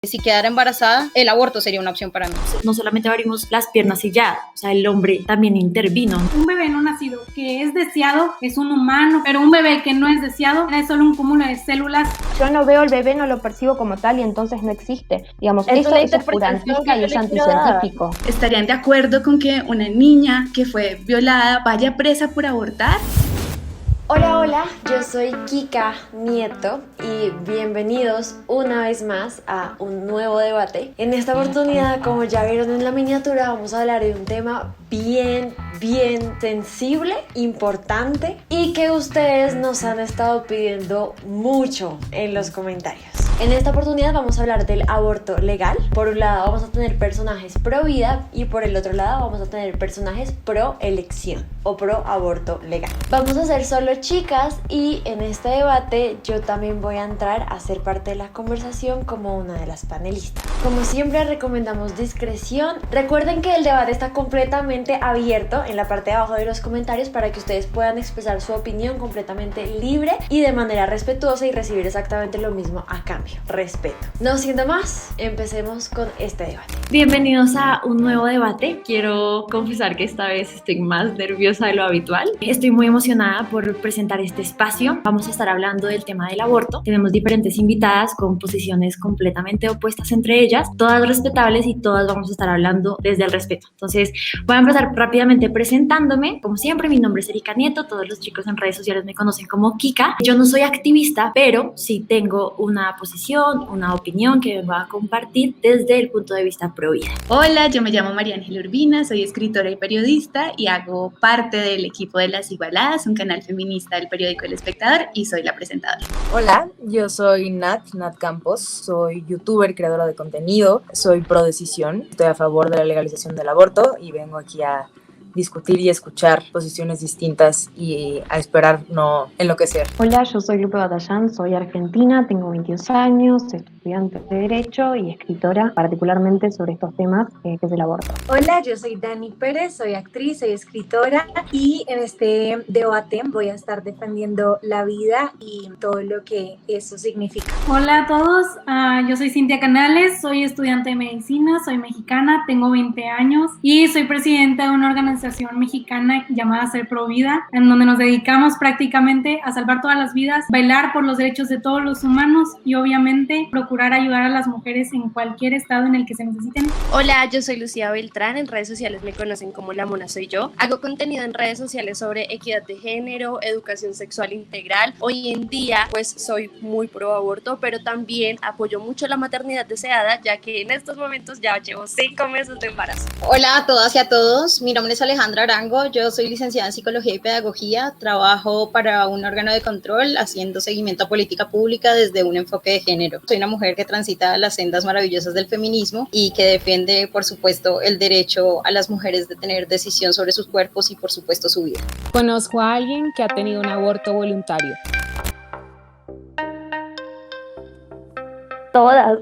Si quedara embarazada, el aborto sería una opción para mí. No solamente abrimos las piernas y ya, o sea, el hombre también intervino. Un bebé no nacido que es deseado es un humano, pero un bebé que no es deseado es solo un cúmulo de células. Yo no veo el bebé, no lo percibo como tal y entonces no existe. Digamos, eso es oscurantismo y es anticientífico. ¿Estarían de acuerdo con que una niña que fue violada vaya presa por abortar? Hola, yo soy Kika Nieto y bienvenidos una vez más a un nuevo debate. En esta oportunidad, como ya vieron en la miniatura, vamos a hablar de un tema bien sensible, importante y que ustedes nos han estado pidiendo mucho en los comentarios. En esta oportunidad vamos a hablar del aborto legal. Por un lado vamos a tener personajes pro vida y por el otro lado vamos a tener personajes pro elección o pro aborto legal. Vamos a ser solo chicas y en este debate yo también voy a entrar a ser parte de la conversación como una de las panelistas. Como siempre recomendamos discreción. Recuerden que el debate está completamente abierto en la parte de abajo de los comentarios para que ustedes puedan expresar su opinión completamente libre y de manera respetuosa y recibir exactamente lo mismo a cambio. Respeto. No siendo más, empecemos con este debate. Bienvenidos a un nuevo debate. Quiero confesar que esta vez estoy más nerviosa de lo habitual. Estoy muy emocionada por presentar este espacio. Vamos a estar hablando del tema del aborto. Tenemos diferentes invitadas con posiciones completamente opuestas entre ellas, todas respetables y todas vamos a estar hablando desde el respeto. Entonces, voy a empezar rápidamente presentándome. Como siempre, mi nombre es Erika Nieto. Todos los chicos en redes sociales me conocen como Kika. Yo no soy activista, pero sí tengo una posición, una opinión que vengo a compartir desde el punto de vista pro vida. Hola, yo me llamo María Ángela Urbina, soy escritora y periodista y hago parte del equipo de Las Igualadas, un canal feminista del periódico El Espectador, y soy la presentadora. Hola, yo soy Nat Campos, soy youtuber, creadora de contenido, soy pro decisión, estoy a favor de la legalización del aborto y vengo aquí a discutir y escuchar posiciones distintas y a esperar no enloquecer. Hola, yo soy Lupe Batallán, soy argentina, tengo 22 años, soy estudiante de Derecho y escritora, particularmente sobre estos temas, que es el aborto. Hola, yo soy Dani Pérez, soy actriz, soy escritora y en este debate voy a estar defendiendo la vida y todo lo que eso significa. Hola a todos, yo soy Cintia Canales, soy estudiante de medicina, soy mexicana, tengo 20 años y soy presidenta de una organización mexicana llamada Ser Pro Vida, en donde nos dedicamos prácticamente a salvar todas las vidas, velar por los derechos de todos los humanos y obviamente procurar ayudar a las mujeres en cualquier estado en el que se necesiten. Hola, yo soy Lucía Beltrán, en redes sociales me conocen como La Mona Soy Yo. Hago contenido en redes sociales sobre equidad de género, educación sexual integral. Hoy en día pues soy muy pro aborto, pero también apoyo mucho la maternidad deseada, ya que en estos momentos ya llevo 5 meses de embarazo. Hola a todas y a todos, mi nombre es Alejandra Arango, yo soy licenciada en Psicología y Pedagogía, trabajo para un órgano de control haciendo seguimiento a política pública desde un enfoque de género. Soy una mujer que transita las sendas maravillosas del feminismo y que defiende, por supuesto, el derecho a las mujeres de tener decisión sobre sus cuerpos y, por supuesto, su vida. Conozco a alguien que ha tenido un aborto voluntario. Todas.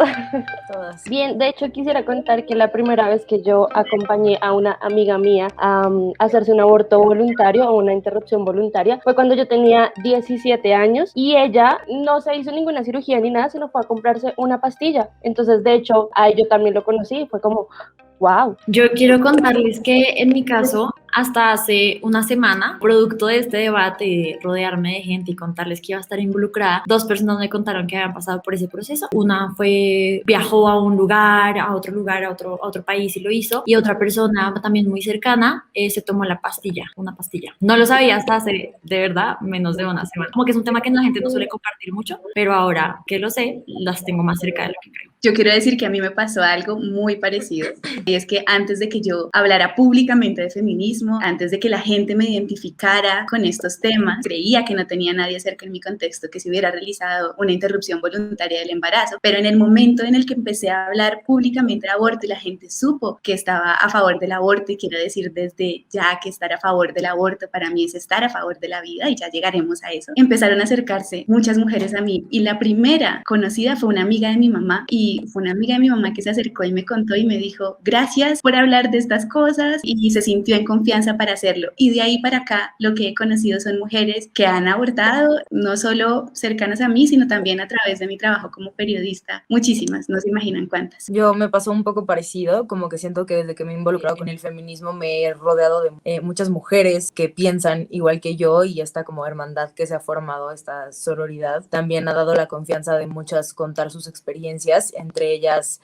Bien, de hecho quisiera contar que la primera vez que yo acompañé a una amiga mía a hacerse un aborto voluntario o una interrupción voluntaria fue cuando yo tenía 17 años y ella no se hizo ninguna cirugía ni nada, sino fue a comprarse una pastilla. Entonces, de hecho, a ella también lo conocí y fue como, wow. Yo quiero contarles que en mi caso, hasta hace una semana, producto de este debate y de rodearme de gente y contarles que iba a estar involucrada, 2 personas me contaron que habían pasado por ese proceso. Una viajó a un lugar, a otro país y lo hizo, y otra persona también muy cercana se tomó una pastilla. No lo sabía hasta hace, de verdad, menos de una semana. Como que es un tema que la gente no suele compartir mucho, pero ahora que lo sé, las tengo más cerca de lo que creo. Yo quiero decir que a mí me pasó algo muy parecido, y es que antes de que yo hablara públicamente de feminismo, antes de que la gente me identificara con estos temas, creía que no tenía nadie cerca en mi contexto que se hubiera realizado una interrupción voluntaria del embarazo, pero en el momento en el que empecé a hablar públicamente de aborto y la gente supo que estaba a favor del aborto, y quiero decir desde ya que estar a favor del aborto para mí es estar a favor de la vida y ya llegaremos a eso, empezaron a acercarse muchas mujeres a mí y la primera conocida fue una amiga de mi mamá y y fue una amiga de mi mamá que se acercó y me contó y me dijo, gracias por hablar de estas cosas, y se sintió en confianza para hacerlo. Y de ahí para acá lo que he conocido son mujeres que han abortado, no solo cercanas a mí, sino también a través de mi trabajo como periodista. Muchísimas, no se imaginan cuántas. Yo me pasó un poco parecido, como que siento que desde que me he involucrado con el feminismo me he rodeado de muchas mujeres que piensan igual que yo, y esta como hermandad que se ha formado, esta sororidad, también ha dado la confianza de muchas contar sus experiencias. Entre ellas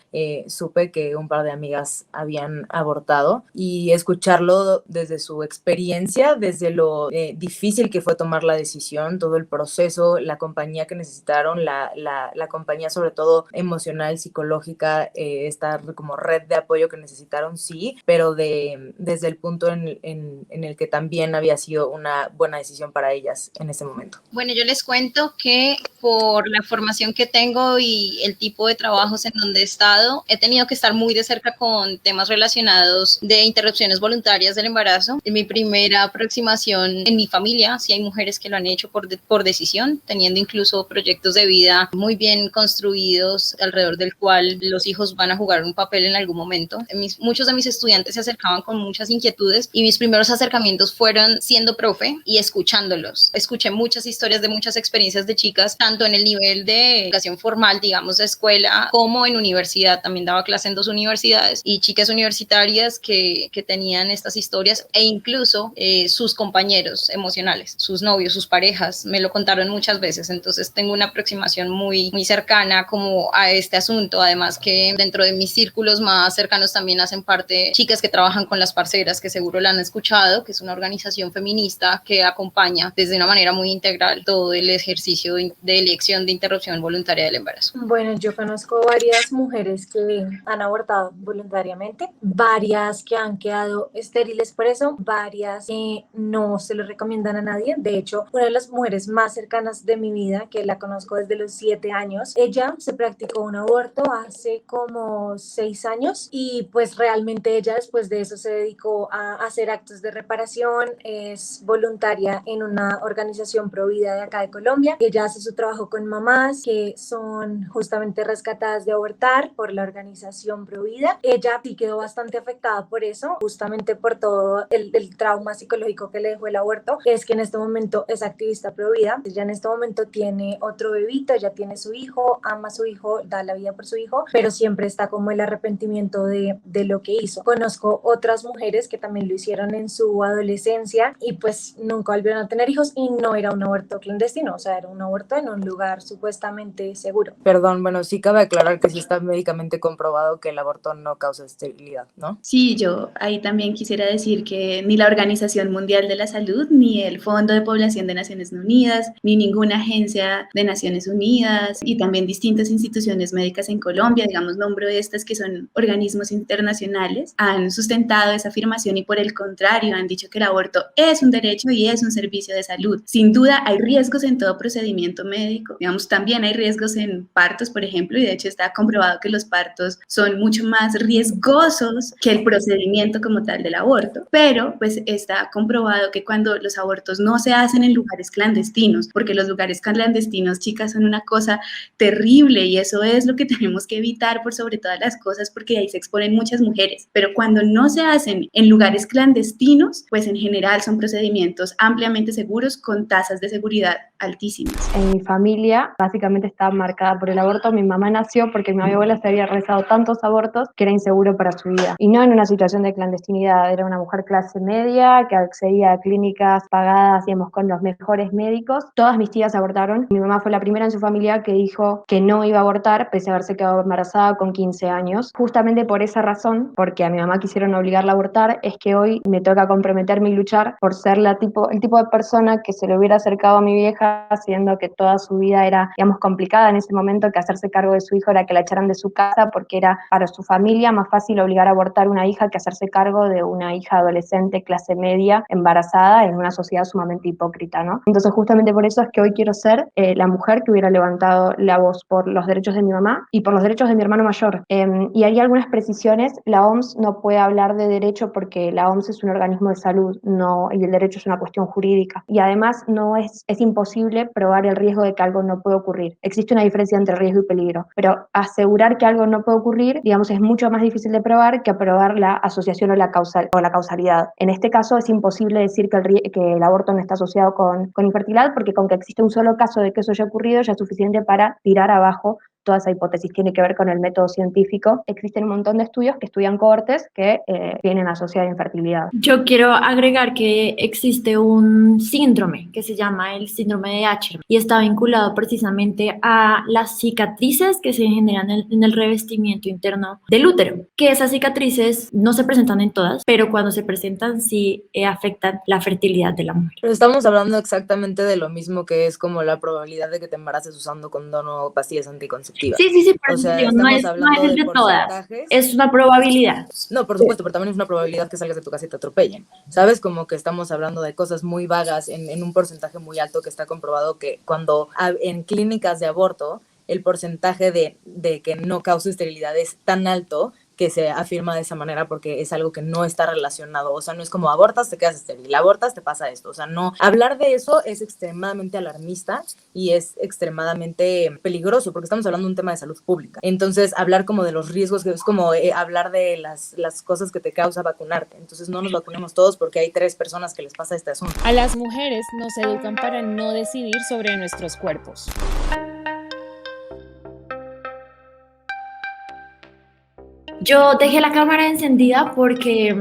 supe que un par de amigas habían abortado, y escucharlo desde su experiencia, desde lo difícil que fue tomar la decisión, todo el proceso, la compañía que necesitaron, la compañía sobre todo emocional, psicológica, esta como red de apoyo que necesitaron, sí, pero desde el punto en el que también había sido una buena decisión para ellas en ese momento. Bueno, yo les cuento que por la formación que tengo y el tipo de trabajos en donde he estado, he tenido que estar muy de cerca con temas relacionados de interrupciones voluntarias del embarazo. En mi primera aproximación en mi familia, sí hay mujeres que lo han hecho por decisión, teniendo incluso proyectos de vida muy bien construidos alrededor del cual los hijos van a jugar un papel en algún momento. Muchos de mis estudiantes se acercaban con muchas inquietudes y mis primeros acercamientos fueron siendo profe y escuchándolos. Escuché muchas historias de muchas experiencias de chicas, tanto en el nivel de educación formal, digamos, de escuela, como en universidad. También daba clase en 2 universidades y chicas universitarias que tenían estas historias, e incluso sus compañeros emocionales, sus novios, sus parejas, me lo contaron muchas veces. Entonces tengo una aproximación muy, muy cercana como a este asunto. Además que dentro de mis círculos más cercanos también hacen parte chicas que trabajan con Las Parceras, que seguro la han escuchado, que es una organización feminista que acompaña desde una manera muy integral todo el ejercicio de elección de interrupción voluntaria del embarazo. Bueno, yo conozco varias mujeres que han abortado voluntariamente, varias que han quedado estériles por eso, varias que no se lo recomiendan a nadie. De hecho, una de las mujeres más cercanas de mi vida, que la conozco desde los 7 años, ella se practicó un aborto hace como 6 años y pues realmente ella después de eso se dedicó a hacer actos de reparación, es voluntaria en una organización pro vida de acá de Colombia. Ella hace su trabajo con mamás que son justamente rescatadas de abortar por la organización pro vida. Ella sí quedó bastante afectada por eso, justamente por todo el trauma psicológico que le dejó el aborto. Es que en este momento es activista pro vida, ella en este momento tiene otro bebito, ella tiene su hijo, ama a su hijo, da la vida por su hijo, pero siempre está como el arrepentimiento de lo que hizo. Conozco otras mujeres que también lo hicieron en su adolescencia y pues nunca volvieron a tener hijos, y no era un aborto clandestino, o sea, era un aborto en un lugar supuestamente seguro. Perdón, bueno, sí cabe aclarar que sí está médicamente comprobado que el aborto no causa esterilidad, ¿no? Sí, yo ahí también quisiera decir que ni la Organización Mundial de la Salud, ni el Fondo de Población de Naciones Unidas, ni ninguna agencia de Naciones Unidas, y también distintas instituciones médicas en Colombia, digamos, nombro estas que son organismos internacionales, han sustentado esa afirmación, y por el contrario han dicho que el aborto es un derecho y es un servicio de salud. Sin duda hay riesgos en todo procedimiento médico, digamos, también hay riesgos en partos, por ejemplo, y de hecho está comprobado que los partos son mucho más riesgosos que el procedimiento como tal del aborto, pero pues está comprobado que cuando los abortos no se hacen en lugares clandestinos, porque los lugares clandestinos, chicas, son una cosa terrible, y eso es lo que tenemos que evitar por sobre todas las cosas, porque ahí se exponen muchas mujeres. Pero cuando no se hacen en lugares clandestinos, pues en general son procedimientos ampliamente seguros con tasas de seguridad altísimas. En mi familia básicamente estaba marcada por el aborto. Mi mamá nació porque mi abuela se había realizado tantos abortos que era inseguro para su vida, y no en una situación de clandestinidad. Era una mujer clase media que accedía a clínicas pagadas, digamos, con los mejores médicos. Todas mis tías abortaron. Mi mamá fue la primera en su familia que dijo que no iba a abortar pese a haberse quedado embarazada con 15 años. Justamente por esa razón, porque a mi mamá quisieron obligarla a abortar, es que hoy me toca comprometerme y luchar por ser el tipo de persona que se le hubiera acercado a mi vieja, siendo que toda su vida era, digamos, complicada en ese momento, que hacerse cargo de su hijo era que la echaran de su casa, porque era para su familia más fácil obligar a abortar una hija que hacerse cargo de una hija adolescente clase media embarazada en una sociedad sumamente hipócrita, ¿no? Entonces justamente por eso es que hoy quiero ser la mujer que hubiera levantado la voz por los derechos de mi mamá y por los derechos de mi hermano mayor. Y hay algunas precisiones. La OMS no puede hablar de derecho porque la OMS es un organismo de salud, no, y el derecho es una cuestión jurídica. Y además no es imposible probar el riesgo de que algo no puede ocurrir. Existe una diferencia entre riesgo y peligro, pero pero asegurar que algo no puede ocurrir, digamos, es mucho más difícil de probar que probar la asociación o la causalidad. En este caso es imposible decir que el aborto no está asociado con infertilidad, porque con que existe un solo caso de que eso haya ocurrido ya es suficiente para tirar abajo toda esa hipótesis. Tiene que ver con el método científico. Existen un montón de estudios que estudian cohortes que vienen asociadas a infertilidad. Yo quiero agregar que existe un síndrome que se llama el síndrome de Asherman y está vinculado precisamente a las cicatrices que se generan en el revestimiento interno del útero, que esas cicatrices no se presentan en todas, pero cuando se presentan sí afectan la fertilidad de la mujer. Pero estamos hablando exactamente de lo mismo, que es como la probabilidad de que te embaraces usando condón o pastillas anticonceptivas. Sí, O sea, no es hablando de todas, porcentajes. es una probabilidad. No, por supuesto, pero también es una probabilidad que salgas de tu casa y te atropellen, ¿sabes? Como que estamos hablando de cosas muy vagas en un porcentaje muy alto, que está comprobado que cuando en clínicas de aborto el porcentaje de que no cause esterilidad es tan alto que se afirma de esa manera, porque es algo que no está relacionado. O sea, no es como abortas, te quedas estéril, abortas, te pasa esto. O sea, no. Hablar de eso es extremadamente alarmista y es extremadamente peligroso, porque estamos hablando de un tema de salud pública. Entonces, hablar como de los riesgos, que es como hablar de las cosas que te causa vacunarte. Entonces, no nos vacunemos todos porque hay 3 personas que les pasa este asunto. A las mujeres nos educan para no decidir sobre nuestros cuerpos. Yo dejé la cámara encendida porque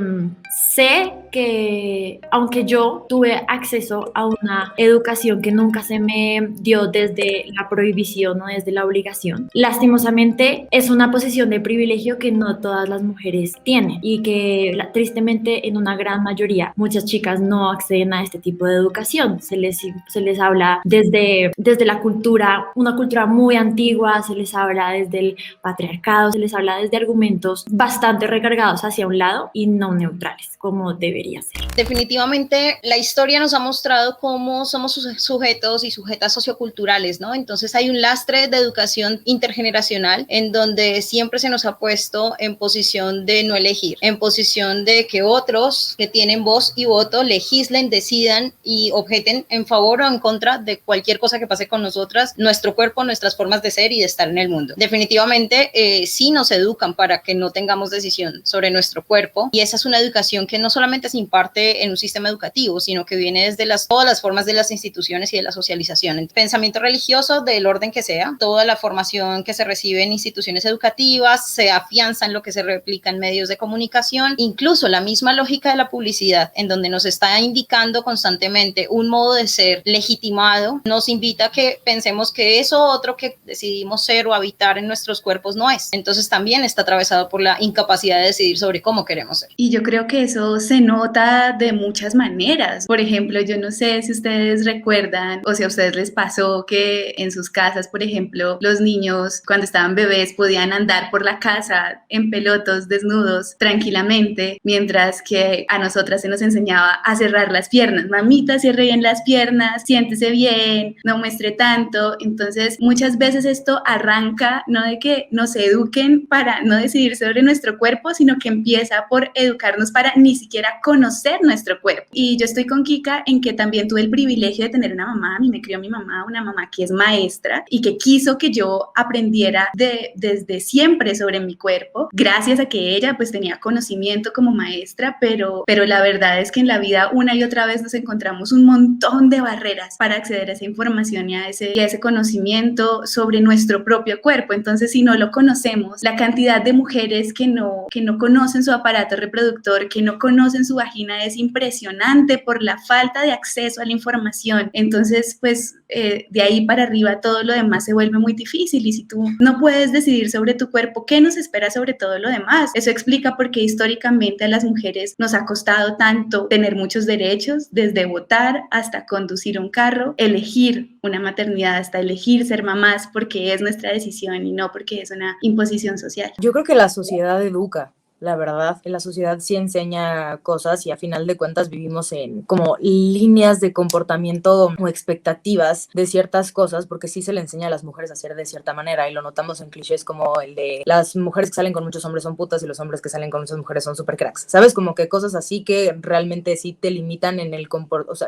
sé que aunque yo tuve acceso a una educación que nunca se me dio desde la prohibición o desde la obligación, lastimosamente es una posición de privilegio que no todas las mujeres tienen y que tristemente en una gran mayoría muchas chicas no acceden a este tipo de educación. Se les habla desde la cultura, una cultura muy antigua, se les habla desde el patriarcado, se les habla desde argumentos bastante recargados hacia un lado y no neutrales, como debería ser. Definitivamente la historia nos ha mostrado cómo somos sujetos y sujetas socioculturales, ¿no? Entonces hay un lastre de educación intergeneracional en donde siempre se nos ha puesto en posición de no elegir, en posición de que otros que tienen voz y voto legislen, decidan y objeten en favor o en contra de cualquier cosa que pase con nosotras, nuestro cuerpo, nuestras formas de ser y de estar en el mundo. Definitivamente sí nos educan para que no tengamos decisión sobre nuestro cuerpo, y esa es una educación que no solamente se imparte en un sistema educativo, sino que viene desde todas las formas de las instituciones y de la socialización. El pensamiento religioso del orden que sea, toda la formación que se recibe en instituciones educativas se afianza en lo que se replica en medios de comunicación, incluso la misma lógica de la publicidad, en donde nos está indicando constantemente un modo de ser legitimado, nos invita a que pensemos que eso otro que decidimos ser o habitar en nuestros cuerpos no es. Entonces también está atravesado por la incapacidad de decidir sobre cómo queremos ser. Y yo creo que eso se nota de muchas maneras. Por ejemplo, yo no sé si ustedes recuerdan o si a ustedes les pasó que en sus casas, por ejemplo, los niños cuando estaban bebés podían andar por la casa en pelotos, desnudos, tranquilamente, mientras que a nosotras se nos enseñaba a cerrar las piernas. Mamita, cierre bien las piernas, siéntese bien, no muestre tanto. Entonces, muchas veces esto arranca no de que nos eduquen para no decidir sobre nuestro cuerpo, sino que empieza por educarnos para ni siquiera conocer nuestro cuerpo. Y yo estoy con Kika en que también tuve el privilegio de tener una mamá, a mí me crió mi mamá, una mamá que es maestra y que quiso que yo aprendiera desde siempre sobre mi cuerpo, gracias a que ella pues tenía conocimiento como maestra, pero la verdad es que en la vida una y otra vez nos encontramos un montón de barreras para acceder a esa información y a ese conocimiento sobre nuestro propio cuerpo. Entonces, si no lo conocemos, la cantidad de mujeres que no conocen su aparato reproductor, que no conocen su vagina, es impresionante por la falta de acceso a la información. Entonces, pues de ahí para arriba todo lo demás se vuelve muy difícil, y si tú no puedes decidir sobre tu cuerpo, ¿qué nos espera sobre todo lo demás? Eso explica por qué históricamente a las mujeres nos ha costado tanto tener muchos derechos, desde votar hasta conducir un carro, elegir una maternidad, hasta elegir ser mamás, porque es nuestra decisión y no porque es una imposición social. Yo creo que la sociedad educa. la verdad. La sociedad sí enseña cosas y a final de cuentas vivimos en como líneas de comportamiento o expectativas de ciertas cosas, porque sí se le enseña a las mujeres a hacer de cierta manera y lo notamos en clichés como el de las mujeres que salen con muchos hombres son putas y los hombres que salen con muchas mujeres son super cracks, ¿sabes? Como que cosas así que realmente sí te limitan en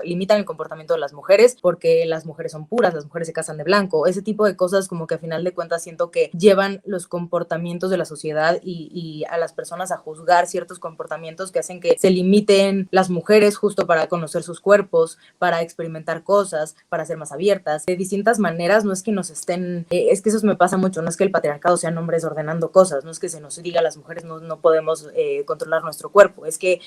limitan el comportamiento de las mujeres porque las mujeres son puras, las mujeres se casan de blanco, ese tipo de cosas como que a final de cuentas siento que llevan los comportamientos de la sociedad y a las personas a juzgar ciertos comportamientos que hacen que se limiten las mujeres justo para conocer sus cuerpos, para experimentar cosas, para ser más abiertas, de distintas maneras. No es que nos estén, es que eso me pasa mucho, no es que el patriarcado sean hombres ordenando cosas, no es que se nos diga a las mujeres no podemos controlar nuestro cuerpo, es que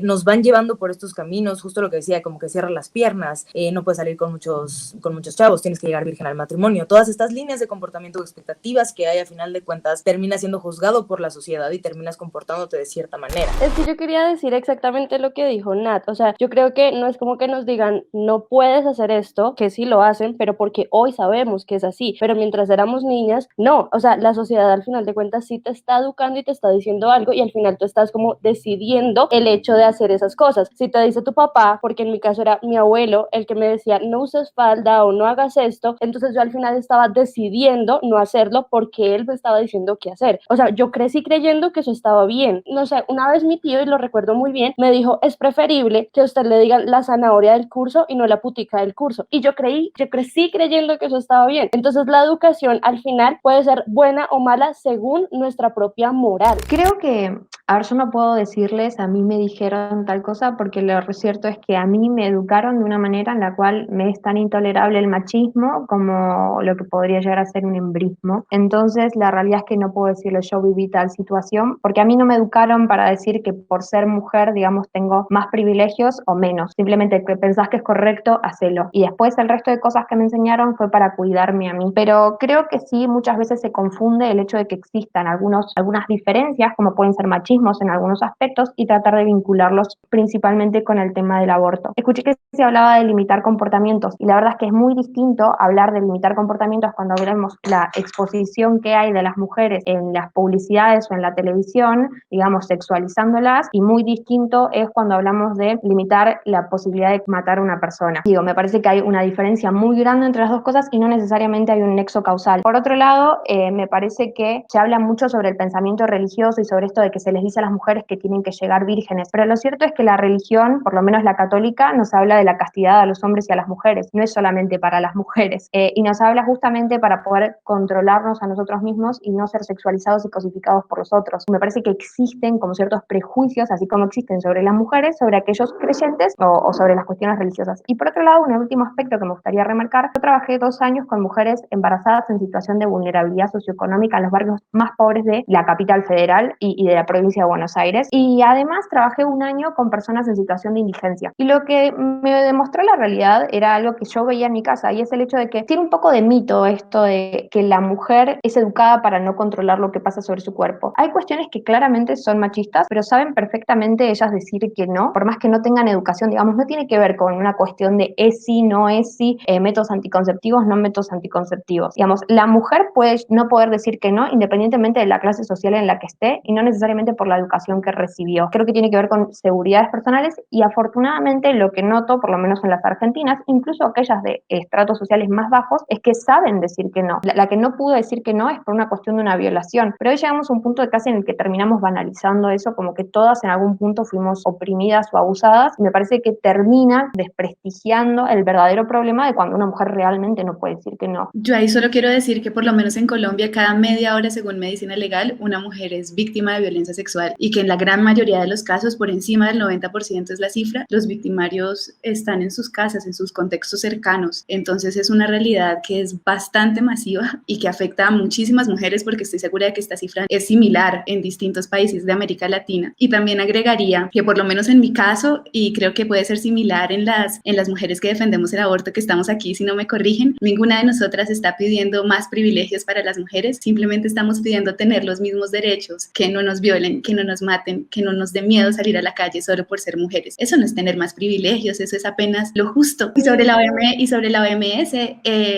nos van llevando por estos caminos, justo lo que decía, como que cierra las piernas, no puedes salir con muchos chavos, tienes que llegar virgen al matrimonio, todas estas líneas de comportamiento o expectativas que hay a final de cuentas, terminas siendo juzgado por la sociedad y terminas comportándote de cierta manera. Es que yo quería decir exactamente lo que dijo Nat, o sea, yo creo que no es como que nos digan, no puedes hacer esto, que sí lo hacen, pero porque hoy sabemos que es así, pero mientras éramos niñas, no, o sea, la sociedad al final de cuentas sí te está educando y te está diciendo algo y al final tú estás como decidiendo el hecho de hacer esas cosas. Si te dice tu papá, porque en mi caso era mi abuelo el que me decía, no uses falda o no hagas esto, entonces yo al final estaba decidiendo no hacerlo porque él me estaba diciendo qué hacer. O sea, yo crecí creyendo que eso estaba bien. No sé, una vez mi tío, y lo recuerdo muy bien, me dijo, es preferible que a usted le digan la zanahoria del curso y no la putica del curso. Y yo crecí creyendo que eso estaba bien. Entonces la educación al final puede ser buena o mala según nuestra propia moral. Creo que, a ver, yo no puedo decirles a mí me dijeron tal cosa porque lo cierto es que a mí me educaron de una manera en la cual me es tan intolerable el machismo como lo que podría llegar a ser un embrismo. Entonces la realidad es que no puedo decirles yo viví tal situación porque a mí no me educaron para decir que por ser mujer, digamos, tengo más privilegios o menos. Simplemente que pensás que es correcto, hacelo. Y después el resto de cosas que me enseñaron fue para cuidarme a mí. Pero creo que sí, muchas veces se confunde el hecho de que existan algunas diferencias, como pueden ser machismos en algunos aspectos, y tratar de vincularlos principalmente con el tema del aborto. Escuché que se hablaba de limitar comportamientos, y la verdad es que es muy distinto hablar de limitar comportamientos cuando vemos la exposición que hay de las mujeres en las publicidades o en la televisión, digamos, sexualizándolas, y muy distinto es cuando hablamos de limitar la posibilidad de matar a una persona. Digo, me parece que hay una diferencia muy grande entre las dos cosas y no necesariamente hay un nexo causal. Por otro lado, me parece que se habla mucho sobre el pensamiento religioso y sobre esto de que se les dice a las mujeres que tienen que llegar vírgenes, pero lo cierto es que la religión, por lo menos la católica, nos habla de la castidad a los hombres y a las mujeres, no es solamente para las mujeres, y nos habla justamente para poder controlarnos a nosotros mismos y no ser sexualizados y cosificados por los otros. Me parece que existen como ciertos prejuicios, así como existen sobre las mujeres, sobre aquellos creyentes o sobre las cuestiones religiosas. Y por otro lado, un último aspecto que me gustaría remarcar, yo trabajé 2 años con mujeres embarazadas en situación de vulnerabilidad socioeconómica en los barrios más pobres de la capital federal y de la provincia de Buenos Aires, y además trabajé 1 año con personas en situación de indigencia. Y lo que me demostró la realidad era algo que yo veía en mi casa, y es el hecho de que tiene un poco de mito esto de que la mujer es educada para no controlar lo que pasa sobre su cuerpo. Hay cuestiones que claramente son machistas, pero saben perfectamente ellas decir que no, por más que no tengan educación, digamos, no tiene que ver con una cuestión de es sí, no es sí, métodos anticonceptivos, no métodos anticonceptivos. Digamos, la mujer puede no poder decir que no, independientemente de la clase social en la que esté, y no necesariamente por la educación que recibió. Creo que tiene que ver con seguridades personales, y afortunadamente lo que noto, por lo menos en las argentinas, incluso aquellas de estratos sociales más bajos, es que saben decir que no. La que no pudo decir que no es por una cuestión de una violación, pero hoy llegamos a un punto de casi en el que terminamos banalizando eso, como que todas en algún punto fuimos oprimidas o abusadas, y me parece que termina desprestigiando el verdadero problema de cuando una mujer realmente no puede decir que no. Yo ahí solo quiero decir que por lo menos en Colombia cada media hora, según medicina legal, una mujer es víctima de violencia sexual, y que en la gran mayoría de los casos, por encima del 90% es la cifra, los victimarios están en sus casas, en sus contextos cercanos. Entonces es una realidad que es bastante masiva y que afecta a muchísimas mujeres, porque estoy segura de que esta cifra es similar en distintos países de América Latina. Y también agregaría que por lo menos en mi caso, y creo que puede ser similar en las mujeres que defendemos el aborto que estamos aquí, si no me corrigen, ninguna de nosotras está pidiendo más privilegios para las mujeres, simplemente estamos pidiendo tener los mismos derechos, que no nos violen roben, que no nos maten, que no nos dé miedo salir a la calle solo por ser mujeres. Eso no es tener más privilegios, eso es apenas lo justo. Y sobre la OMS,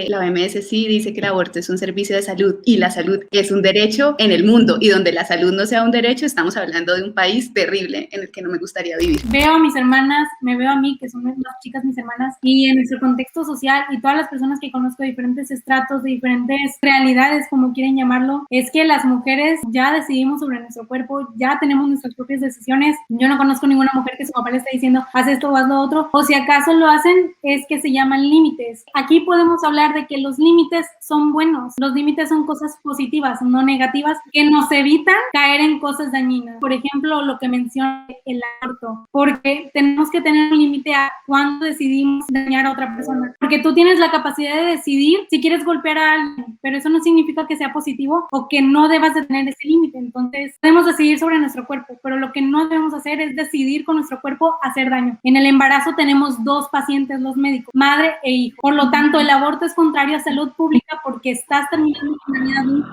la OMS sí dice que el aborto es un servicio de salud y la salud es un derecho en el mundo, y donde la salud no sea un derecho, estamos hablando de un país terrible en el que no me gustaría vivir. Veo a mis hermanas, me veo a mí, que son las chicas mis hermanas, y en nuestro contexto social y todas las personas que conozco de diferentes estratos, de diferentes realidades, como quieren llamarlo, es que las mujeres ya decidimos sobre nuestro cuerpo, ya tenemos nuestras propias decisiones. Yo no conozco ninguna mujer que su papá le esté diciendo haz esto o haz lo otro, o si acaso lo hacen es que se llaman límites. Aquí podemos hablar de que los límites son buenos, los límites son cosas positivas, no negativas, que nos evitan caer en cosas dañinas. Por ejemplo, lo que menciona el aborto, porque tenemos que tener un límite a cuándo decidimos dañar a otra persona, porque tú tienes la capacidad de decidir si quieres golpear a alguien, pero eso no significa que sea positivo o que no debas de tener ese límite. Entonces podemos decidir sobre nuestro cuerpo, pero lo que no debemos hacer es decidir con nuestro cuerpo hacer daño. En el embarazo tenemos 2 pacientes, los médicos, madre e hijo. Por lo tanto, el aborto es contrario a salud pública porque estás terminando con la vida de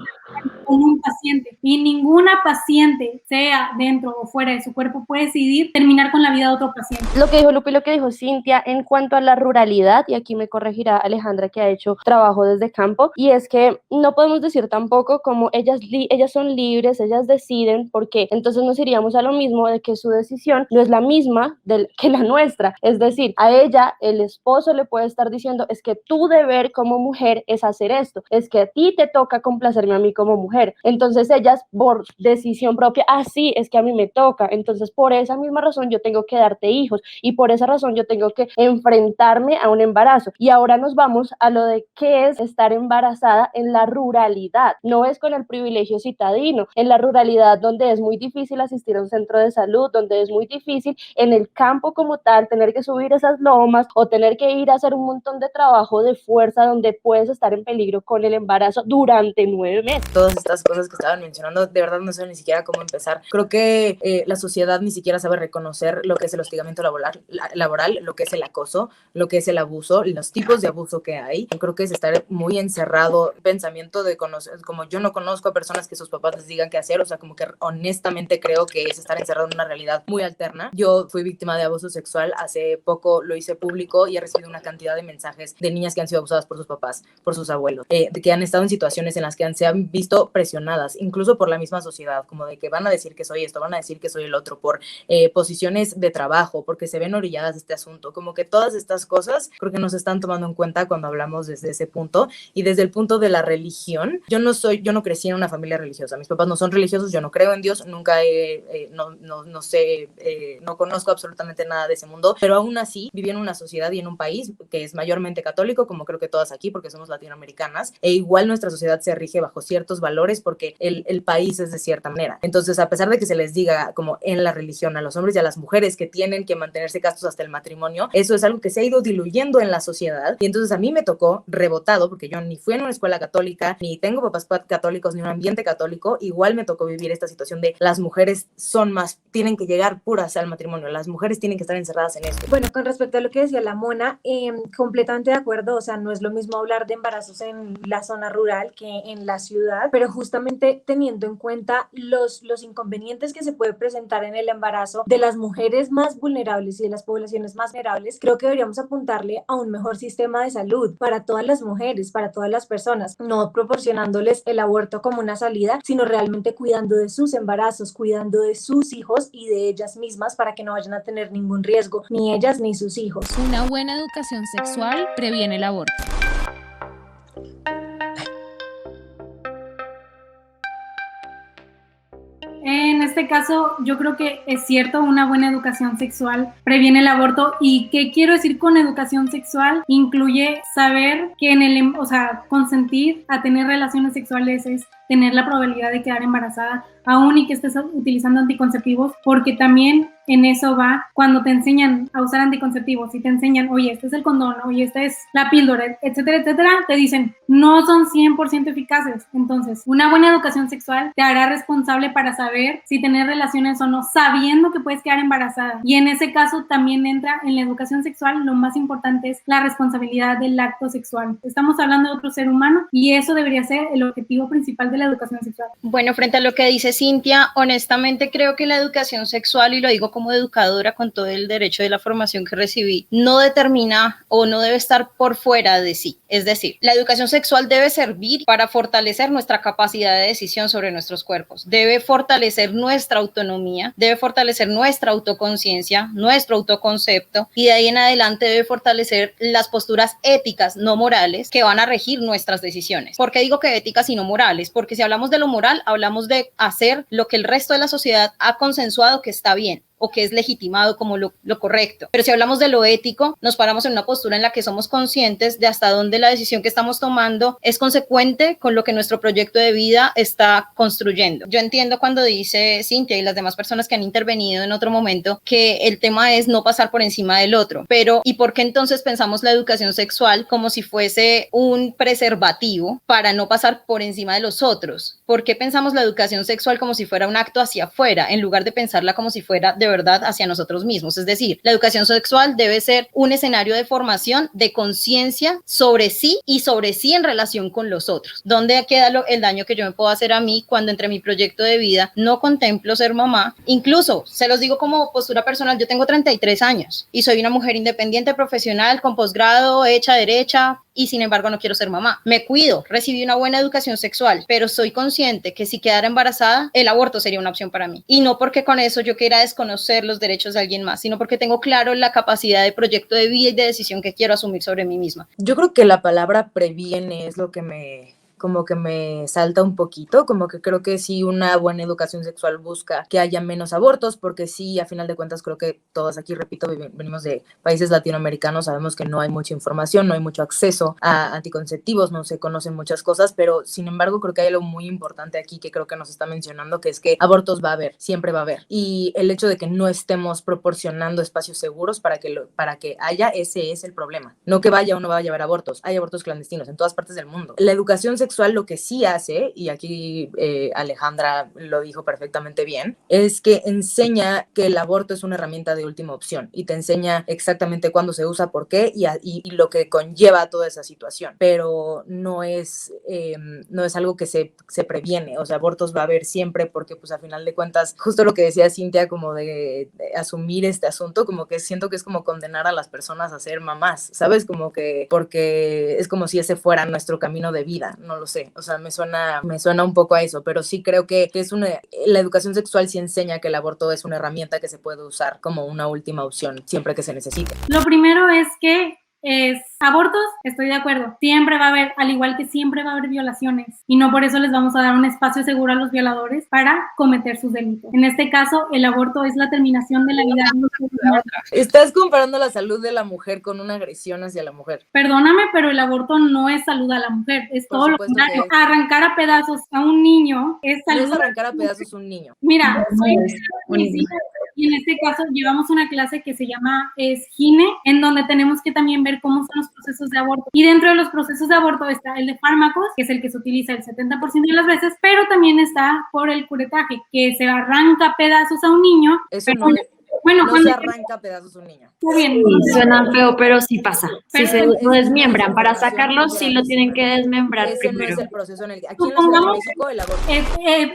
un paciente, y ninguna paciente, sea dentro o fuera de su cuerpo, puede decidir terminar con la vida de otro paciente. Lo que dijo Lupe y lo que dijo Cintia en cuanto a la ruralidad, y aquí me corregirá Alejandra, que ha hecho trabajo desde campo, y es que no podemos decir tampoco como ellas son libres, ellas deciden, porque entonces nos iríamos a lo mismo de que su decisión no es la misma que la nuestra. Es decir, a ella el esposo le puede estar diciendo es que tu deber como mujer es hacer esto, es que a ti te toca complacerme a mí como mujer. Entonces ellas por decisión propia, sí, es que a mí me toca, entonces por esa misma razón yo tengo que darte hijos y por esa razón yo tengo que enfrentarme a un embarazo. Y ahora nos vamos a lo de qué es estar embarazada en la ruralidad. No es con el privilegio citadino, en la ruralidad donde es muy difícil asistir a un centro de salud, donde es muy difícil en el campo como tal tener que subir esas lomas o tener que ir a hacer un montón de trabajo de fuerza donde puedes estar en peligro con el embarazo durante 9 meses. Todas estas cosas que estaban mencionando, de verdad no sé ni siquiera cómo empezar. Creo que la sociedad ni siquiera sabe reconocer lo que es el hostigamiento laboral, lo que es el acoso, lo que es el abuso, los tipos de abuso que hay. Creo que es estar muy encerrado, pensamiento de conocer, como yo no conozco a personas que sus papás les digan qué hacer, o sea, como que honestamente creo que es estar encerrado en una realidad muy alterna. Yo fui víctima de abuso sexual, hace poco lo hice público y he recibido una cantidad de mensajes de niñas que han sido abusadas por sus papás, por sus abuelos, de que han estado en situaciones en las que se han visto presionadas, incluso por la misma sociedad, como de que van a decir que soy esto, van a decir que soy el otro, por posiciones de trabajo, porque se ven orilladas de este asunto, como que todas estas cosas creo que nos están tomando en cuenta cuando hablamos desde ese punto. Y desde el punto de la religión, yo no crecí en una familia religiosa, mis papás no son religiosos, yo no creo en Dios, nunca no sé, no conozco absolutamente nada de ese mundo, pero aún así viví en una sociedad y en un país que es mayormente católico, como creo que todas aquí, porque somos latinoamericanas, e igual nuestra sociedad se rige bajo ciertos valores porque el país es de cierta manera. Entonces, a pesar de que se les diga como en la religión a los hombres y a las mujeres que tienen que mantenerse castos hasta el matrimonio, eso es algo que se ha ido diluyendo en la sociedad, y entonces a mí me tocó rebotado, porque yo ni fui en una escuela católica, ni tengo papás católicos, ni un ambiente católico, igual me tocó vivir esta situación de las mujeres tienen que llegar puras al matrimonio, las mujeres tienen que estar encerradas en esto. Bueno, con respecto a lo que decía la Mona, completamente de acuerdo, o sea, no es lo mismo hablar de embarazos en la zona rural que en la ciudad, pero justamente teniendo en cuenta los inconvenientes que se puede presentar en el embarazo de las mujeres más vulnerables y de las poblaciones más vulnerables, creo que deberíamos apuntarle a un mejor sistema de salud para todas las mujeres, para todas las personas, no proporcionándoles el aborto como una salida, sino realmente cuidando de sus embarazos, cuidando de sus hijos y de ellas mismas para que no vayan a tener ningún riesgo, ni ellas ni sus hijos. Una buena educación sexual previene el aborto. En este caso, yo creo que es cierto, una buena educación sexual previene el aborto. ¿Y qué quiero decir con educación sexual? Incluye saber que consentir a tener relaciones sexuales es tener la probabilidad de quedar embarazada, aún y que estés utilizando anticonceptivos, porque también en eso va cuando te enseñan a usar anticonceptivos y te enseñan, oye, este es el condón, oye, esta es la píldora, etcétera, etcétera, te dicen, no son 100% eficaces. Entonces, una buena educación sexual te hará responsable para saber si tener relaciones o no, sabiendo que puedes quedar embarazada. Y en ese caso también entra en la educación sexual, lo más importante es la responsabilidad del acto sexual. Estamos hablando de otro ser humano y eso debería ser el objetivo principal de la educación sexual? Bueno, frente a lo que dice Cintia, honestamente creo que la educación sexual, y lo digo como educadora con todo el derecho de la formación que recibí, no determina o no debe estar por fuera de sí. Es decir, la educación sexual debe servir para fortalecer nuestra capacidad de decisión sobre nuestros cuerpos, debe fortalecer nuestra autonomía, debe fortalecer nuestra autoconciencia, nuestro autoconcepto, y de ahí en adelante debe fortalecer las posturas éticas, no morales, que van a regir nuestras decisiones. ¿Por qué digo que éticas y no morales? Porque si hablamos de lo moral, hablamos de hacer lo que el resto de la sociedad ha consensuado que está bien o que es legitimado como lo correcto. Pero si hablamos de lo ético, nos paramos en una postura en la que somos conscientes de hasta dónde la decisión que estamos tomando es consecuente con lo que nuestro proyecto de vida está construyendo. Yo entiendo cuando dice Cintia y las demás personas que han intervenido en otro momento que el tema es no pasar por encima del otro, pero ¿y por qué entonces pensamos la educación sexual como si fuese un preservativo para no pasar por encima de los otros? ¿Por qué pensamos la educación sexual como si fuera un acto hacia afuera en lugar de pensarla como si fuera de verdad hacia nosotros mismos? Es decir, la educación sexual debe ser un escenario de formación de conciencia sobre sí y sobre sí en relación con los otros. ¿Dónde queda el daño que yo me puedo hacer a mí cuando entre mi proyecto de vida no contemplo ser mamá? Incluso, se los digo como postura personal, yo tengo 33 años y soy una mujer independiente, profesional, con posgrado, hecha derecha, y sin embargo no quiero ser mamá. Me cuido, recibí una buena educación sexual, pero soy consciente que si quedara embarazada, el aborto sería una opción para mí. Y no porque con eso yo quiera desconocer los derechos de alguien más, sino porque tengo claro la capacidad de proyecto de vida y de decisión que quiero asumir sobre mí misma. Yo creo que la palabra previene es lo que como que me salta un poquito, como que creo que sí una buena educación sexual busca que haya menos abortos, porque sí, a final de cuentas creo que todos aquí, repito, venimos de países latinoamericanos, sabemos que no hay mucha información, no hay mucho acceso a anticonceptivos, no se conocen muchas cosas, pero sin embargo creo que hay algo muy importante aquí que creo que nos está mencionando, que es que abortos va a haber, siempre va a haber, y el hecho de que no estemos proporcionando espacios seguros para que haya, ese es el problema, no que vaya o no vaya a haber abortos, hay abortos clandestinos en todas partes del mundo. La educación sexual lo que sí hace, y aquí Alejandra lo dijo perfectamente bien, es que enseña que el aborto es una herramienta de última opción y te enseña exactamente cuándo se usa, por qué y lo que conlleva toda esa situación, pero no es algo que se previene. O sea, abortos va a haber siempre porque pues a final de cuentas, justo lo que decía Cintia, como de asumir este asunto, como que siento que es como condenar a las personas a ser mamás, ¿sabes? Como que porque es como si ese fuera nuestro camino de vida, no lo sé, o sea, me suena un poco a eso, pero sí creo que la educación sexual sí enseña que el aborto es una herramienta que se puede usar como una última opción siempre que se necesite. Lo primero es que abortos, estoy de acuerdo, siempre va a haber, al igual que siempre va a haber violaciones, y no por eso les vamos a dar un espacio seguro a los violadores para cometer sus delitos. En este caso, el aborto es la terminación de la vida de un ser humano. Estás comparando la salud de la mujer con una agresión hacia la mujer. Perdóname, pero el aborto no es salud a la mujer, es todo lo contrario. Arrancar a pedazos a un niño es salud. No es arrancar a pedazos a un niño. Mira, y en este caso llevamos una clase que se llama GINE, en donde tenemos que también ver cómo son los procesos de aborto. Y dentro de los procesos de aborto está el de fármacos, que es el que se utiliza el 70% de las veces, pero también está por el curetaje, que se arranca a pedazos a un niño. Eso no es. Bueno, no se arranca a pedazos un niño. Está bien. Sí, suena feo, pero sí pasa. Si se lo desmembran, para sacarlo sí lo tienen que desmembrar ese primero. No es el proceso en el que aquí en la Ciudad de México el aborto.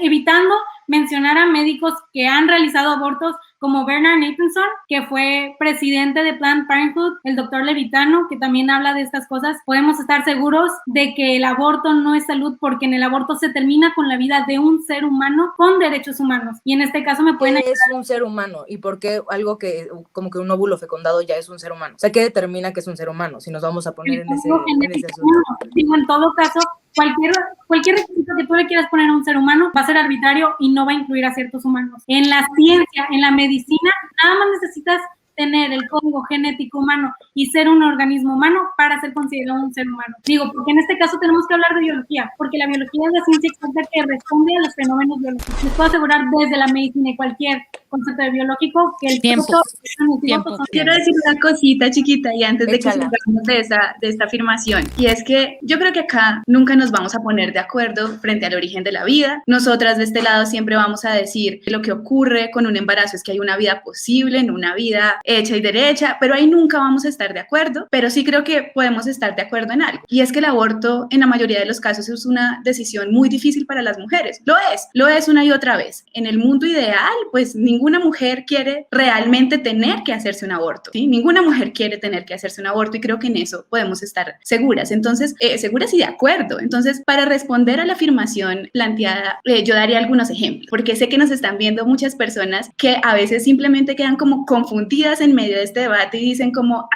Evitando mencionar a médicos que han realizado abortos como Bernard Nathanson, que fue presidente de Planned Parenthood, el doctor Levitano, que también habla de estas cosas. Podemos estar seguros de que el aborto no es salud, porque en el aborto se termina con la vida de un ser humano con derechos humanos. Y en este caso me pueden... ¿Qué es un ser humano? ¿Y por qué algo que, como que un óvulo fecundado ya es un ser humano? O sea, ¿qué determina que es un ser humano? Si nos vamos a poner en ese asunto. Digo, en todo caso, cualquier requisito que tú le quieras poner a un ser humano va a ser arbitrario y no va a incluir a ciertos humanos. En la ciencia, en la medicina, nada más necesitas tener el código genético humano y ser un organismo humano para ser considerado un ser humano. Digo, porque en este caso tenemos que hablar de biología, porque la biología es la ciencia exacta que responde a los fenómenos biológicos. Les puedo asegurar desde la medicina y cualquier concepto de biológico que el tiempo. Quiero decir una cosita chiquita y antes de que sigamos de esta afirmación, y es que yo creo que acá nunca nos vamos a poner de acuerdo frente al origen de la vida. Nosotras de este lado siempre vamos a decir que lo que ocurre con un embarazo es que hay una vida posible, no una vida hecha y derecha, pero ahí nunca vamos a estar de acuerdo, pero sí creo que podemos estar de acuerdo en algo, y es que el aborto en la mayoría de los casos es una decisión muy difícil para las mujeres. Lo es una y otra vez. En el mundo ideal, pues ninguna mujer quiere realmente tener que hacerse un aborto, ¿sí? Ninguna mujer quiere tener que hacerse un aborto, y creo que en eso podemos estar seguras. Entonces, seguras y de acuerdo. Entonces, para responder a la afirmación planteada, yo daría algunos ejemplos, porque sé que nos están viendo muchas personas que a veces simplemente quedan como confundidas en medio de este debate y dicen como,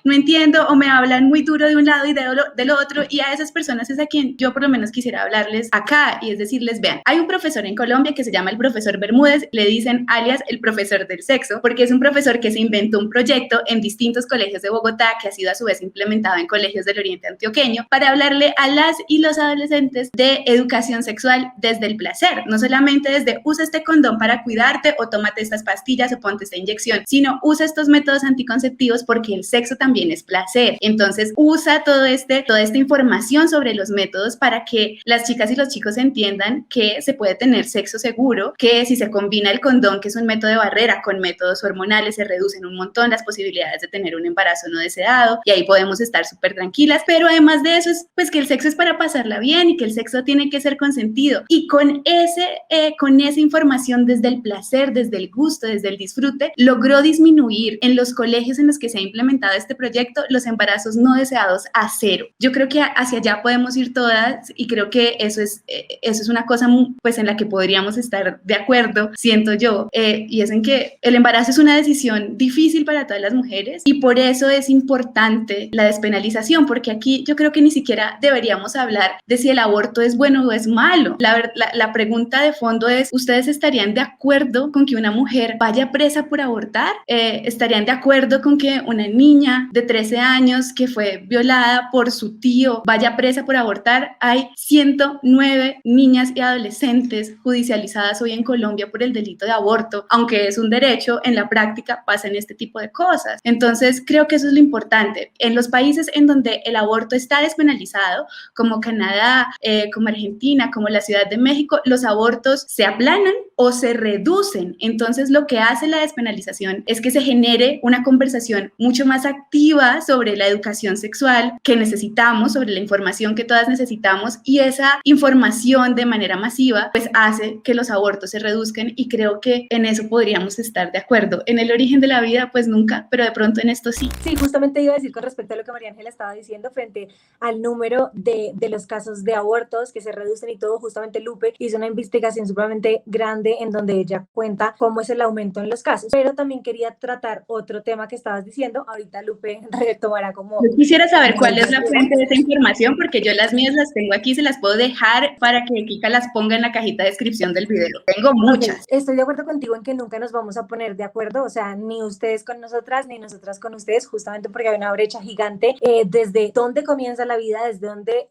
no entiendo, o me hablan muy duro de un lado y del otro, y a esas personas es a quien yo por lo menos quisiera hablarles acá, y es decirles, vean, hay un profesor en Colombia que se llama el profesor Bermúdez, le dicen alias el profesor del sexo, porque es un profesor que se inventó un proyecto en distintos colegios de Bogotá, que ha sido a su vez implementado en colegios del Oriente Antioqueño, para hablarle a las y los adolescentes de educación sexual desde el placer, no solamente desde usa este condón para cuidarte, o tómate estas pastillas, o ponte esta inyección, sino usa estos métodos anticonceptivos porque el sexo también es placer. Entonces usa toda esta información sobre los métodos para que las chicas y los chicos entiendan que se puede tener sexo seguro, que si se combina el condón, que es un método de barrera, con métodos hormonales, se reducen un montón las posibilidades de tener un embarazo no deseado, y ahí podemos estar súper tranquilas. Pero además de eso, es pues que el sexo es para pasarla bien, y que el sexo tiene que ser consentido, y con esa información desde el placer, desde el gusto, desde el disfrute, logró disminuir en los colegios en los que se ha implementado este proyecto los embarazos no deseados a 0. Yo creo que hacia allá podemos ir todas, y creo que eso es una cosa pues en la que podríamos estar de acuerdo, siento yo, y es en que el embarazo es una decisión difícil para todas las mujeres, y por eso es importante la despenalización, porque aquí yo creo que ni siquiera deberíamos hablar de si el aborto es bueno o es malo. La pregunta de fondo es, ¿ustedes estarían de acuerdo con que una mujer vaya presa por abortar? ¿Estarían de acuerdo con que una niña de 13 años que fue violada por su tío vaya presa por abortar? Hay 109 niñas y adolescentes judicializadas hoy en Colombia por el delito de aborto, aunque es un derecho, en la práctica pasan este tipo de cosas. Entonces creo que eso es lo importante. En los países en donde el aborto está despenalizado, como Canadá, como Argentina, como la Ciudad de México, los abortos se aplanan o se reducen. Entonces lo que hace la despenalización es que se genere una conversación mucho más activa sobre la educación sexual que necesitamos, sobre la información que todas necesitamos, y esa información de manera masiva pues hace que los abortos se reduzcan, y creo que en eso podríamos estar de acuerdo. En el origen de la vida pues nunca, pero de pronto en esto sí. Sí, justamente iba a decir con respecto a lo que María Ángela estaba diciendo frente al número de los casos de abortos que se reducen y todo. Justamente Lupe hizo una investigación supremamente grande en donde ella cuenta cómo es el aumento en los casos, pero también quería tratar otro tema que estabas diciendo. Ahorita Lupe retomará como... Yo quisiera saber cuál es la fuente de esa información, porque yo las mías las tengo aquí, se las puedo dejar para que Kika las ponga en la cajita de descripción del video. Tengo muchas. Okay. Estoy de acuerdo contigo en que nunca nos vamos a poner de acuerdo, o sea, ni ustedes con nosotras, ni nosotras con ustedes, justamente porque hay una brecha gigante desde dónde comienza la vida, desde dónde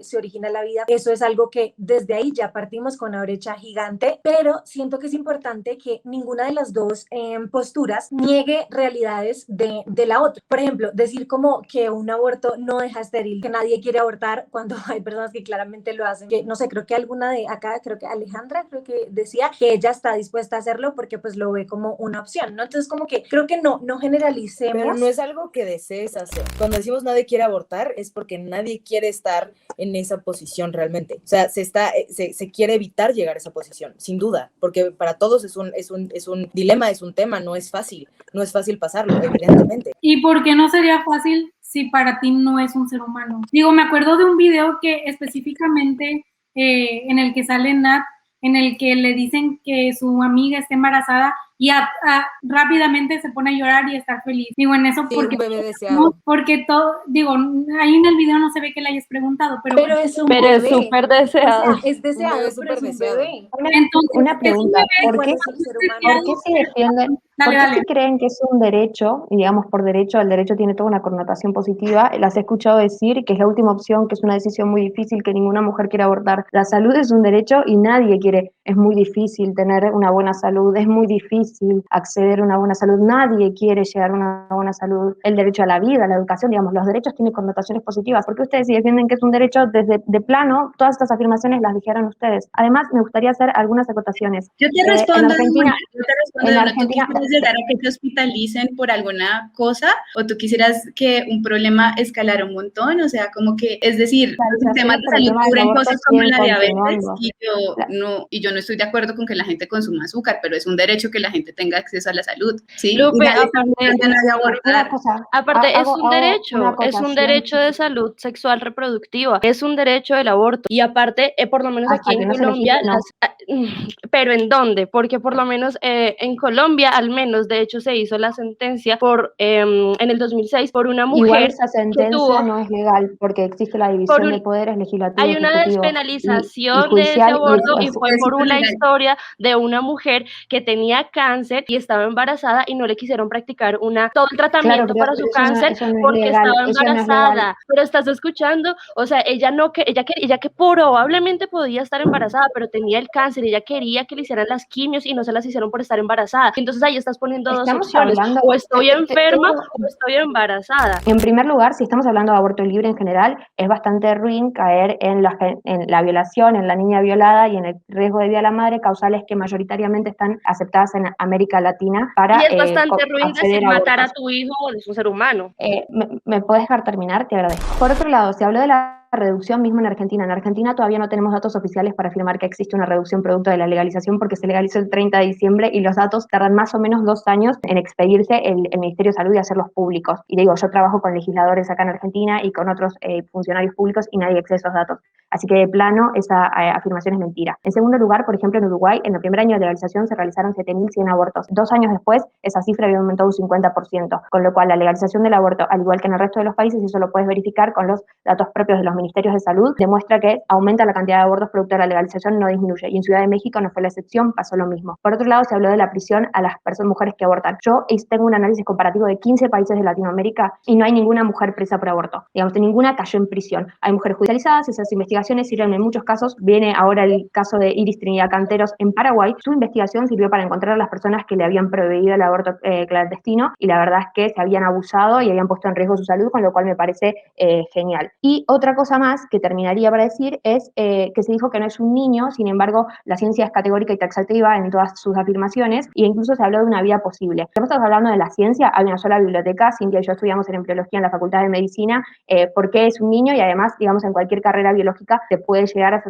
se origina la vida. Eso es algo que desde ahí ya partimos con una brecha gigante, pero siento que es importante que ninguna de las dos posturas niegue realidades de la otra. Por ejemplo, decir como que un aborto no deja estéril, que nadie quiere abortar, cuando hay personas que claramente lo hacen, que no sé, creo que alguna de acá, creo que Alejandra, creo que decía que ella está dispuesta a hacerlo porque pues lo ve como una opción, ¿no? Entonces como que creo que no generalicemos. Pero no es algo que desees hacer. Cuando decimos nadie quiere abortar es porque nadie quiere estar en esa posición realmente. O sea, se quiere evitar llegar a esa posición, sin duda, porque para todos es un dilema, es un tema, no es fácil pasarlo, evidentemente. ¿Y por qué no sería fácil si para ti no es un ser humano? Digo, me acuerdo de un video que específicamente en el que sale Nat, en el que le dicen que su amiga está embarazada y rápidamente se pone a llorar y estar feliz. Digo, en eso, Sí, porque, un bebé deseado. no, porque todo, digo, ahí en el video no se ve que le hayas preguntado, pero es súper deseado. O sea, es deseado, Un bebé pero es un súper bebé. entonces, Una pregunta, ¿por qué se defienden? ¿Por qué Dale. se creen que es un derecho? Y digamos, por derecho, el derecho tiene toda una connotación positiva. Las he escuchado decir que es la última opción, que es una decisión muy difícil, que ninguna mujer quiere abortar. La salud es un derecho y nadie quiere. Es muy difícil tener una buena salud, es muy difícil acceder a una buena salud. Nadie quiere llegar a una buena salud. El derecho a la vida, a la educación, digamos, los derechos tienen connotaciones positivas. ¿Por qué ustedes si defienden que es un derecho desde de plano? Todas estas afirmaciones las dijeron ustedes. Además, me gustaría hacer algunas acotaciones. Yo te respondo. yo te respondo, En ¿no? ¿Tú Argentina, quisieras llegar a que te hospitalicen por alguna cosa o tú quisieras que un problema escalara un montón? O sea, como que, es decir, los sistemas de por el salud tema del cubren aborto cosas como siguen la diabetes continuando. y yo no estoy de acuerdo con que la gente consuma azúcar, pero es un derecho que la gente tenga acceso a la salud, ¿sí? Y Lupe, nadie está aparte, obligando a nadie a Una abortar. cosa, aparte hago una es un acotación derecho de salud sexual reproductiva, es un derecho del aborto. Y aparte, por lo menos aquí hasta en que no se legisle, Colombia, no. pero ¿en dónde? Porque por lo menos en Colombia, al menos, de hecho, se hizo la sentencia en el 2006 por una Igual mujer esa que sentencia tuvo, no es legal porque existe la por división un, de poderes legislativo, hay una ejecutivo y despenalización de ese judicial y aborto y fue Eso por es una ilegal. historia de una mujer que tenía cáncer y estaba embarazada y no le quisieron practicar todo el claro, tratamiento para su pero cáncer eso no es porque legal, estaba eso no es legal. embarazada. Pero estás escuchando, o sea, ella no que ella que probablemente podía estar embarazada, pero tenía el cáncer y ella quería que le hicieran las quimios y no se las hicieron por estar embarazada. Entonces ahí estás poniendo dos Estamos opciones, hablando, o estoy enferma todo, o estoy embarazada. en primer lugar, si estamos hablando de aborto libre en general, es bastante ruin caer en la violación, en la niña violada y en el riesgo de vida a la madre, causales que mayoritariamente están aceptadas en América Latina Y para es bastante ruin decir acceder a matar a abortos. tu hijo o es un ser humano. ¿Me puedes dejar terminar? Te agradezco. Por otro lado, se habló de la reducción mismo en Argentina. En Argentina todavía no tenemos datos oficiales para afirmar que existe una reducción producto de la legalización porque se legalizó el 30 de diciembre y los datos tardan más o menos 2 años en expedirse el Ministerio de Salud y hacerlos públicos. Y digo, yo trabajo con legisladores acá en Argentina y con otros funcionarios públicos y nadie accede a esos datos. Así que de plano esa afirmación es mentira. En segundo lugar, por ejemplo, en Uruguay, en el primer año de legalización se realizaron 7.100 abortos. 2 años después, esa cifra había aumentado un 50%, con lo cual la legalización del aborto, al igual que en el resto de los países, y eso lo puedes verificar con los datos propios de los ministerios de salud, demuestra que aumenta la cantidad de abortos producto de la legalización, no disminuye. Y en Ciudad de México no fue la excepción, pasó lo mismo. Por otro lado, se habló de la prisión a las mujeres que abortan. Yo tengo un análisis comparativo de 15 países de Latinoamérica y no hay ninguna mujer presa por aborto. Digamos, ninguna cayó en prisión. Hay mujeres judicializadas, esas investigaciones sirven en muchos casos. Viene ahora el caso de Iris Trinidad Canteros en Paraguay. Su investigación sirvió para encontrar a las personas que le habían prohibido el aborto clandestino y la verdad es que se habían abusado y habían puesto en riesgo su salud, con lo cual me parece genial. Y otra cosa más que terminaría para decir es que se dijo que no es un niño, sin embargo, la ciencia es categórica y taxativa en todas sus afirmaciones e incluso se habló de una vida posible. Estamos hablando de la ciencia, hay una sola biblioteca, Cintia y yo estudiamos en embriología en la Facultad de Medicina, porque es un niño y además, digamos, en cualquier carrera biológica se puede llegar a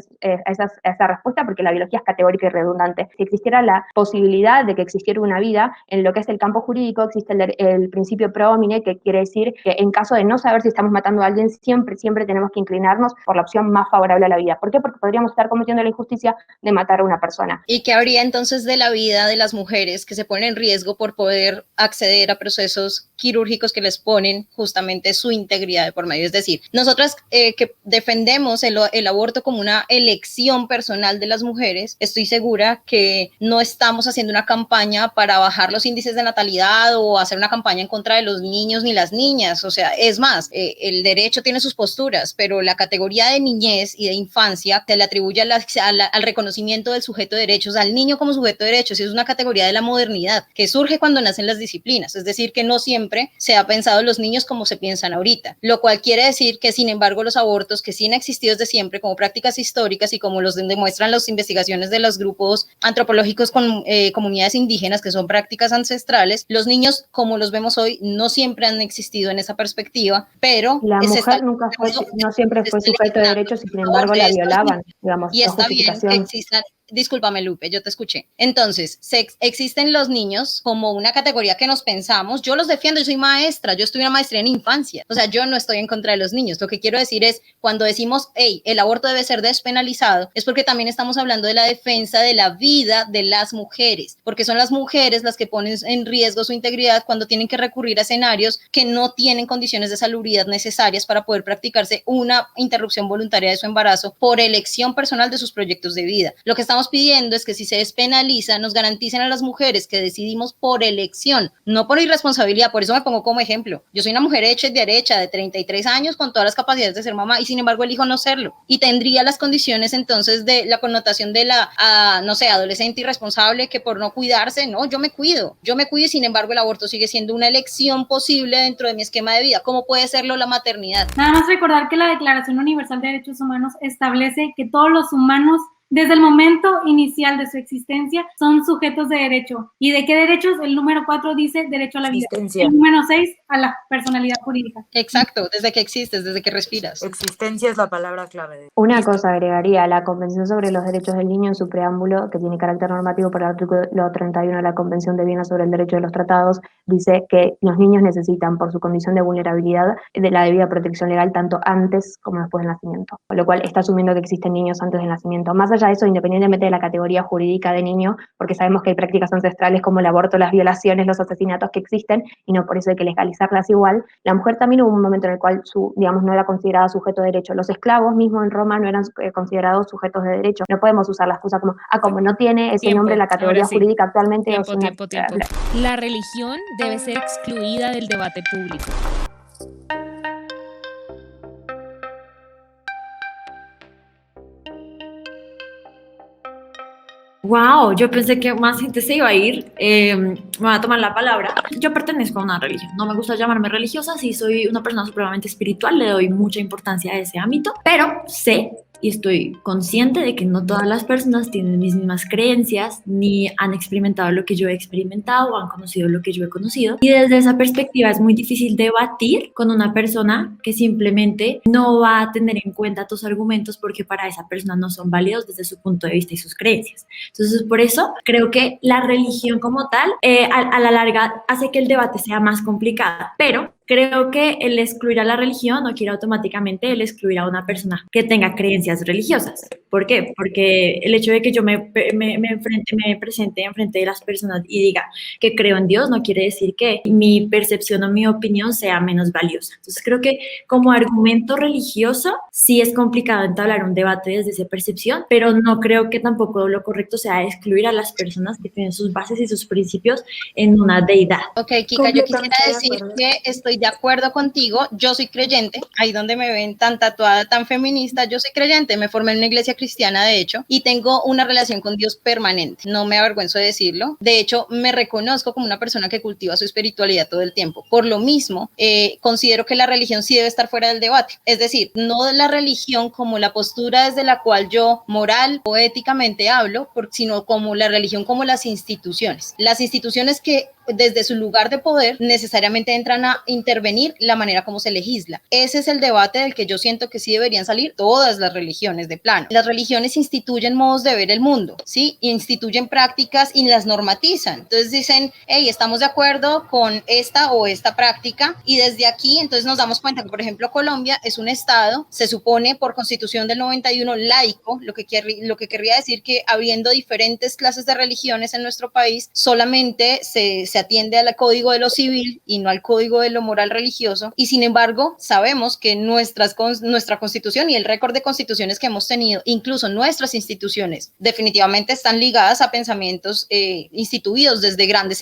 esa respuesta porque la biología es categórica y redundante. Si existiera la posibilidad de que existiera una vida, en lo que es el campo jurídico existe el principio pro homine, que quiere decir que en caso de no saber si estamos matando a alguien, siempre tenemos que inclinarnos por la opción más favorable a la vida. ¿Por qué? Porque podríamos estar cometiendo la injusticia de matar a una persona. ¿Y qué habría entonces de la vida de las mujeres que se ponen en riesgo por poder acceder a procesos quirúrgicos que les ponen justamente su integridad de por medio? Es decir, nosotras que defendemos el aborto como una elección personal de las mujeres, estoy segura que no estamos haciendo una campaña para bajar los índices de natalidad o hacer una campaña en contra de los niños ni las niñas. O sea, es más, el derecho tiene sus posturas, pero la categoría de niñez y de infancia se le atribuye al reconocimiento del sujeto de derechos, al niño como sujeto de derechos, y es una categoría de la modernidad que surge cuando nacen las disciplinas. Es decir, que no siempre se ha pensado los niños como se piensan ahorita, lo cual quiere decir que, sin embargo, los abortos que sí han existido desde siempre como prácticas históricas y como los demuestran las investigaciones de los grupos antropológicos con comunidades indígenas, que son prácticas ancestrales, los niños como los vemos hoy no siempre han existido en esa perspectiva, pero la mujer no siempre fue sujeto de derechos y sin embargo la violaban, digamos, y está bien que existan. Discúlpame, Lupe, yo te escuché. Entonces, existen los niños como una categoría que nos pensamos. Yo los defiendo, yo soy maestra, yo estudié una maestría en infancia. O sea, yo no estoy en contra de los niños. Lo que quiero decir es, cuando decimos, hey, el aborto debe ser despenalizado, es porque también estamos hablando de la defensa de la vida de las mujeres, porque son las mujeres las que ponen en riesgo su integridad cuando tienen que recurrir a escenarios que no tienen condiciones de salubridad necesarias para poder practicarse una interrupción voluntaria de su embarazo por elección personal de sus proyectos de vida. Lo que estamos pidiendo es que si se despenaliza, nos garanticen a las mujeres que decidimos por elección, no por irresponsabilidad. Por eso me pongo como ejemplo. Yo soy una mujer hecha y derecha de 33 años con todas las capacidades de ser mamá y sin embargo elijo no serlo. Y tendría las condiciones entonces de la connotación de no sé, adolescente irresponsable que por no cuidarse, no, yo me cuido y sin embargo el aborto sigue siendo una elección posible dentro de mi esquema de vida. ¿Cómo puede serlo la maternidad? Nada más recordar que la Declaración Universal de Derechos Humanos establece que todos los humanos desde el momento inicial de su existencia, son sujetos de derecho. ¿Y de qué derechos? El número 4 dice derecho a la vida. Existencia. El número 6 a la personalidad jurídica. Exacto, desde que existes, desde que respiras. Existencia es la palabra clave. Una Listo. cosa agregaría, la Convención sobre los Derechos del Niño en su preámbulo, que tiene carácter normativo por el artículo 31 de la Convención de Viena sobre el Derecho de los Tratados, dice que los niños necesitan, por su condición de vulnerabilidad, de la debida protección legal tanto antes como después del nacimiento. Con lo cual está asumiendo que existen niños antes del nacimiento. Más allá de eso, independientemente de la categoría jurídica de niño, porque sabemos que hay prácticas ancestrales como el aborto, las violaciones, los asesinatos que existen, y no por eso hay que legalizarlas igual, la mujer también hubo un momento en el cual no era considerada sujeto de derecho. Los esclavos mismos en Roma no eran considerados sujetos de derecho. No podemos usar la excusa como no tiene ese nombre la categoría jurídica actualmente. Tiempo. La religión debe ser excluida del debate público. Wow, yo pensé que más gente se iba a ir. Me voy a tomar la palabra. Yo pertenezco a una religión. No me gusta llamarme religiosa, sí soy una persona supremamente espiritual, le doy mucha importancia a ese ámbito, pero sé y estoy consciente de que no todas las personas tienen mis mismas creencias, ni han experimentado lo que yo he experimentado o han conocido lo que yo he conocido. Y desde esa perspectiva es muy difícil debatir con una persona que simplemente no va a tener en cuenta tus argumentos porque para esa persona no son válidos desde su punto de vista y sus creencias. Entonces, por eso creo que la religión como tal, a la larga, hace que el debate sea más complicado, pero creo que el excluir a la religión no quiere automáticamente el excluir a una persona que tenga creencias religiosas. ¿Por qué? Porque el hecho de que yo me presente enfrente de las personas y diga que creo en Dios no quiere decir que mi percepción o mi opinión sea menos valiosa. Entonces creo que como argumento religioso sí es complicado entablar un debate desde esa percepción, pero no creo que tampoco lo correcto sea excluir a las personas que tienen sus bases y sus principios en una deidad. Ok, Kika, yo quisiera decir que estoy de acuerdo contigo. Yo soy creyente, ahí donde me ven tan tatuada, tan feminista, yo soy creyente, me formé en una iglesia cristiana de hecho y tengo una relación con Dios permanente, no me avergüenzo de decirlo. De hecho, me reconozco como una persona que cultiva su espiritualidad todo el tiempo. Por lo mismo, considero que la religión sí debe estar fuera del debate, es decir, no de la religión como la postura desde la cual yo moral o éticamente hablo, sino como la religión como las instituciones que desde su lugar de poder necesariamente entran a intervenir la manera como se legisla. Ese es el debate del que yo siento que sí deberían salir todas las religiones de plano. Las religiones instituyen modos de ver el mundo, ¿sí? Instituyen prácticas y las normatizan. Entonces dicen, hey, estamos de acuerdo con esta o esta práctica y desde aquí entonces nos damos cuenta que, por ejemplo, Colombia es un estado, se supone por Constitución del 91 laico, lo que querría decir que habiendo diferentes clases de religiones en nuestro país, solamente se atiende al código de lo civil y no al código de lo moral religioso, y sin embargo sabemos que nuestra constitución y el récord de constituciones que hemos tenido, incluso nuestras instituciones, definitivamente están ligadas a pensamientos instituidos desde grandes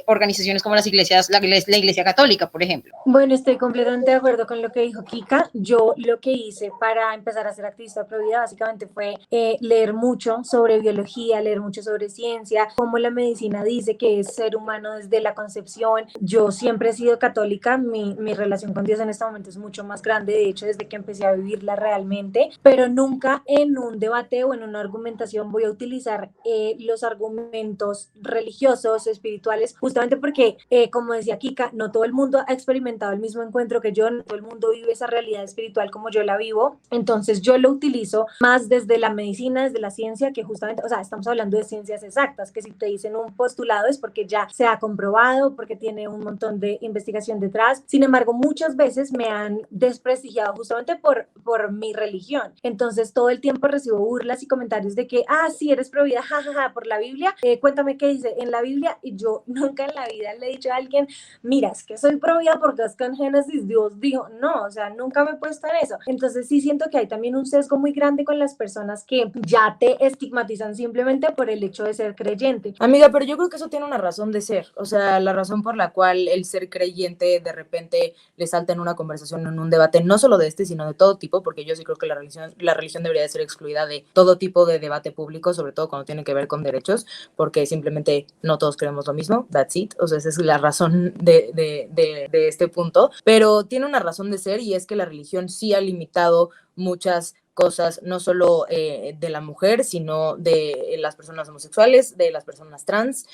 organizaciones como la Iglesia Católica, por ejemplo. Bueno, estoy completamente de acuerdo con lo que dijo Kika. Yo lo que hice para empezar a ser activista pro vida básicamente fue leer mucho sobre biología, leer mucho sobre ciencia, cómo la medicina dice que es ser humano desde la concepción. Yo siempre he sido católica, mi relación con Dios en este momento es mucho más grande, de hecho desde que empecé a vivirla realmente, pero nunca en un debate o en una argumentación voy a utilizar los argumentos religiosos, espirituales, justamente porque, como decía Kika, no todo el mundo ha experimentado el mismo encuentro que yo, no todo el mundo vive esa realidad espiritual como yo la vivo, entonces yo lo utilizo más desde la medicina, desde la ciencia, que justamente, o sea, estamos hablando de ciencias exactas, que si te dicen un postulado es porque ya se ha comprobado, porque tiene un montón de investigación detrás. Sin embargo, muchas veces me han desprestigiado justamente por mi religión. Entonces, todo el tiempo recibo burlas y comentarios de que, sí, eres pro vida, jajaja, por la Biblia. Cuéntame qué dice en la Biblia. Y yo nunca en la vida le he dicho a alguien, mira, es que soy pro vida porque es que en Génesis Dios dijo, no, o sea, nunca me he puesto en eso. Entonces, sí siento que hay también un sesgo muy grande con las personas que ya te estigmatizan simplemente por el hecho de ser creyente. Amiga, pero yo creo que eso tiene una razón de ser. O sea, la razón por la cual el ser creyente de repente le salta en una conversación, en un debate, no solo de este, sino de todo tipo, porque yo sí creo que la religión debería de ser excluida de todo tipo de debate público, sobre todo cuando tiene que ver con derechos, porque simplemente no todos creemos lo mismo, that's it. O sea, esa es la razón de este punto, pero tiene una razón de ser y es que la religión sí ha limitado muchas cosas no solo de la mujer, sino de las personas homosexuales, de las personas trans.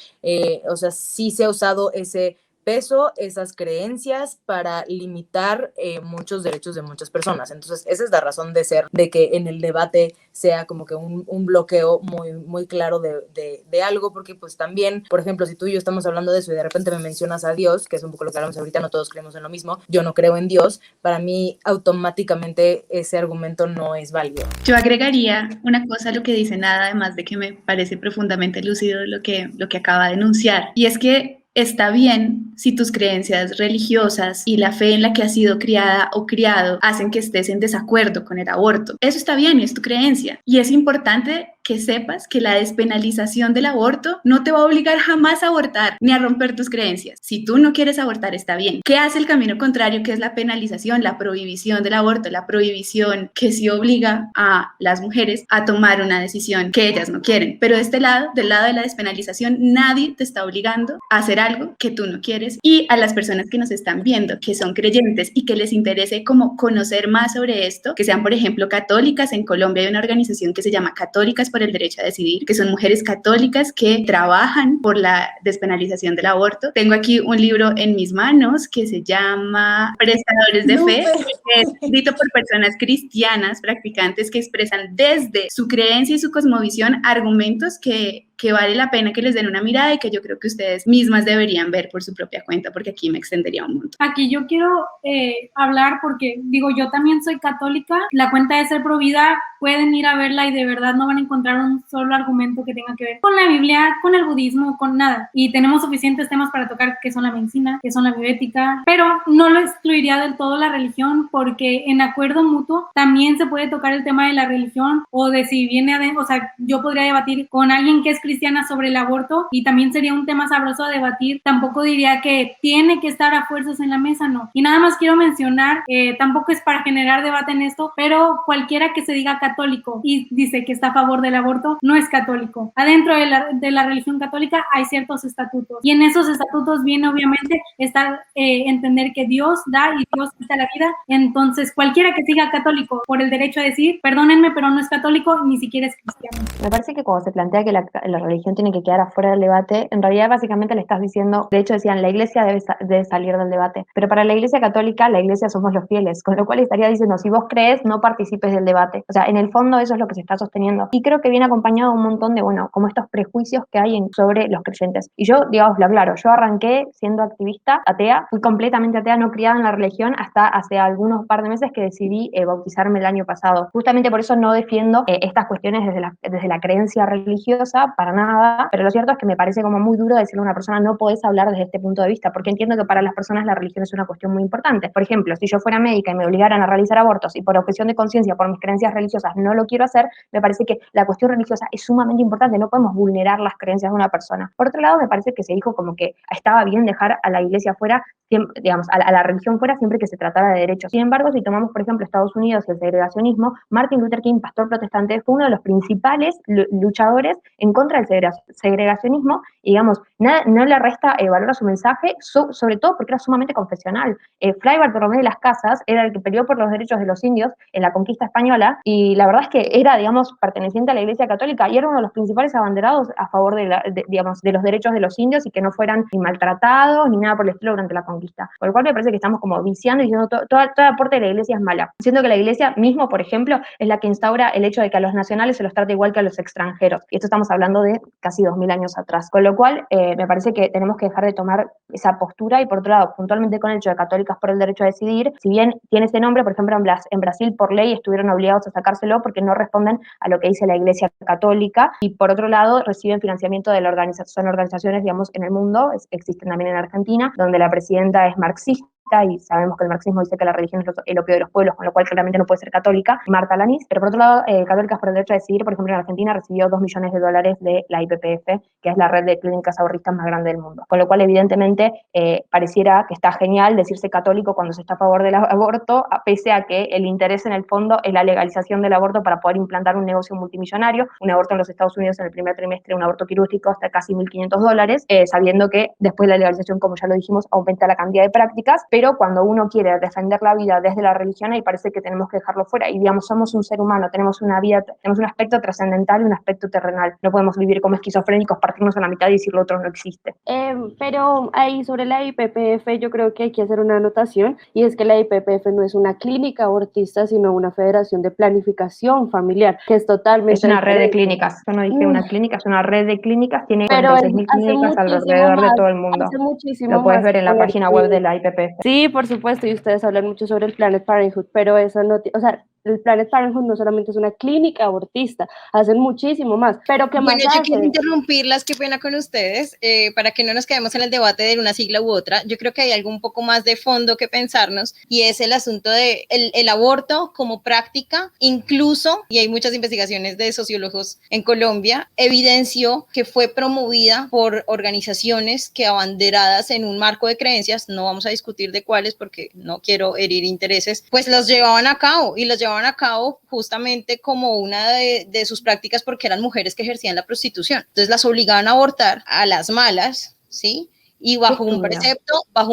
O sea, sí se ha usado ese peso, esas creencias para limitar muchos derechos de muchas personas. Entonces, esa es la razón de ser, de que en el debate sea como que un bloqueo muy, muy claro de algo, porque pues también, por ejemplo, si tú y yo estamos hablando de eso y de repente me mencionas a Dios, que es un poco lo que hablamos ahorita, no todos creemos en lo mismo, yo no creo en Dios, para mí automáticamente ese argumento no es válido. Yo agregaría una cosa a lo que dice Nada, además de que me parece profundamente lúcido lo que acaba de enunciar, y es que está bien si tus creencias religiosas y la fe en la que has sido criada o criado hacen que estés en desacuerdo con el aborto. Eso está bien, es tu creencia. Y es importante que sepas que la despenalización del aborto no te va a obligar jamás a abortar ni a romper tus creencias. Si tú no quieres abortar, está bien. ¿Qué hace el camino contrario, que es la penalización, la prohibición del aborto, la prohibición que sí obliga a las mujeres a tomar una decisión que ellas no quieren? Pero de este lado, del lado de la despenalización, nadie te está obligando a hacer algo que tú no quieres. Y a las personas que nos están viendo, que son creyentes y que les interese como conocer más sobre esto, que sean, por ejemplo, católicas. En Colombia hay una organización que se llama Católicas por el Derecho a Decidir, que son mujeres católicas que trabajan por la despenalización del aborto. Tengo aquí un libro en mis manos que se llama Prestadores de Fe, que es escrito por personas cristianas practicantes que expresan desde su creencia y su cosmovisión argumentos que vale la pena que les den una mirada y que yo creo que ustedes mismas deberían ver por su propia cuenta, porque aquí me extendería un montón. Aquí yo quiero hablar porque, digo, yo también soy católica. La cuenta de Ser Pro Vida, pueden ir a verla y de verdad no van a encontrar un solo argumento que tenga que ver con la Biblia, con el budismo, con nada. Y tenemos suficientes temas para tocar, que son la medicina, que son la bioética, pero no lo excluiría del todo la religión, porque en acuerdo mutuo también se puede tocar el tema de la religión, o de si viene o sea, yo podría debatir con alguien que es cristiana sobre el aborto y también sería un tema sabroso a debatir. Tampoco diría que tiene que estar a fuerzas en la mesa, no. Y nada más quiero mencionar, tampoco es para generar debate en esto, pero cualquiera que se diga católico y dice que está a favor del aborto no es católico. Adentro de la religión católica hay ciertos estatutos y en esos estatutos viene obviamente entender que Dios da y Dios quita la vida. Entonces cualquiera que siga católico por el derecho a decir, perdónenme, pero no es católico, ni siquiera es cristiano. Me parece que cuando se plantea que la religión tiene que quedar afuera del debate, en realidad básicamente le estás diciendo, de hecho decían, la iglesia debe salir del debate, pero para la iglesia católica, la iglesia somos los fieles, con lo cual estaría diciendo, si vos crees, no participes del debate. O sea, en el fondo eso es lo que se está sosteniendo. Y creo que viene acompañado de un montón de, bueno, como estos prejuicios que hay sobre los creyentes. Y yo, digamos, lo aclaro, yo arranqué siendo activista, atea, fui completamente atea, no criada en la religión, hasta hace algunos par de meses que decidí bautizarme el año pasado. Justamente por eso no defiendo estas cuestiones desde la creencia religiosa, para nada, pero lo cierto es que me parece como muy duro decirle a una persona no podés hablar desde este punto de vista, porque entiendo que para las personas la religión es una cuestión muy importante. Por ejemplo, si yo fuera médica y me obligaran a realizar abortos y por objeción de conciencia, por mis creencias religiosas, no lo quiero hacer, me parece que la cuestión religiosa es sumamente importante, no podemos vulnerar las creencias de una persona. Por otro lado, me parece que se dijo como que estaba bien dejar a la iglesia fuera, digamos, a la religión fuera siempre que se tratara de derechos. Sin embargo, si tomamos, por ejemplo, Estados Unidos y el segregacionismo, Martin Luther King, pastor protestante, fue uno de los principales luchadores en contra del segregacionismo y, digamos, no le resta valor a su mensaje, sobre todo porque era sumamente confesional. Fray Bartolomé de las Casas era el que peleó por los derechos de los indios en la conquista española y la verdad es que era, digamos, perteneciente a la Iglesia Católica y era uno de los principales abanderados a favor de los derechos de los indios y que no fueran ni maltratados ni nada por el estilo durante la conquista. Por lo cual me parece que estamos como viciando y diciendo todo aporte de la Iglesia es mala. Siendo que la Iglesia mismo, por ejemplo, es la que instaura el hecho de que a los nacionales se los trata igual que a los extranjeros. Y esto estamos hablando de casi 2000 años atrás. Con lo cual, me parece que tenemos que dejar de tomar esa postura y, por otro lado, puntualmente con el hecho de Católicas por el Derecho a Decidir, si bien tiene ese nombre, por ejemplo, en Brasil, por ley, estuvieron obligados a sacárselo porque no responden a lo que dice la Iglesia Católica y, por otro lado, reciben financiamiento de son organizaciones, digamos, en el mundo, existen también en Argentina, donde la presidenta es marxista, y sabemos que el marxismo dice que la religión es el opio de los pueblos, con lo cual claramente no puede ser católica, Marta Lanis, pero por otro lado, Católicas por el Derecho a Decidir, por ejemplo, en Argentina recibió $2 millones de la IPPF, que es la red de clínicas abortistas más grande del mundo, con lo cual evidentemente pareciera que está genial decirse católico cuando se está a favor del aborto, pese a que el interés en el fondo es la legalización del aborto para poder implantar un negocio multimillonario, un aborto en los Estados Unidos en el primer trimestre, un aborto quirúrgico hasta casi $1.500, sabiendo que después de la legalización, como ya lo dijimos, aumenta la cantidad de prácticas, pero pero cuando uno quiere defender la vida desde la religión, ahí parece que tenemos que dejarlo fuera. Y digamos, somos un ser humano, tenemos una vida, tenemos un aspecto trascendental y un aspecto terrenal. No podemos vivir como esquizofrénicos, partirnos a la mitad y decir lo otro no existe. Pero ahí sobre la IPPF yo creo que hay que hacer una anotación, y es que la IPPF no es una clínica abortista, sino una federación de planificación familiar, que es totalmente Es una red de diferente. clínicas. Yo no dije una clínica, es una red de clínicas, tiene Pero 46.000 hace clínicas muchísimo alrededor de más, todo el mundo. hace muchísimo Lo puedes más ver que en la poner página web de la IPPF. Sí, por supuesto, y ustedes hablan mucho sobre el Planned Parenthood, pero eso no, o sea, el Planned Parenthood no solamente es una clínica abortista, hacen muchísimo más. Pero ¿qué más Bueno, yo quiero hacen? interrumpirlas, qué pena con ustedes, para que no nos quedemos en el debate de una sigla u otra. Yo creo que hay algo un poco más de fondo que pensarnos, y es el asunto de el aborto como práctica, incluso, y hay muchas investigaciones de sociólogos en Colombia, evidenció que fue promovida por organizaciones que, abanderadas en un marco de creencias, no vamos a discutir de cuáles porque no quiero herir intereses, pues los llevaban a cabo, y los llevaban a cabo justamente como una de sus prácticas, porque eran mujeres que ejercían la prostitución. Entonces las obligaban a abortar a las malas, ¿sí? Y bajo un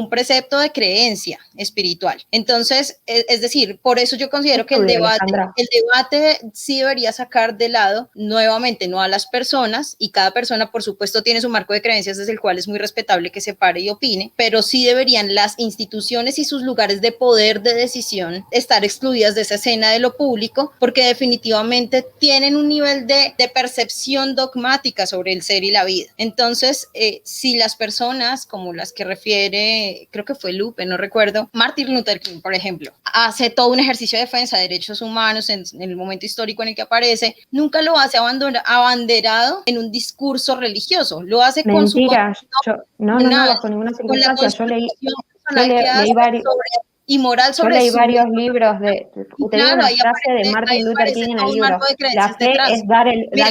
precepto de creencia espiritual. Entonces, es decir, por eso yo considero que el debate sí debería sacar de lado, nuevamente, no a las personas, y cada persona, por supuesto, tiene su marco de creencias desde el cual es muy respetable que se pare y opine, pero sí deberían las instituciones y sus lugares de poder de decisión estar excluidas de esa escena de lo público, porque definitivamente tienen un nivel de percepción dogmática sobre el ser y la vida. Entonces, si las personas como las que refiere, creo que fue Lupe, no recuerdo, Martin Luther King, por ejemplo, hace todo un ejercicio de defensa de derechos humanos en el momento histórico en el que aparece, nunca lo hace abanderado en un discurso religioso, lo hace con su... No, bajo ninguna circunstancia. Yo leí varios... y moral sobre Yo leí varios libros de tengo una frase de Martin Luther King en el libro. La fe es dar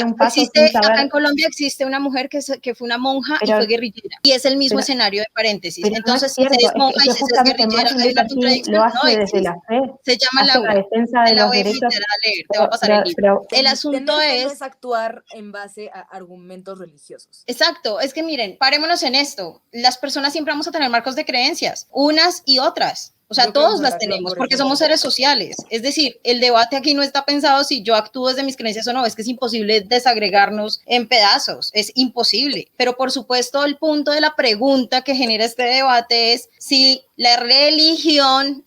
un paso sin saber. Acá en Colombia existe una mujer que fue una monja y fue guerrillera, y es el mismo escenario de paréntesis. Entonces, si es monja y si es guerrillera, hay una contradicción. Lo hace desde la fe. Se llama Laura. La defensa de los derechos. Te va a pasar el libro. El asunto es actuar en base a argumentos religiosos. Exacto, es que miren, parémonos en esto. Las personas siempre vamos a tener marcos de creencias, unas y otras. O sea, todos las tenemos porque somos seres sociales. Es decir, el debate aquí no está pensado si yo actúo desde mis creencias o no. Es que es imposible desagregarnos en pedazos. Es imposible. Pero por supuesto, el punto de la pregunta que genera este debate es si la religión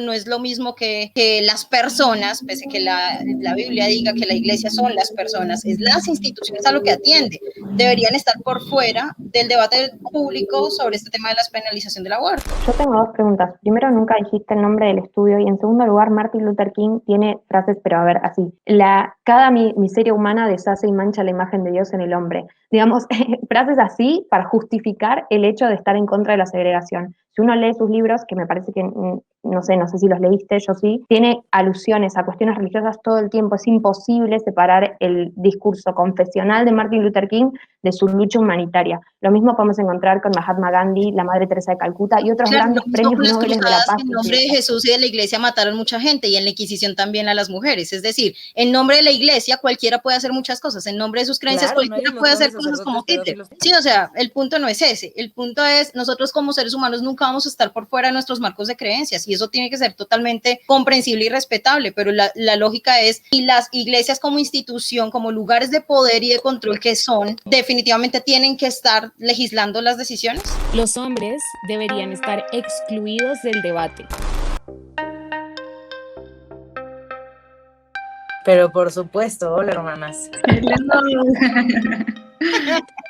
no es lo mismo que las personas, pese que la Biblia diga que la iglesia son las personas, es las instituciones a lo que atiende. Deberían estar por fuera del debate público sobre este tema de la penalización del aborto. Yo tengo dos preguntas. Primero, nunca dijiste el nombre del estudio, y en segundo lugar, Martin Luther King tiene frases, pero a ver, así. Cada miseria humana deshace y mancha la imagen de Dios en el hombre. Digamos, frases así para justificar el hecho de estar en contra de la segregación. Si uno lee sus libros, que me parece que, no sé si los leíste, yo sí, tiene alusiones a cuestiones religiosas todo el tiempo. Es imposible separar el discurso confesional de Martin Luther King de su lucha humanitaria. Lo mismo podemos encontrar con Mahatma Gandhi, la Madre Teresa de Calcuta y otros grandes premios Nobel de la Paz. En nombre de Jesús y de la iglesia mataron mucha gente, y en la Inquisición también a las mujeres. Es decir, en nombre de la iglesia cualquiera puede hacer muchas cosas, en nombre de sus creencias cualquiera puede hacer cosas como Hitler. Sí, o sea, el punto no es ese. El punto es, nosotros como seres humanos nunca vamos a estar por fuera de nuestros marcos de creencias, y eso tiene que ser totalmente comprensible y respetable, pero la lógica es, y las iglesias como institución, como lugares de poder y de control que son, definitivamente tienen que estar legislando las decisiones. Los hombres deberían estar excluidos del debate. Pero por supuesto, hola hermanas.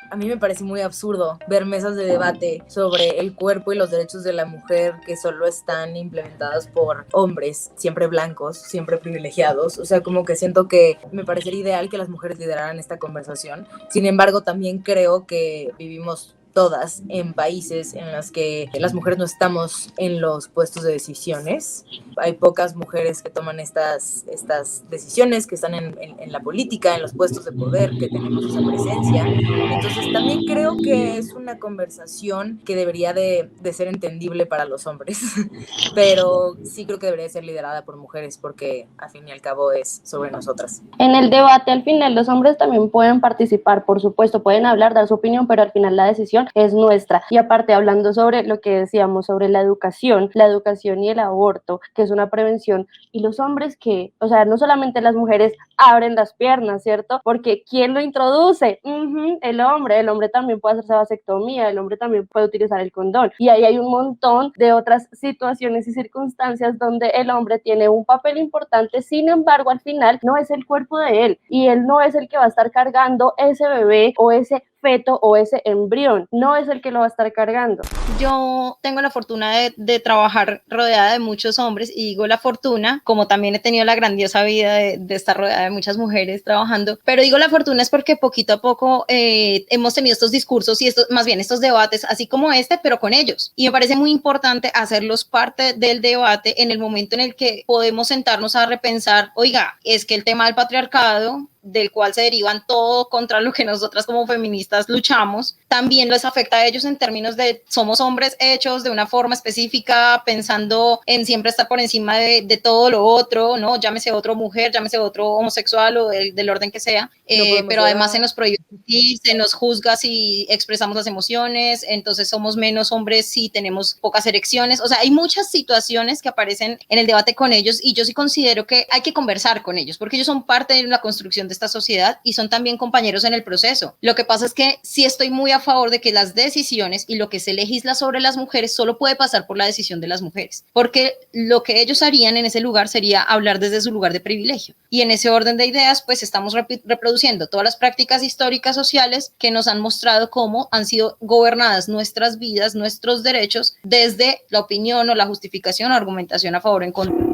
A mí me parece muy absurdo ver mesas de debate sobre el cuerpo y los derechos de la mujer que solo están implementadas por hombres, siempre blancos, siempre privilegiados. O sea, como que siento que me parecería ideal que las mujeres lideraran esta conversación. Sin embargo, también creo que vivimos todas en países en los que las mujeres no estamos en los puestos de decisiones. Hay pocas mujeres que toman estas decisiones, que están en la política, en los puestos de poder, que tenemos esa presencia. Entonces también creo que es una conversación que debería de ser entendible para los hombres, pero sí creo que debería ser liderada por mujeres, porque al fin y al cabo es sobre nosotras. En el debate al final los hombres también pueden participar, por supuesto, pueden hablar, dar su opinión, pero al final la decisión decisión es nuestra. Y aparte, hablando sobre lo que decíamos sobre la educación y el aborto, que es una prevención, y los hombres que, o sea, no solamente las mujeres abren las piernas, ¿cierto? Porque ¿quién lo introduce? El hombre también puede hacerse vasectomía, el hombre también puede utilizar el condón, y ahí hay un montón de otras situaciones y circunstancias donde el hombre tiene un papel importante. Sin embargo, al final no es el cuerpo de él, y él no es el que va a estar cargando ese bebé o ese feto o ese embrión, no es el que lo va a estar cargando. Yo tengo la fortuna de trabajar rodeada de muchos hombres, y digo la fortuna, como también he tenido la grandiosa vida de estar rodeada de muchas mujeres trabajando, pero digo la fortuna es porque poquito a poco hemos tenido estos discursos y más bien estos debates, así como este, pero con ellos, y me parece muy importante hacerlos parte del debate en el momento en el que podemos sentarnos a repensar, oiga, es que el tema del patriarcado, del cual se derivan todo contra lo que nosotras como feministas luchamos, también les afecta a ellos en términos de somos hombres hechos de una forma específica, pensando en siempre estar por encima de todo lo otro, ¿no? Llámese otro mujer, llámese otro homosexual o del orden que sea, pero además se nos prohíbe y se nos juzga si expresamos las emociones, entonces somos menos hombres si tenemos pocas erecciones, o sea, hay muchas situaciones que aparecen en el debate con ellos, y yo sí considero que hay que conversar con ellos, porque ellos son parte de la construcción de esta sociedad y son también compañeros en el proceso. Lo que pasa es que sí estoy muy a favor de que las decisiones y lo que se legisla sobre las mujeres solo puede pasar por la decisión de las mujeres, porque lo que ellos harían en ese lugar sería hablar desde su lugar de privilegio, y en ese orden de ideas pues estamos reproduciendo todas las prácticas históricas sociales que nos han mostrado cómo han sido gobernadas nuestras vidas, nuestros derechos, desde la opinión o la justificación o argumentación a favor o en contra.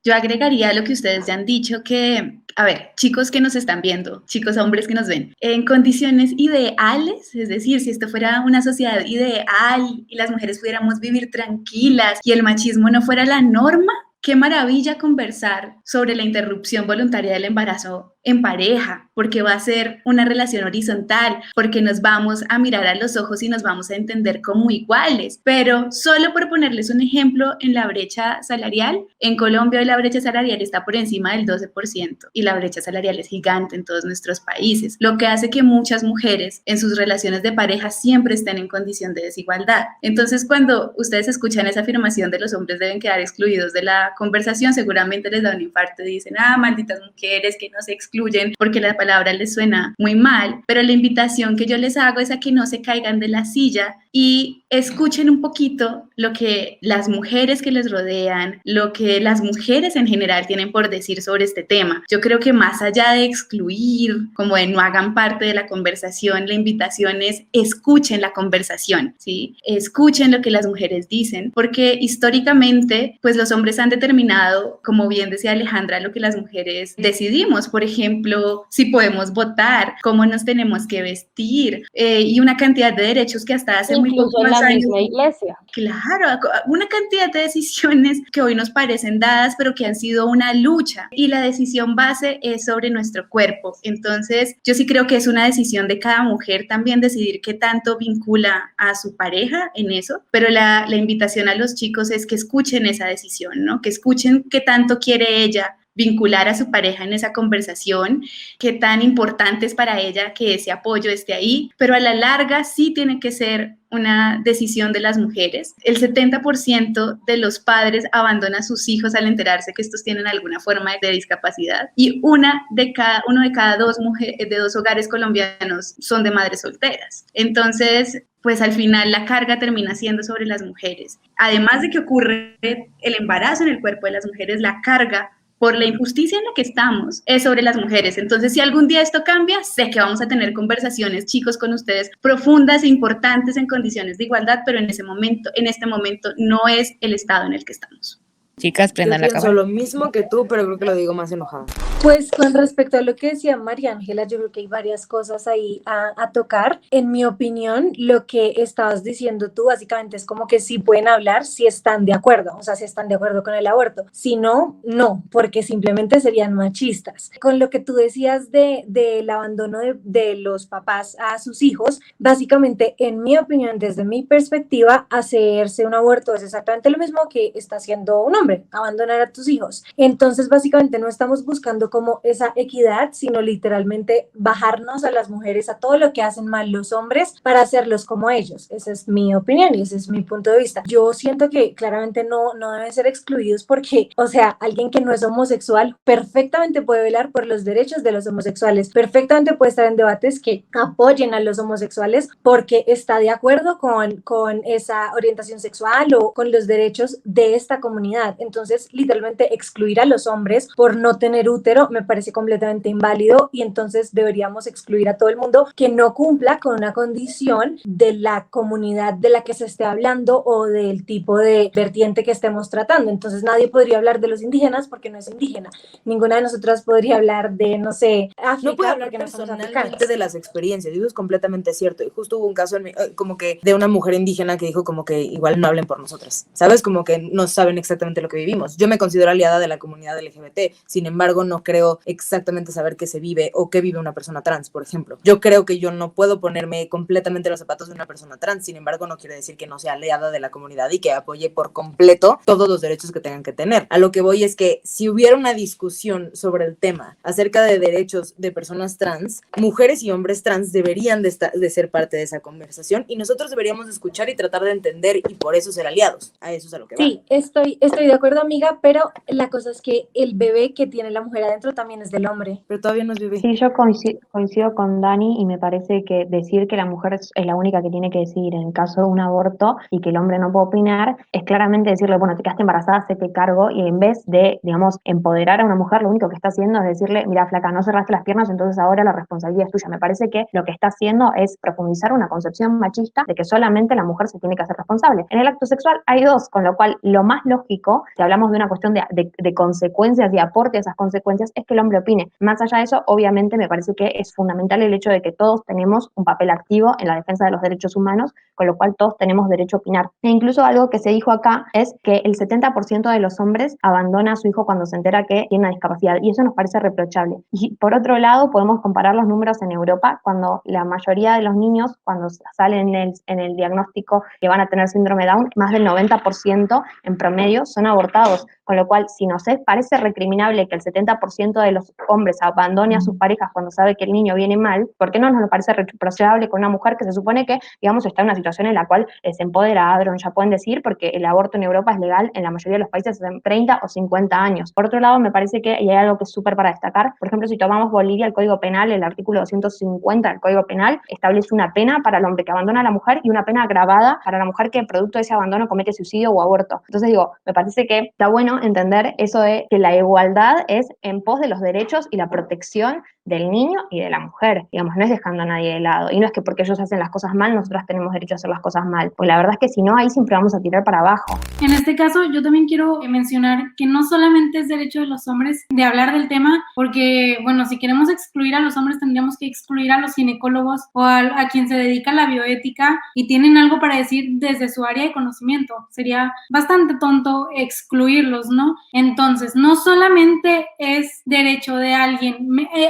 Yo agregaría a lo que ustedes ya han dicho que, a ver, chicos que nos están viendo, chicos hombres que nos ven, en condiciones ideales, es decir, si esto fuera una sociedad ideal y las mujeres pudiéramos vivir tranquilas y el machismo no fuera la norma, qué maravilla conversar sobre la interrupción voluntaria del embarazo en pareja, porque va a ser una relación horizontal, porque nos vamos a mirar a los ojos y nos vamos a entender como iguales. Pero solo por ponerles un ejemplo, en la brecha salarial, en Colombia hoy la brecha salarial está por encima del 12% y la brecha salarial es gigante en todos nuestros países, lo que hace que muchas mujeres en sus relaciones de pareja siempre estén en condición de desigualdad. Entonces, cuando ustedes escuchan esa afirmación de los hombres deben quedar excluidos de la conversación, seguramente les da un infarto y dicen, malditas mujeres que no se excluyen porque la palabra les suena muy mal, pero la invitación que yo les hago es a que no se caigan de la silla y escuchen un poquito lo que las mujeres que les rodean, lo que las mujeres en general tienen por decir sobre este tema. Yo creo que más allá de excluir, como de no hagan parte de la conversación, la invitación es escuchen la conversación, ¿sí? Escuchen lo que las mujeres dicen, porque históricamente, pues los hombres han determinado, como bien decía Alejandra, lo que las mujeres decidimos. Por ejemplo, si podemos votar, cómo nos tenemos que vestir, y una cantidad de derechos que hasta hace muy pocos años. Incluso en la misma iglesia. Claro, una cantidad de decisiones que hoy nos parecen dadas, pero que han sido una lucha, y la decisión base es sobre nuestro cuerpo. Entonces, yo sí creo que es una decisión de cada mujer también decidir qué tanto vincula a su pareja en eso, pero la invitación a los chicos es que escuchen esa decisión, ¿no? Que escuchen qué tanto quiere ella vincular a su pareja en esa conversación, qué tan importante es para ella que ese apoyo esté ahí, pero a la larga sí tiene que ser una decisión de las mujeres. El 70% de los padres abandona a sus hijos al enterarse que estos tienen alguna forma de discapacidad, y uno de cada dos hogares colombianos son de madres solteras. Entonces, pues al final la carga termina siendo sobre las mujeres. Además de que ocurre el embarazo en el cuerpo de las mujeres, la carga por la injusticia en la que estamos, es sobre las mujeres. Entonces, si algún día esto cambia, sé que vamos a tener conversaciones, chicos, con ustedes, profundas e importantes en condiciones de igualdad, pero en este momento, no es el estado en el que estamos. Chicas, prendan la cámara. Yo pienso lo mismo que tú, pero creo que lo digo más enojada. Pues con respecto a lo que decía María Ángela, yo creo que hay varias cosas ahí a tocar. En mi opinión, lo que estabas diciendo tú básicamente es como que sí pueden hablar si están de acuerdo, o sea, si están de acuerdo con el aborto. Si no, no, porque simplemente serían machistas. Con lo que tú decías del abandono de los papás a sus hijos, básicamente, en mi opinión, desde mi perspectiva, hacerse un aborto es exactamente lo mismo que está haciendo un hombre. hombre, abandonar a tus hijos. Entonces, básicamente no estamos buscando como esa equidad, sino literalmente bajarnos a las mujeres, a todo lo que hacen mal los hombres para hacerlos como ellos. Esa es mi opinión y ese es mi punto de vista. Yo siento que claramente no deben ser excluidos porque, o sea, alguien que no es homosexual perfectamente puede velar por los derechos de los homosexuales, perfectamente puede estar en debates que apoyen a los homosexuales porque está de acuerdo con esa orientación sexual o con los derechos de esta comunidad. Entonces, literalmente excluir a los hombres por no tener útero me parece completamente inválido y entonces deberíamos excluir a todo el mundo que no cumpla con una condición de la comunidad de la que se esté hablando o del tipo de vertiente que estemos tratando. Entonces, nadie podría hablar de los indígenas porque no es indígena. Ninguna de nosotras podría hablar de, no sé, África. No puedo hablar porque no somos personalmente africanas. de las experiencias, y eso es completamente cierto. Y justo hubo un caso como que de una mujer indígena que dijo como que igual no hablen por nosotras, ¿sabes? Como que no saben exactamente lo que vivimos. Yo me considero aliada de la comunidad LGBT, sin embargo no creo exactamente saber qué se vive o qué vive una persona trans, por ejemplo. Yo creo que yo no puedo ponerme completamente los zapatos de una persona trans, sin embargo no quiere decir que no sea aliada de la comunidad y que apoye por completo todos los derechos que tengan que tener. A lo que voy es que si hubiera una discusión sobre el tema acerca de derechos de personas trans, mujeres y hombres trans deberían de ser parte de esa conversación y nosotros deberíamos de escuchar y tratar de entender y por eso ser aliados. A eso es a lo que va. Sí, estoy de acuerdo, amiga, pero la cosa es que el bebé que tiene la mujer adentro también es del hombre. Pero todavía no es bebé. Sí, yo coincido con Dani y me parece que decir que la mujer es la única que tiene que decidir en el caso de un aborto y que el hombre no puede opinar es claramente decirle, bueno, te quedaste embarazada, hacete cargo, y en vez de, digamos, empoderar a una mujer, lo único que está haciendo es decirle, mira, flaca, no cerraste las piernas, entonces ahora la responsabilidad es tuya. Me parece que lo que está haciendo es profundizar una concepción machista de que solamente la mujer se tiene que hacer responsable. En el acto sexual hay dos, con lo cual lo más lógico, si hablamos de una cuestión de consecuencias y aporte a esas consecuencias, es que el hombre opine. Más allá de eso, obviamente me parece que es fundamental el hecho de que todos tenemos un papel activo en la defensa de los derechos humanos, con lo cual todos tenemos derecho a opinar. E incluso algo que se dijo acá es que el 70% de los hombres abandona a su hijo cuando se entera que tiene una discapacidad, y eso nos parece reprochable. Y por otro lado, podemos comparar los números en Europa, cuando la mayoría de los niños, cuando salen en el diagnóstico que van a tener síndrome Down, más del 90% en promedio son abortados, con lo cual, si nos parece recriminable que el 70% de los hombres abandone a sus parejas cuando sabe que el niño viene mal, ¿por qué no nos parece reprochable con una mujer que se supone que, digamos, está en una situación en la cual es empoderada, ya pueden decir, porque el aborto en Europa es legal en la mayoría de los países hace 30 o 50 años. Por otro lado, me parece que, y hay algo que es súper para destacar, por ejemplo, si tomamos Bolivia, el Código Penal, el artículo 250 del Código Penal, establece una pena para el hombre que abandona a la mujer y una pena agravada para la mujer que producto de ese abandono comete suicidio o aborto. Entonces digo, me parece que está bueno entender eso de que la igualdad es en pos de los derechos y la protección del niño y de la mujer, digamos, no es dejando a nadie de lado, y no es que porque ellos hacen las cosas mal, nosotras tenemos derecho a hacer las cosas mal, pues la verdad es que si no, ahí siempre vamos a tirar para abajo. En este caso, yo también quiero mencionar que no solamente es derecho de los hombres de hablar del tema, porque, bueno, si queremos excluir a los hombres, tendríamos que excluir a los ginecólogos o a quien se dedica a la bioética y tienen algo para decir desde su área de conocimiento. Sería bastante tonto excluirlos, ¿no? Entonces, no solamente es derecho de alguien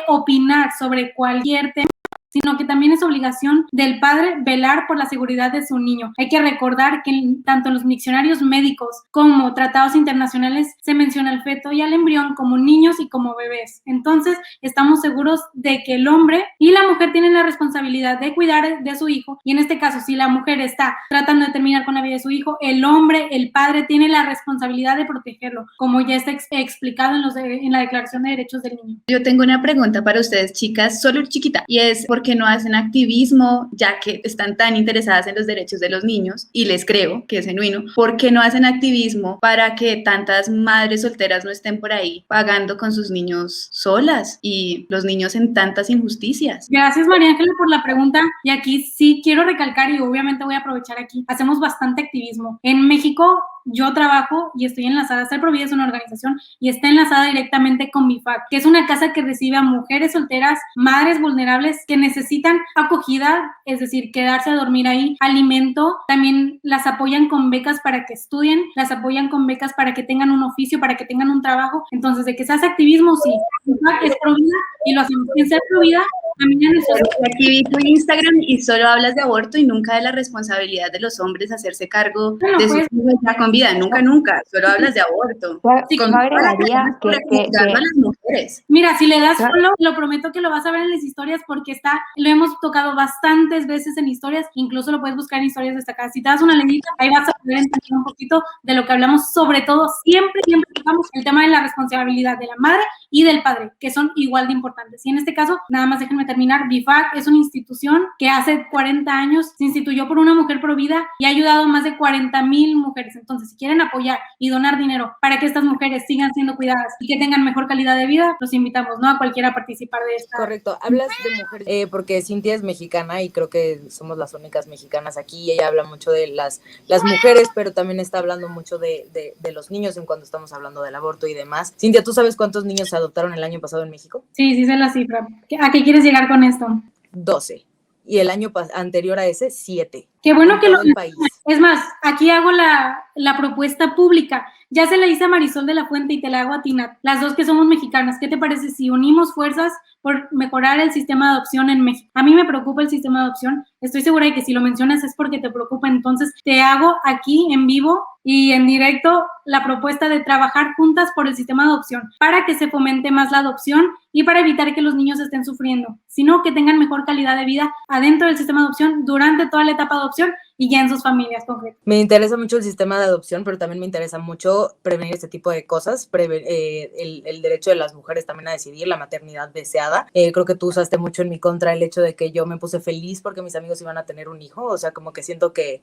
opinar sobre cualquier tema, sino que también es obligación del padre velar por la seguridad de su niño. Hay que recordar que tanto en los diccionarios médicos como tratados internacionales se menciona al feto y al embrión como niños y como bebés. Entonces, estamos seguros de que el hombre y la mujer tienen la responsabilidad de cuidar de su hijo, y en este caso, si la mujer está tratando de terminar con la vida de su hijo, el hombre, el padre, tiene la responsabilidad de protegerlo, como ya está explicado en la Declaración de Derechos del Niño. Yo tengo una pregunta para ustedes, chicas, solo chiquita, y es ¿por qué no hacen activismo, ya que están tan interesadas en los derechos de los niños? Y les creo que es genuino. ¿Por qué no hacen activismo para que tantas madres solteras no estén por ahí pagando con sus niños solas y los niños en tantas injusticias? Gracias, María Ángela, por la pregunta. Y aquí sí quiero recalcar, y obviamente voy a aprovechar aquí, hacemos bastante activismo. En México yo trabajo y estoy enlazada, Ser Pro Vida es una organización y está enlazada directamente con BIFAC, que es una casa que recibe a mujeres solteras, madres vulnerables que necesitan acogida, es decir, quedarse a dormir ahí, alimento. También las apoyan con becas para que estudien, las apoyan con becas para que tengan un oficio, para que tengan un trabajo. Entonces, de que se hace activismo, sí. BIFAC es Pro Vida y lo hacemos en Ser Pro Vida. Mañana es otro. Aquí vi tu Instagram y solo hablas de aborto y nunca de la responsabilidad de los hombres hacerse cargo de sus hijos ya con vida. Nunca. Solo hablas de aborto. Yo agregaría juzgando a las mujeres. Mira, si le das follow, lo prometo que lo vas a ver en las historias porque lo hemos tocado bastantes veces en historias, incluso lo puedes buscar en historias destacadas. Si te das una leñita, ahí vas a poder entender un poquito de lo que hablamos, sobre todo siempre tocamos el tema de la responsabilidad de la madre y del padre, que son igual de importantes. Y en este caso, nada más déjenme terminar, BIFAC es una institución que hace 40 años se instituyó por una mujer pro vida y ha ayudado a más de 40,000 mujeres. Entonces, si quieren apoyar y donar dinero para que estas mujeres sigan siendo cuidadas y que tengan mejor calidad de vida, los invitamos, ¿no? A cualquiera a participar de esta. Correcto, hablas de mujeres, porque Cintia es mexicana y creo que somos las únicas mexicanas aquí y ella habla mucho de las mujeres, pero también está hablando mucho de los niños en cuando estamos hablando del aborto y demás. Cintia, ¿tú sabes cuántos niños se adoptaron el año pasado en México? Sí sé la cifra. ¿A qué quieres llegar con esto? 12. Y el año anterior a ese, 7. Qué bueno que lo... país. Es más, aquí hago la propuesta pública. Ya se la hice a Marisol de la Fuente y te la hago a ti, Nat. Las dos que somos mexicanas. ¿Qué te parece si unimos fuerzas por mejorar el sistema de adopción en México? A mí me preocupa el sistema de adopción. Estoy segura de que si lo mencionas es porque te preocupa. Entonces, te hago aquí en vivo y en directo la propuesta de trabajar juntas por el sistema de adopción para que se fomente más la adopción y para evitar que los niños estén sufriendo, sino que tengan mejor calidad de vida adentro del sistema de adopción durante toda la etapa de adopción y ya en sus familias concretas. Me interesa mucho el sistema de adopción, pero también me interesa mucho prevenir este tipo de cosas, el derecho de las mujeres también a decidir, la maternidad deseada. Creo que tú usaste mucho en mi contra el hecho de que yo me puse feliz porque mis amigos iban a tener un hijo, o sea, como que siento que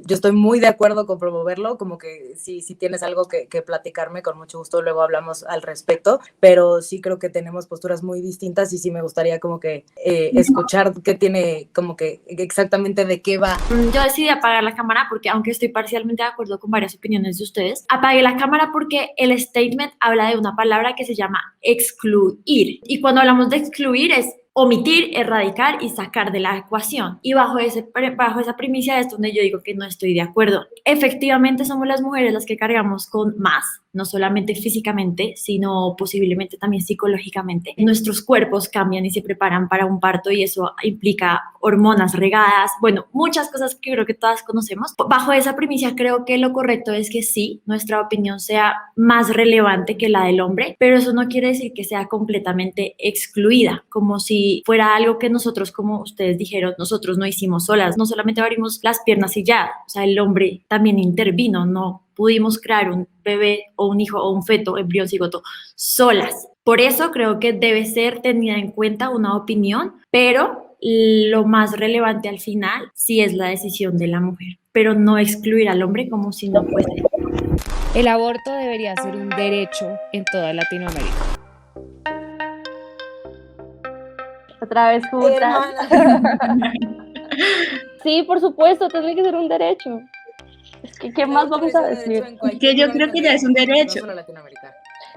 yo estoy muy de acuerdo con promoverlo, como que si tienes algo que platicarme, con mucho gusto luego hablamos al respecto, pero sí creo que tenemos posturas muy distintas y sí me gustaría como que escuchar qué tiene, como que exactamente de qué va. Yo decidí apagar la cámara porque, aunque estoy parcialmente de acuerdo con varias opiniones de ustedes, apagué la cámara porque el statement habla de una palabra que se llama excluir, y cuando hablamos de excluir es omitir, erradicar y sacar de la ecuación. Y bajo esa primicia es donde yo digo que no estoy de acuerdo. Efectivamente somos las mujeres las que cargamos con más, no solamente físicamente, sino posiblemente también psicológicamente. Nuestros cuerpos cambian y se preparan para un parto y eso implica hormonas regadas, bueno, muchas cosas que creo que todas conocemos. Bajo esa primicia creo que lo correcto es que sí, nuestra opinión sea más relevante que la del hombre, pero eso no quiere decir que sea completamente excluida, como si fuera algo que nosotros, como ustedes dijeron, nosotros no hicimos solas, no solamente abrimos las piernas y ya, o sea, el hombre también intervino, no pudimos crear un bebé o un hijo o un feto, embrión, cigoto, solas. Por eso creo que debe ser tenida en cuenta una opinión, pero lo más relevante al final sí es la decisión de la mujer, pero no excluir al hombre como si no fuese. El aborto debería ser un derecho en toda Latinoamérica. Otra vez juntas. Sí, por supuesto, tiene que ser un derecho. Es que, ¿qué más vamos a decir? Que yo creo que ya es un derecho.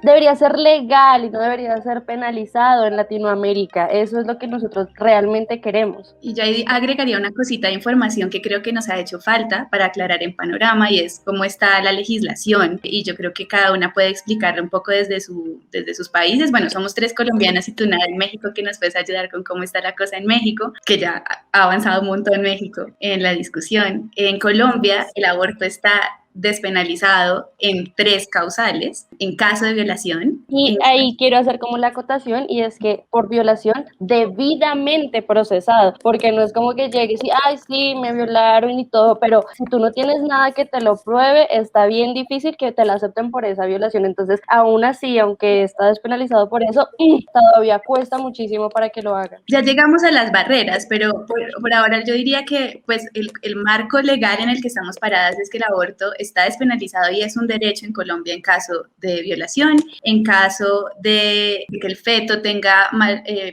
Debería ser legal y no debería ser penalizado en Latinoamérica. Eso es lo que nosotros realmente queremos. Y yo ahí agregaría una cosita de información que creo que nos ha hecho falta para aclarar en panorama, y es cómo está la legislación. Y yo creo que cada una puede explicarle un poco desde sus países. Bueno, somos 3 colombianas y tú nada en México, que nos puedes ayudar con cómo está la cosa en México, que ya ha avanzado un montón en México en la discusión. En Colombia el aborto está despenalizado en 3 causales, en caso de violación. Y ahí quiero hacer como la acotación, y es que por violación debidamente procesado, porque no es como que llegues y, ay, sí, me violaron y todo, pero si tú no tienes nada que te lo pruebe, está bien difícil que te la acepten por esa violación. Entonces, aún así, aunque está despenalizado por eso, todavía cuesta muchísimo para que lo hagan. Ya llegamos a las barreras, pero por ahora yo diría que pues el marco legal en el que estamos paradas es que el aborto está despenalizado y es un derecho en Colombia en caso de violación, en caso de que el feto tenga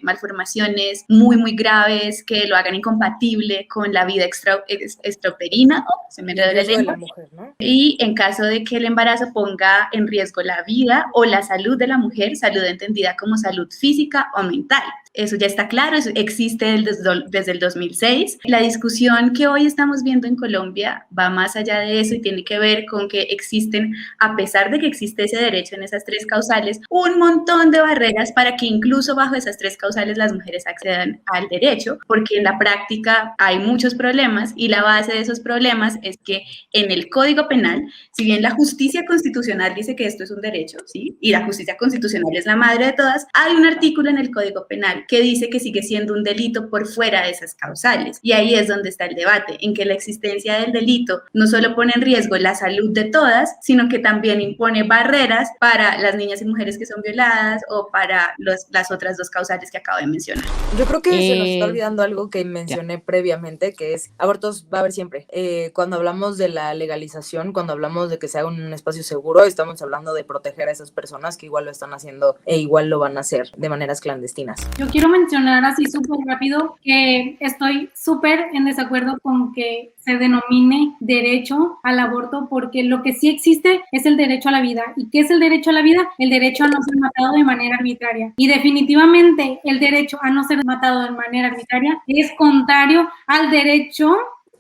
malformaciones muy, muy graves que lo hagan incompatible con la vida extrauterina, se me enredó la lengua, mujer, ¿no? Y en caso de que el embarazo ponga en riesgo la vida o la salud de la mujer, salud entendida como salud física o mental. eso ya está claro, eso existe desde el 2006. La discusión que hoy estamos viendo en Colombia va más allá de eso y tiene que ver con que existen, a pesar de que existe ese derecho en esas 3 causales, un montón de barreras para que incluso bajo esas 3 causales las mujeres accedan al derecho, porque en la práctica hay muchos problemas y la base de esos problemas es que en el Código Penal, si bien la justicia constitucional dice que esto es un derecho, ¿sí? Y la justicia constitucional es la madre de todas, hay un artículo en el Código Penal que dice que sigue siendo un delito por fuera de esas causales. Y ahí es donde está el debate, en que la existencia del delito no solo pone en riesgo la salud de todas, sino que también impone barreras para las niñas y mujeres que son violadas o para las otras 2 causales que acabo de mencionar. Yo creo que se nos está olvidando algo que mencioné previamente, que es abortos va a haber siempre. Cuando hablamos de la legalización, cuando hablamos de que se haga un espacio seguro, estamos hablando de proteger a esas personas que igual lo están haciendo e igual lo van a hacer de maneras clandestinas. Yo quiero mencionar así súper rápido que estoy súper en desacuerdo con que se denomine derecho al aborto, porque lo que sí existe es el derecho a la vida. ¿Y qué es el derecho a la vida? El derecho a no ser matado de manera arbitraria. Y definitivamente el derecho a no ser matado de manera arbitraria es contrario al derecho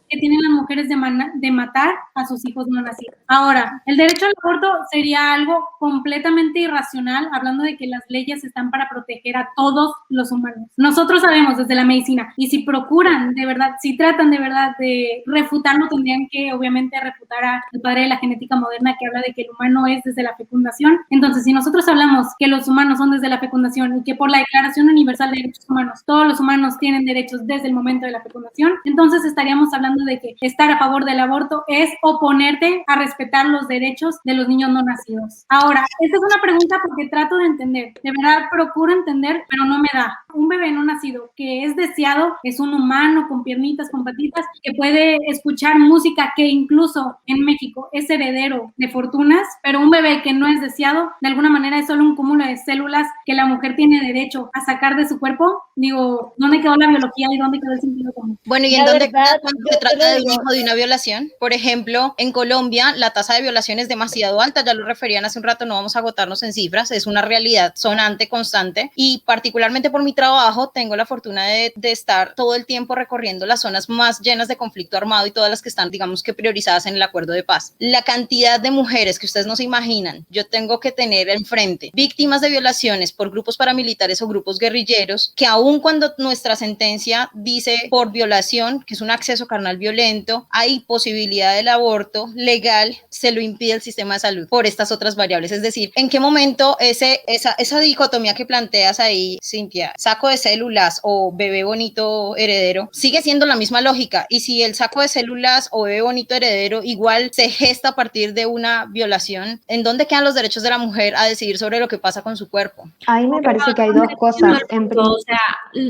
que tienen las mujeres de matar a sus hijos no nacidos. Ahora, el derecho al aborto sería algo completamente irracional, hablando de que las leyes están para proteger a todos los humanos. Nosotros sabemos desde la medicina, y si procuran de verdad, si tratan de verdad de refutarlo, tendrían que obviamente refutar al padre de la genética moderna, que habla de que el humano es desde la fecundación. Entonces, si nosotros hablamos que los humanos son desde la fecundación y que por la Declaración Universal de Derechos Humanos todos los humanos tienen derechos desde el momento de la fecundación, entonces estaríamos hablando de que estar a favor del aborto es oponerte a respetar los derechos de los niños no nacidos. Ahora, esta es una pregunta porque trato de entender, de verdad procuro entender, pero no me da. Un bebé no nacido que es deseado es un humano con piernitas, con patitas, que puede escuchar música, que incluso en México es heredero de fortunas, pero un bebé que no es deseado, de alguna manera es solo un cúmulo de células que la mujer tiene derecho a sacar de su cuerpo. Digo, ¿dónde quedó la biología y dónde quedó el sentido común? Bueno, ¿y en dónde queda cuando se trata de un hijo de una violación? Por ejemplo, en Colombia la tasa de violación es demasiado alta, ya lo referían hace un rato, no vamos a agotarnos en cifras, es una realidad sonante, constante, y particularmente por mi trabajo tengo la fortuna de estar todo el tiempo recorriendo las zonas más llenas de conflicto armado y todas las que están, digamos que priorizadas en el acuerdo de paz. La cantidad de mujeres que ustedes no se imaginan, yo tengo que tener enfrente, víctimas de violaciones por grupos paramilitares o grupos guerrilleros, que aun cuando nuestra sentencia dice por violación, que es un acceso carnal violento, hay posibilidad del aborto legal, se lo impide el sistema de salud por estas otras variables. Es decir, ¿en qué momento esa dicotomía que planteas ahí, Cintia, saco de células o bebé bonito heredero, sigue siendo la misma lógica? Y si el saco de células o bebé bonito heredero igual se gesta a partir de una violación, ¿en dónde quedan los derechos de la mujer a decidir sobre lo que pasa con su cuerpo? Ahí me parece que hay 2 cosas. O sea,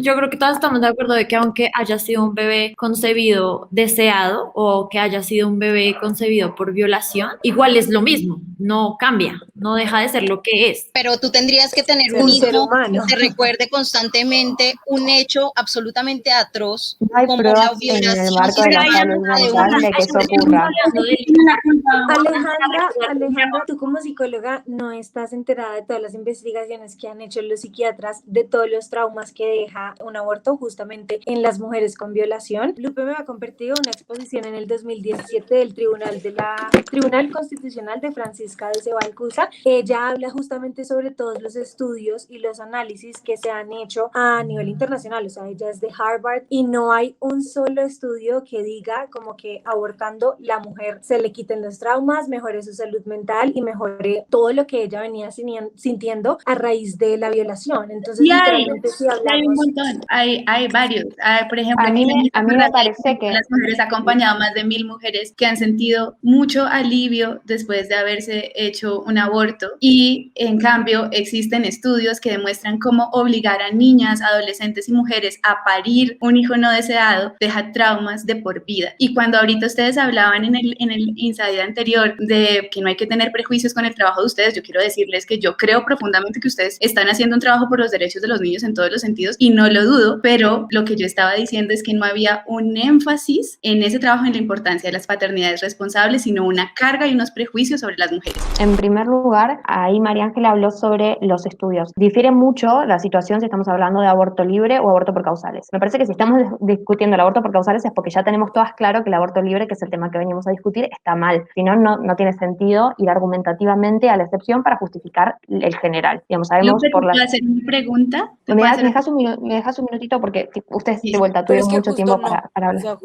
yo creo que todos estamos de acuerdo de que aunque haya sido un bebé concebido deseado o que haya sido un bebé concebido por violación, igual es lo mismo, no cambia, no deja de ser lo que es. Pero tú tendrías que tener un hijo que te recuerde constantemente un hecho absolutamente atroz, como la violación en el marco de la salud mental de que eso ocurra. Alejandra, tú como psicóloga no estás enterada de todas las investigaciones que han hecho los psiquiatras, de todos los traumas que deja un aborto justamente en las mujeres con violación. Lupe me ha compartido una exposición en el 2017 del Tribunal Constitucional de Francisca de Cebalcusa. Ella habla justamente sobre todos los estudios y los análisis que se han hecho a nivel internacional, o sea, ella es de Harvard y no hay un solo estudio que diga como que abortando la mujer se le quiten los traumas, mejore su salud mental y mejore todo lo que ella venía sintiendo a raíz de la violación. Entonces, literalmente si hablamos... Hay un montón, hay varios. Por ejemplo, a mí me parece que las mujeres ha acompañado más de 1000 mujeres que han sentido mucho alivio después de haberse hecho un aborto, y en cambio existen estudios que demuestran cómo obligar a niñas, adolescentes y mujeres a parir un hijo no deseado deja traumas de por vida. Y cuando ahorita ustedes hablaban en el insight anterior de que no hay que tener prejuicios con el trabajo de ustedes, yo quiero decirles que yo creo profundamente que ustedes están haciendo un trabajo por los derechos de los niños en todos los sentidos y no lo dudo, pero lo que yo estaba diciendo es que no había un énfasis énfasis en ese trabajo, en la importancia de las paternidades responsables, sino una carga y unos prejuicios sobre las mujeres. En primer lugar, ahí María Ángela habló sobre los estudios. Difiere mucho la situación si estamos hablando de aborto libre o aborto por causales. Me parece que si estamos discutiendo el aborto por causales es porque ya tenemos todas claro que el aborto libre, que es el tema que venimos a discutir, está mal. Si no, no tiene sentido ir argumentativamente a la excepción para justificar el general. Digamos, sabemos Lupe, por ¿te la... puedo hacer una pregunta? ¿Me dejas un minutito? Porque ustedes Sí, de vuelta Pero es tuvieron que mucho justo tiempo no, para hablar. o sea,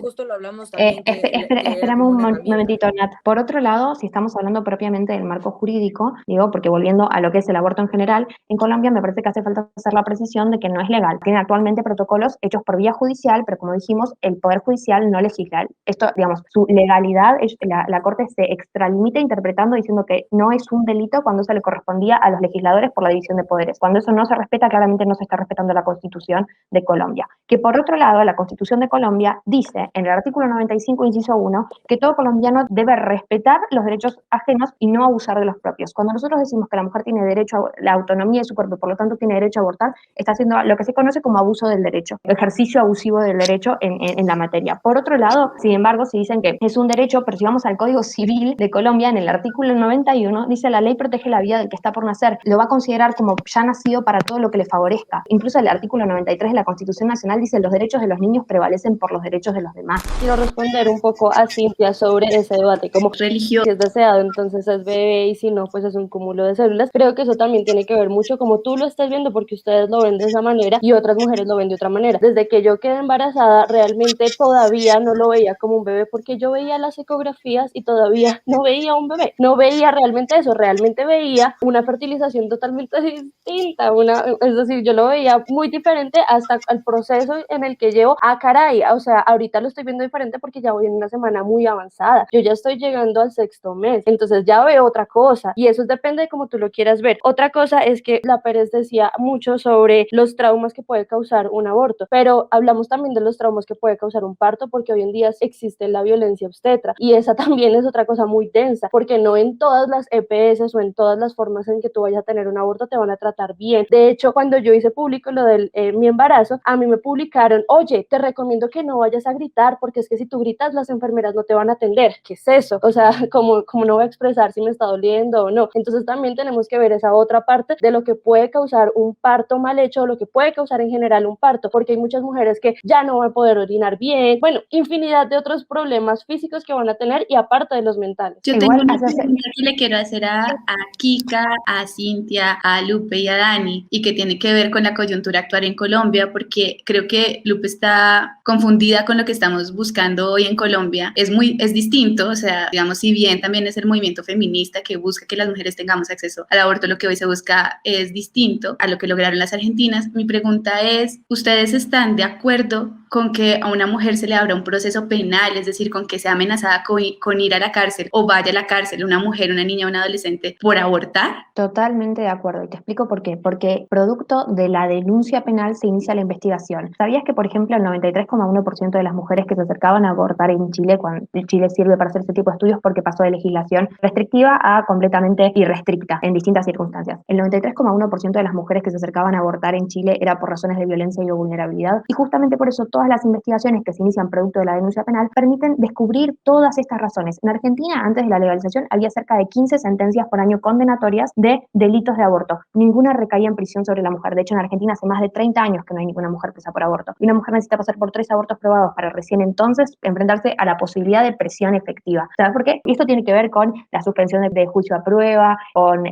justo lo hablamos también, que era Espérame como un una herramienta. momentito, Nat. Por otro lado, si estamos hablando propiamente del marco jurídico, digo, porque volviendo a lo que es el aborto en general, en Colombia me parece que hace falta hacer la precisión de que no es legal. Tienen actualmente protocolos hechos por vía judicial, pero como dijimos, el Poder Judicial no legisla. Esto, digamos, su legalidad, la Corte se extralimita interpretando diciendo que no es un delito cuando se le correspondía a los legisladores por la división de poderes. Cuando eso no se respeta, claramente no se está respetando la Constitución de Colombia. Que por otro lado, la Constitución de Colombia dice en el artículo 95, inciso 1, que todo colombiano debe respetar los derechos ajenos y no abusar de los propios. Cuando nosotros decimos que la mujer tiene derecho a la autonomía de su cuerpo y por lo tanto tiene derecho a abortar, está haciendo lo que se conoce como abuso del derecho, ejercicio abusivo del derecho en la materia. Por otro lado, sin embargo, si dicen que es un derecho, pero si vamos al Código Civil de Colombia, en el artículo 91, dice la ley protege la vida del que está por nacer, lo va a considerar como ya nacido para todo lo que le favorezca. Incluso el artículo 93 de la Constitución Nacional dice los derechos de los niños prevalecen por los derechos de los demás. Quiero responder un poco a Cintia sobre ese debate, como religión. Si es deseado, entonces es bebé y si no, pues es un cúmulo de células. Creo que eso también tiene que ver mucho como tú lo estás viendo, porque ustedes lo ven de esa manera y otras mujeres lo ven de otra manera. Desde que yo quedé embarazada, realmente todavía no lo veía como un bebé, porque yo veía las ecografías y todavía no veía un bebé. No veía realmente eso, realmente veía una fertilización totalmente distinta, es decir, yo lo veía muy diferente hasta el proceso en el que llevo, caray, o sea, ahorita lo estoy viendo diferente porque ya voy en una semana muy avanzada, yo ya estoy llegando al 6º mes, entonces ya veo otra cosa, y eso depende de cómo tú lo quieras ver. Otra cosa es que la Pérez decía mucho sobre los traumas que puede causar un aborto, pero hablamos también de los traumas que puede causar un parto, porque hoy en día existe la violencia obstetra, y esa también es otra cosa muy densa, porque no en todas las EPS o en todas las formas en que tú vayas a tener un aborto te van a tratar bien. De hecho, cuando yo hice público lo de mi embarazo, a mí me publicaron, oye, te recomiendo que no vayas a gritar, porque es que si tú gritas las enfermeras no te van a atender. ¿Qué es eso? O sea, ¿cómo no voy a expresar si me está doliendo o no? Entonces también tenemos que ver esa otra parte de lo que puede causar un parto mal hecho, o lo que puede causar en general un parto, porque hay muchas mujeres que ya no van a poder orinar bien, bueno, infinidad de otros problemas físicos que van a tener, y aparte de los mentales. Yo tengo una pregunta que le quiero hacer a Kika, a Cintia, a Lupe y a Dani, y que tiene que ver con la coyuntura actual en Colombia, porque creo que Lupe está confundida con lo que estamos buscando hoy en Colombia. Es distinto, o sea, digamos, si bien también es el movimiento feminista que busca que las mujeres tengamos acceso al aborto, lo que hoy se busca es distinto a lo que lograron las argentinas. Mi pregunta es, ¿ustedes están de acuerdo con que a una mujer se le abra un proceso penal, es decir, con que sea amenazada con ir a la cárcel o vaya a la cárcel una mujer, una niña, una adolescente por abortar? Totalmente de acuerdo, y te explico por qué. Porque producto de la denuncia penal se inicia la investigación. ¿Sabías que, por ejemplo, el 93,1% de las mujeres que se acercaban a abortar en Chile, cuando Chile sirve para hacer este tipo de estudios porque pasó de legislación restrictiva a completamente irrestricta en distintas circunstancias? El 93,1% de las mujeres que se acercaban a abortar en Chile era por razones de violencia y o vulnerabilidad, y justamente por eso todas las investigaciones que se inician producto de la denuncia penal permiten descubrir todas estas razones. En Argentina, antes de la legalización, había cerca de 15 sentencias por año condenatorias de delitos de aborto. Ninguna recaía en prisión sobre la mujer. De hecho, en Argentina hace más de 30 años que no hay ninguna mujer presa por aborto. Y una mujer necesita pasar por 3 abortos probados para recién entonces enfrentarse a la posibilidad de prisión efectiva. ¿Sabes por qué? Y esto tiene que ver con la suspensión de juicio a prueba, con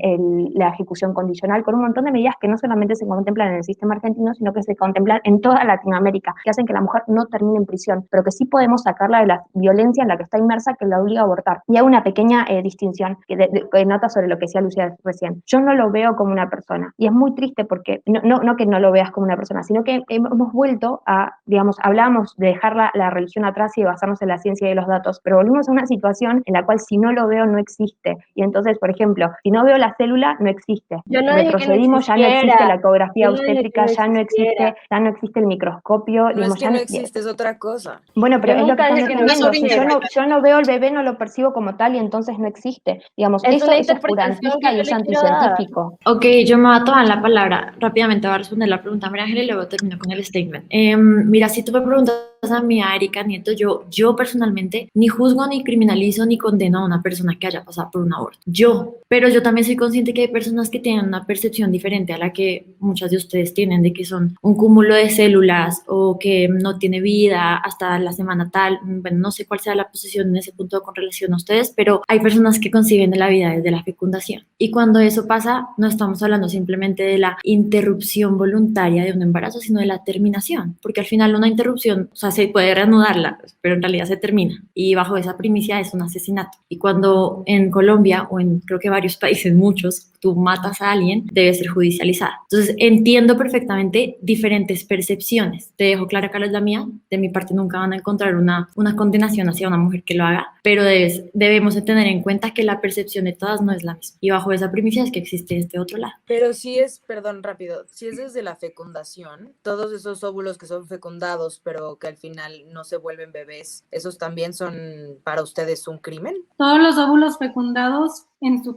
la ejecución condicional, con un montón de medidas que no solamente se contemplan en el sistema argentino, sino que se contemplan en toda Latinoamérica, que hacen que la mujer no termine en prisión, pero que sí podemos sacarla de la violencia en la que está inmersa, que la obliga a abortar. Y hay una pequeña distinción que nota sobre lo que decía Lucía recién. Yo no lo veo como una persona, y es muy triste porque no que no lo veas como una persona, sino que hemos vuelto a, digamos, hablamos de dejar la religión atrás y de basarnos en la ciencia y los datos, pero volvimos a una situación en la cual si no lo veo no existe. Y entonces, por ejemplo, si no veo la célula, no existe. Yo no retrocedimos, ya no existe la ecografía obstétrica, ya no existe el microscopio. No digamos, es que ya no existe, es otra cosa. Bueno, pero es lo que están entendiendo. Si existiera. yo no veo el bebé, no lo percibo como tal y entonces no existe. Digamos, Es eso una es interpretación oscurantista que y yo es le quiero dar. anticientífico. Ok, yo me voy a tomar la palabra rápidamente, voy a responder la pregunta a María Ángela y luego termino con el statement. Mira, si tú me preguntas a mí, a Erika Nieto, yo personalmente ni juzgo, ni criminalizo, ni condeno a una persona que haya pasado por un aborto. Pero yo también soy consciente que hay personas que tienen una percepción diferente a la que muchas de ustedes tienen, de que son un cúmulo de células o que no tiene vida hasta la semana tal. Bueno, no sé cuál sea la posición en ese punto con relación a ustedes, pero hay personas que conciben de la vida desde la fecundación. Y cuando eso pasa, no estamos hablando simplemente de la interrupción voluntaria de un embarazo, sino de la terminación, porque al final una interrupción, o sea, se puede reanudarla, pero en realidad se termina. Y bajo esa primicia es un asesinato. Y cuando en Colombia o en creo que varios países, muchos, tú matas a alguien, debe ser judicializada. Entonces, entiendo perfectamente diferentes percepciones. Te dejo clara cuál es la mía. De mi parte, nunca van a encontrar una condenación hacia una mujer que lo haga, pero debemos de tener en cuenta que la percepción de todas no es la misma. Y bajo esa primicia es que existe este otro lado. Pero si es, perdón, rápido, si es desde la fecundación, todos esos óvulos que son fecundados, pero que al final no se vuelven bebés, ¿esos también son para ustedes un crimen? Todos los óvulos fecundados en su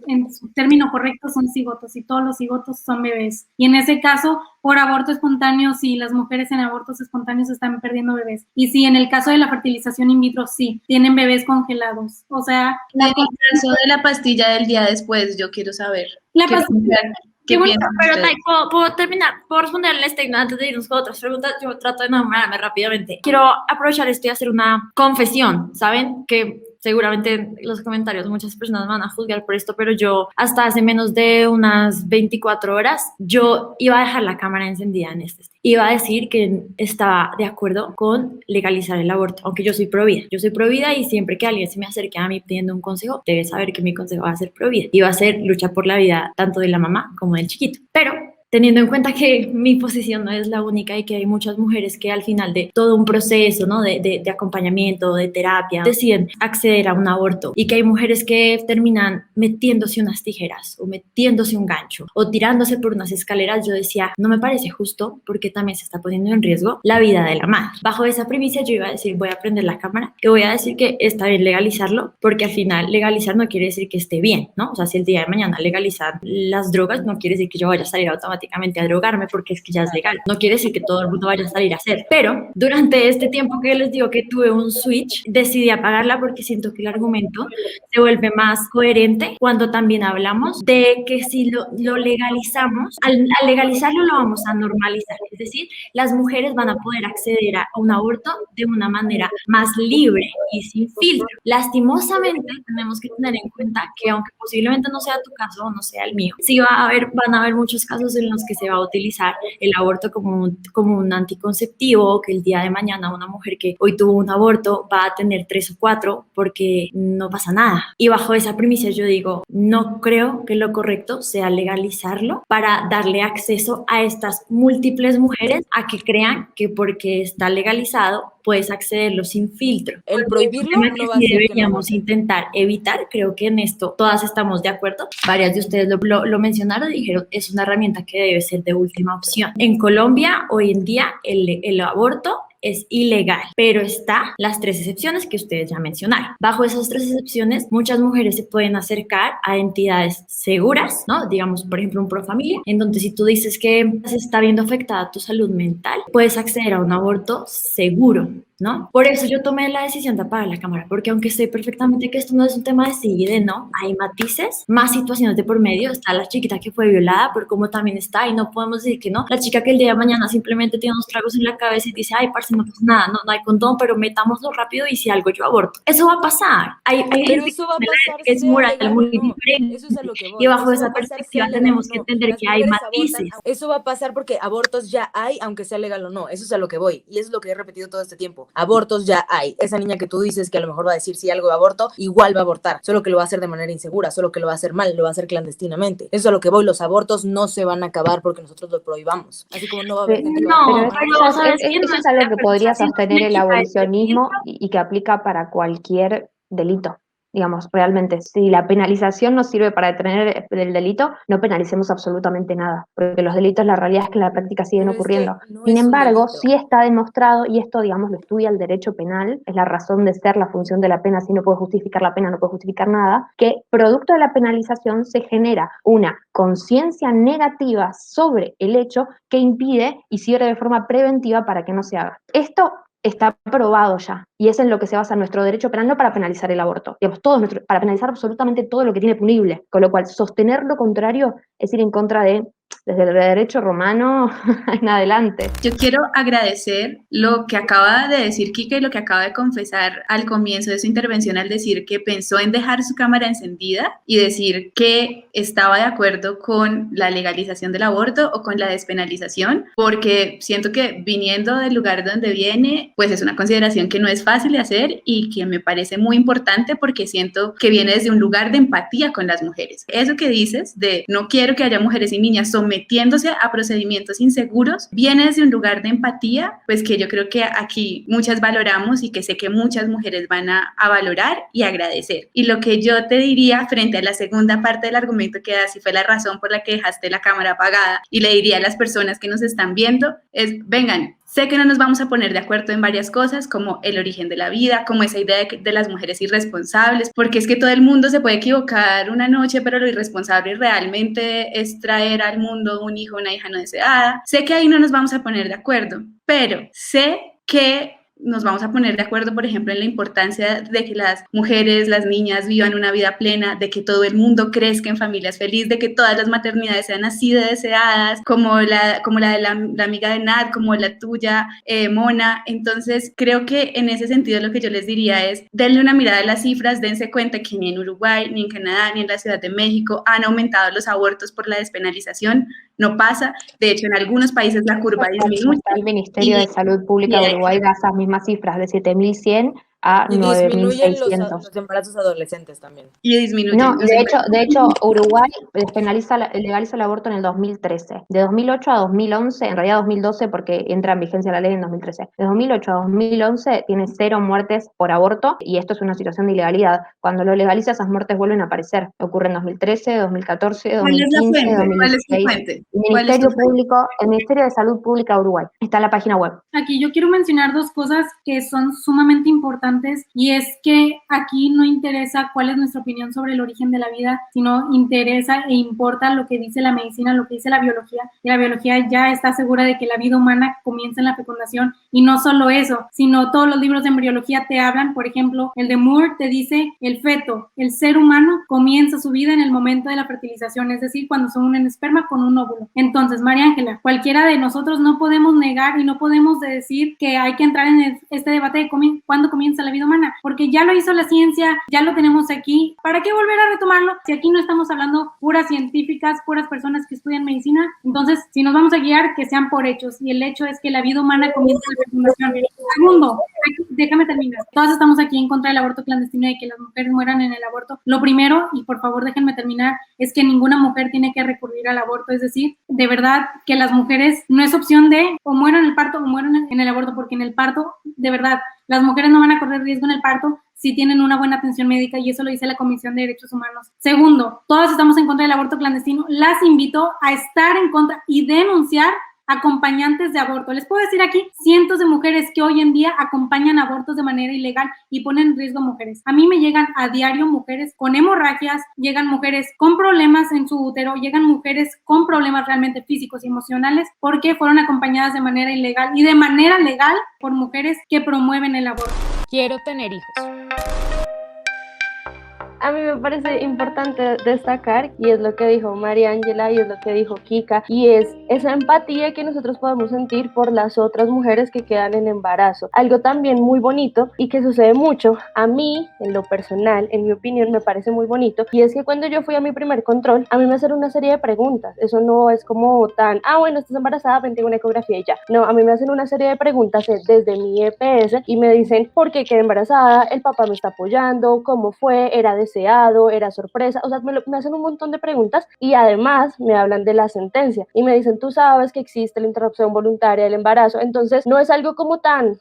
término correcto son cigotos y todos los cigotos son bebés. Y en ese caso, por aborto espontáneo, sí, las mujeres en abortos espontáneos están perdiendo bebés. Y sí, en el caso de la fertilización in vitro, sí, tienen bebés congelados. O sea, en el caso de la pastilla del día después, yo quiero saber. La pastilla. ¿Qué piensan pero ¿puedo terminar? ¿Puedo responderle antes de irnos con otras preguntas? Yo trato de enamorarme rápidamente. Quiero aprovechar esto y hacer una confesión, ¿saben? Que seguramente en los comentarios muchas personas me van a juzgar por esto, pero yo hasta hace menos de unas 24 horas, yo iba a dejar la cámara encendida en este. Iba a decir que estaba de acuerdo con legalizar el aborto, aunque yo soy pro vida. Yo soy pro vida y siempre que alguien se me acerque a mí pidiendo un consejo, debe saber que mi consejo va a ser pro vida. Y va a ser luchar por la vida tanto de la mamá como del chiquito. Pero teniendo en cuenta que mi posición no es la única y que hay muchas mujeres que al final de todo un proceso, ¿no? de acompañamiento, de terapia, deciden acceder a un aborto y que hay mujeres que terminan metiéndose unas tijeras o metiéndose un gancho o tirándose por unas escaleras, yo decía, no me parece justo porque también se está poniendo en riesgo la vida de la madre. Bajo esa primicia yo iba a decir, voy a prender la cámara y voy a decir que está bien legalizarlo porque al final legalizar no quiere decir que esté bien, ¿no? O sea, si el día de mañana legalizan las drogas no quiere decir que yo vaya a salir automáticamente a drogarme porque es que ya es legal. No quiere decir que todo el mundo vaya a salir a hacer. Pero durante este tiempo que les digo que tuve un switch, decidí apagarla porque siento que el argumento se vuelve más coherente cuando también hablamos de que si lo legalizamos, al legalizarlo lo vamos a normalizar. Es decir, las mujeres van a poder acceder a un aborto de una manera más libre y sin filtro. Lastimosamente, tenemos que tener en cuenta que aunque posiblemente no sea tu caso o no sea el mío, sí van a haber muchos casos en los que se va a utilizar el aborto como un anticonceptivo, que el día de mañana una mujer que hoy tuvo un aborto va a tener 3 o 4 porque no pasa nada. Y bajo esa premisa yo digo, no creo que lo correcto sea legalizarlo para darle acceso a estas múltiples mujeres a que crean que porque está legalizado puedes accederlo sin filtro. El prohibirlo no va a ser ser deberíamos que no intentar evitar, creo que en esto todas estamos de acuerdo. Varias de ustedes lo mencionaron y dijeron, es una herramienta que debe ser de última opción. En Colombia, hoy en día, el aborto es ilegal, pero está las 3 excepciones que ustedes ya mencionaron. Bajo esas 3 excepciones, muchas mujeres se pueden acercar a entidades seguras, ¿no? Digamos, por ejemplo, un Profamilia, en donde si tú dices que se está viendo afectada tu salud mental, puedes acceder a un aborto seguro, ¿no? Por eso yo tomé la decisión de apagar la cámara, porque aunque sé perfectamente que esto no es un tema de sí y de no, hay matices, más situaciones de por medio. Está la chiquita que fue violada, pero como también está, y no podemos decir que no, la chica que el día de mañana simplemente tiene unos tragos en la cabeza y dice, ay, parce, no pasa nada, no hay condón, pero metámoslo rápido y si algo yo aborto. Eso va a pasar. Hay pero eso va a pasar que es moral muy no. diferente. Eso es a lo que voy. Y bajo eso esa perspectiva tenemos que entender que hay matices. Eso va a pasar porque abortos ya hay, aunque sea legal o no. Eso es a lo que voy. Y eso es lo que he repetido todo este tiempo. Abortos ya hay. Esa niña que tú dices que a lo mejor va a decir si algo de aborto, igual va a abortar. Solo que lo va a hacer de manera insegura, solo que lo va a hacer mal, lo va a hacer clandestinamente. Eso es a lo que voy. Los abortos no se van a acabar porque nosotros lo prohibamos. Así como no va a haber gente que eso es algo que podría sostener el abolicionismo y que aplica para cualquier delito. Digamos, realmente, si la penalización nos sirve para detener el delito, no penalicemos absolutamente nada, porque los delitos, la realidad es que en la práctica siguen ocurriendo. Sin embargo, sí está demostrado, y esto, digamos, lo estudia el derecho penal, es la razón de ser, la función de la pena, si no puede justificar la pena, no puede justificar nada, que producto de la penalización se genera una conciencia negativa sobre el hecho que impide y sirve de forma preventiva para que no se haga. Esto está probado ya, y es en lo que se basa nuestro derecho penal, no para penalizar el aborto, digamos, para penalizar absolutamente todo lo que tiene punible, con lo cual sostener lo contrario es ir en contra desde el derecho romano en adelante. Yo quiero agradecer lo que acaba de decir Kika y lo que acaba de confesar al comienzo de su intervención al decir que pensó en dejar su cámara encendida y decir que estaba de acuerdo con la legalización del aborto o con la despenalización, porque siento que viniendo del lugar donde viene, pues es una consideración que no es fácil de hacer y que me parece muy importante porque siento que viene desde un lugar de empatía con las mujeres. Eso que dices de no quiero que haya mujeres y niñas sometiéndose a procedimientos inseguros, viene desde un lugar de empatía, pues que yo creo que aquí muchas valoramos y que sé que muchas mujeres van a valorar y agradecer. Y lo que yo te diría frente a la segunda parte del argumento que das, si fue la razón por la que dejaste la cámara apagada, y le diría a las personas que nos están viendo, es, vengan, sé que no nos vamos a poner de acuerdo en varias cosas, como el origen de la vida, como esa idea de las mujeres irresponsables, porque es que todo el mundo se puede equivocar una noche, pero lo irresponsable realmente es traer al mundo un hijo o una hija no deseada. Sé que ahí no nos vamos a poner de acuerdo, pero sé que nos vamos a poner de acuerdo, por ejemplo, en la importancia de que las mujeres, las niñas vivan una vida plena, de que todo el mundo crezca en familias felices, de que todas las maternidades sean así de deseadas, como la de la amiga de Nat, como la tuya, Mona. Entonces, creo que en ese sentido lo que yo les diría es, denle una mirada a las cifras, dense cuenta que ni en Uruguay, ni en Canadá, ni en la Ciudad de México han aumentado los abortos por la despenalización, no pasa. De hecho, en algunos países la curva disminuye. El Ministerio de Salud Pública de Uruguay da esas mismas cifras, de 7.100 a Y disminuyen 9.600. los embarazos adolescentes también. Y disminuyen. No, de hecho, Uruguay legaliza el aborto en el 2013. De 2008 a 2011, en realidad 2012 porque entra en vigencia la ley en 2013. De 2008 a 2011 tiene 0 muertes por aborto y esto es una situación de ilegalidad. Cuando lo legaliza, esas muertes vuelven a aparecer. Ocurre en 2013, 2014, 2015, 2016. El Ministerio de Salud Pública de Uruguay. Está en la página web. Aquí yo quiero mencionar dos cosas que son sumamente importantes, y es que aquí no interesa cuál es nuestra opinión sobre el origen de la vida, sino interesa e importa lo que dice la medicina, lo que dice la biología, y la biología ya está segura de que la vida humana comienza en la fecundación, y no solo eso, sino todos los libros de embriología te hablan, por ejemplo, el de Moore te dice el feto, el ser humano comienza su vida en el momento de la fertilización, es decir, cuando se une un esperma con un óvulo. Entonces, María Ángela, cualquiera de nosotros no podemos negar y no podemos decir que hay que entrar en este debate de cuándo comienza la vida humana, porque ya lo hizo la ciencia, ya lo tenemos aquí. ¿Para qué volver a retomarlo si aquí no estamos hablando puras científicas, puras personas que estudian medicina? Entonces, si nos vamos a guiar, que sean por hechos, y el hecho es que la vida humana comienza en la fecundación. Segundo, déjame terminar. Todos estamos aquí en contra del aborto clandestino y de que las mujeres mueran en el aborto. Lo primero, y por favor déjenme terminar, es que ninguna mujer tiene que recurrir al aborto, es decir, de verdad que las mujeres no es opción de o mueran en el parto o mueran en el aborto, porque en el parto, de verdad, las mujeres no van a correr riesgo en el parto si tienen una buena atención médica, y eso lo dice la Comisión de Derechos Humanos. Segundo, todas estamos en contra del aborto clandestino. Las invito a estar en contra y denunciar acompañantes de aborto. Les puedo decir aquí cientos de mujeres que hoy en día acompañan abortos de manera ilegal y ponen en riesgo mujeres. A mí me llegan a diario mujeres con hemorragias, llegan mujeres con problemas en su útero, llegan mujeres con problemas realmente físicos y emocionales porque fueron acompañadas de manera ilegal y de manera legal por mujeres que promueven el aborto. Quiero tener hijos. A mí me parece importante destacar, y es lo que dijo María Ángela y es lo que dijo Kika, y es esa empatía que nosotros podemos sentir por las otras mujeres que quedan en embarazo. Algo también muy bonito y que sucede mucho, a mí, en lo personal, en mi opinión, me parece muy bonito, y es que cuando yo fui a mi primer control, a mí me hacen una serie de preguntas. Eso no es como tan, bueno, estás embarazada, ven, tengo una ecografía y ya. No, a mí me hacen una serie de preguntas desde mi EPS y me dicen, ¿por qué quedé embarazada? ¿El papá me está apoyando? ¿Cómo fue? ¿Era deseado? ¿Era sorpresa? O sea, me hacen un montón de preguntas y además me hablan de la sentencia y me dicen, tú sabes que existe la interrupción voluntaria del embarazo. Entonces no es algo como tan,